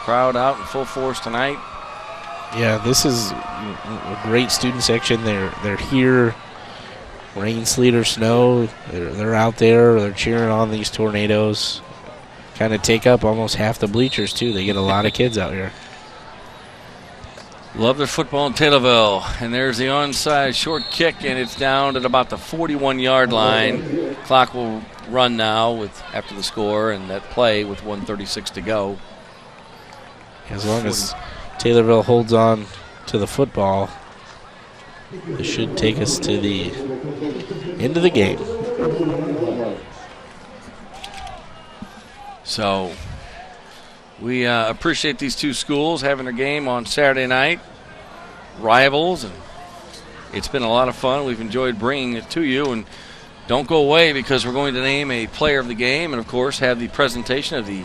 crowd out in full force tonight. Yeah, this is a great student section. They're here, rain, sleet, or snow. They're out there. They're cheering on these Tornadoes. Kind of take up almost half the bleachers, too. They get a lot of kids out here. Love their football in Taylorville. And there's the onside short kick, and it's down at about the 41-yard line. Clock will run now after the score and that play with 1:36 to go. As long as Taylorville holds on to the football, this should take us to the end of the game. So we appreciate these two schools having their game on Saturday night. Rivals, and it's been a lot of fun. We've enjoyed bringing it to you, and don't go away because we're going to name a player of the game and, of course, have the presentation of the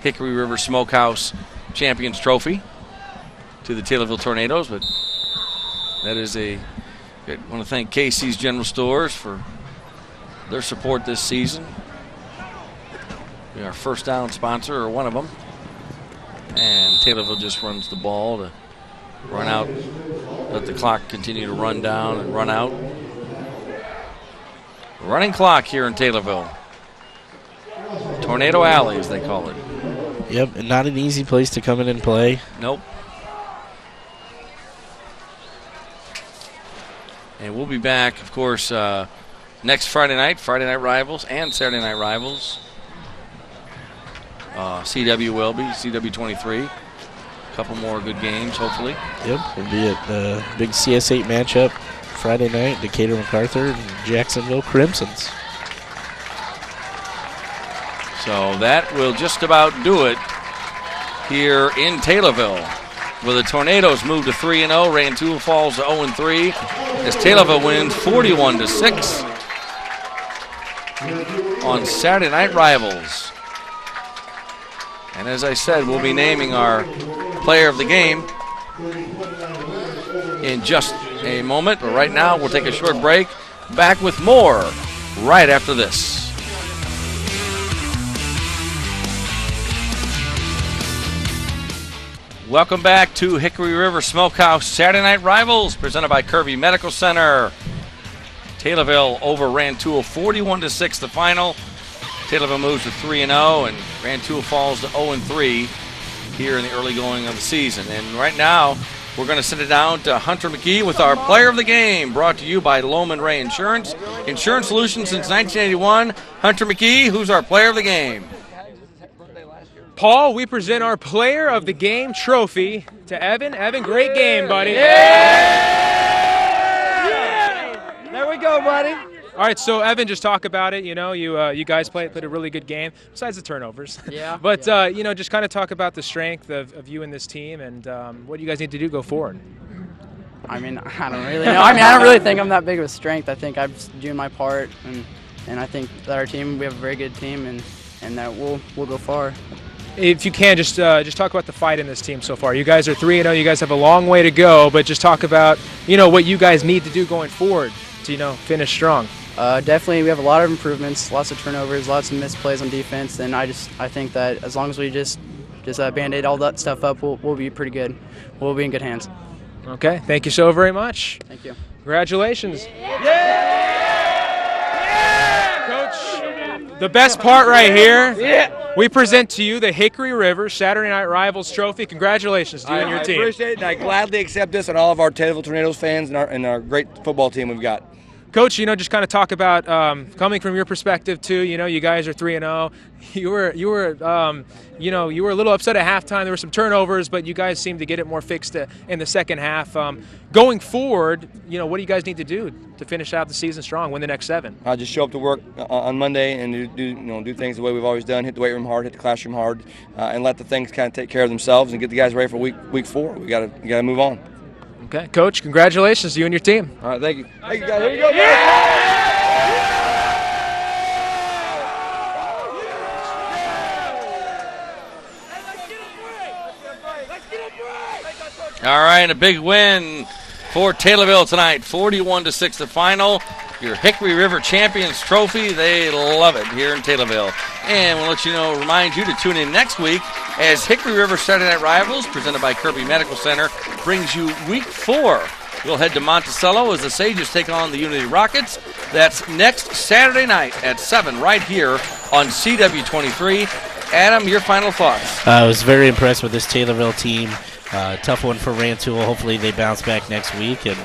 Hickory River Smokehouse Champions Trophy to the Taylorville Tornadoes. But that is I want to thank Casey's General Stores for their support this season. We're our first down sponsor, or one of them. And Taylorville just runs the ball to run out, let the clock continue to run down and run out. Running clock here in Taylorville. Tornado Alley, as they call it. Yep, and not an easy place to come in and play. Nope. And we'll be back, of course, next Friday Night Rivals and Saturday Night Rivals. CW will be, CW 23. A couple more good games, hopefully. Yep, we'll be at the big CS8 matchup Friday night, Decatur MacArthur and Jacksonville Crimsons. So that will just about do it here in Taylorville, where the Tornadoes move to 3-0. Rantoul falls to 0-3 as Taylorville wins 41-6 on Saturday Night Rivals. And as I said, we'll be naming our player of the game in just a moment. But right now, we'll take a short break. Back with more right after this. Welcome back to Hickory River Smokehouse Saturday Night Rivals, presented by Kirby Medical Center. Taylorville over Rantoul 41-6 the final. Taylorville moves to 3-0, and Rantoul falls to 0-3 here in the early going of the season. And right now, we're going to send it down to Hunter McGee with our player of the game, brought to you by Lohman Ray Insurance. Insurance solutions since 1981. Hunter McGee, who's our player of the game? Paul, we present our player of the game trophy to Evan. Evan, great game, buddy. Yeah! There we go, buddy. All right, so Evan, just talk about it. You know, you guys played a really good game, besides the turnovers. Yeah. But you know, just kind of talk about the strength of you and this team, and what you guys need to do go forward. I mean, I don't really know. I mean, I don't really think I'm that big of a strength. I think I'm just doing my part, and I think that our team, we have a very good team, and that we'll go far. If you can, just talk about the fight in this team so far. You guys are 3-0. You guys have a long way to go, but just talk about what you guys need to do going forward to finish strong. Definitely, we have a lot of improvements, lots of turnovers, lots of missed plays on defense, and I think that as long as we just band-aid all that stuff up, we'll be pretty good. We'll be in good hands. Okay, thank you so very much. Thank you. Congratulations. Coach, the best part right here. We present to you the Hickory River Saturday Night Rivals Trophy. Congratulations to you and your team. I appreciate it, and I gladly accept this and all of our Taylorville Tornadoes fans and our great football team we've got. Coach, just kind of talk about coming from your perspective too. You guys are 3-0. You were a little upset at halftime. There were some turnovers, but you guys seemed to get it more fixed in the second half. Going forward, what do you guys need to do to finish out the season strong, win the next 7? I'll just show up to work on Monday and do things the way we've always done. Hit the weight room hard, hit the classroom hard, and let the things kind of take care of themselves and get the guys ready for week 4. We got to move on. Okay, Coach, congratulations to you and your team. All right, thank you. Thank you, guys. Here we go, All right, a big win for Taylorville tonight, 41-6 the final. Your Hickory River Champions Trophy, they love it here in Taylorville. And we'll let remind you to tune in next week as Hickory River Saturday Night Rivals, presented by Kirby Medical Center, brings you week 4. We'll head to Monticello as the Sages take on the Unity Rockets. That's next Saturday night at 7 right here on CW23. Adam, your final thoughts? I was very impressed with this Taylorville team. tough one for Rantoul. Hopefully they bounce back next week, and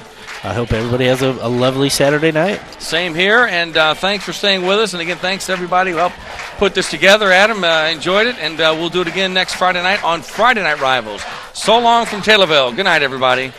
I hope everybody has a lovely Saturday night. Same here, and thanks for staying with us. And again, thanks to everybody who helped put this together. Adam, enjoyed it, and we'll do it again next Friday night on Friday Night Rivals. So long from Taylorville. Good night, everybody.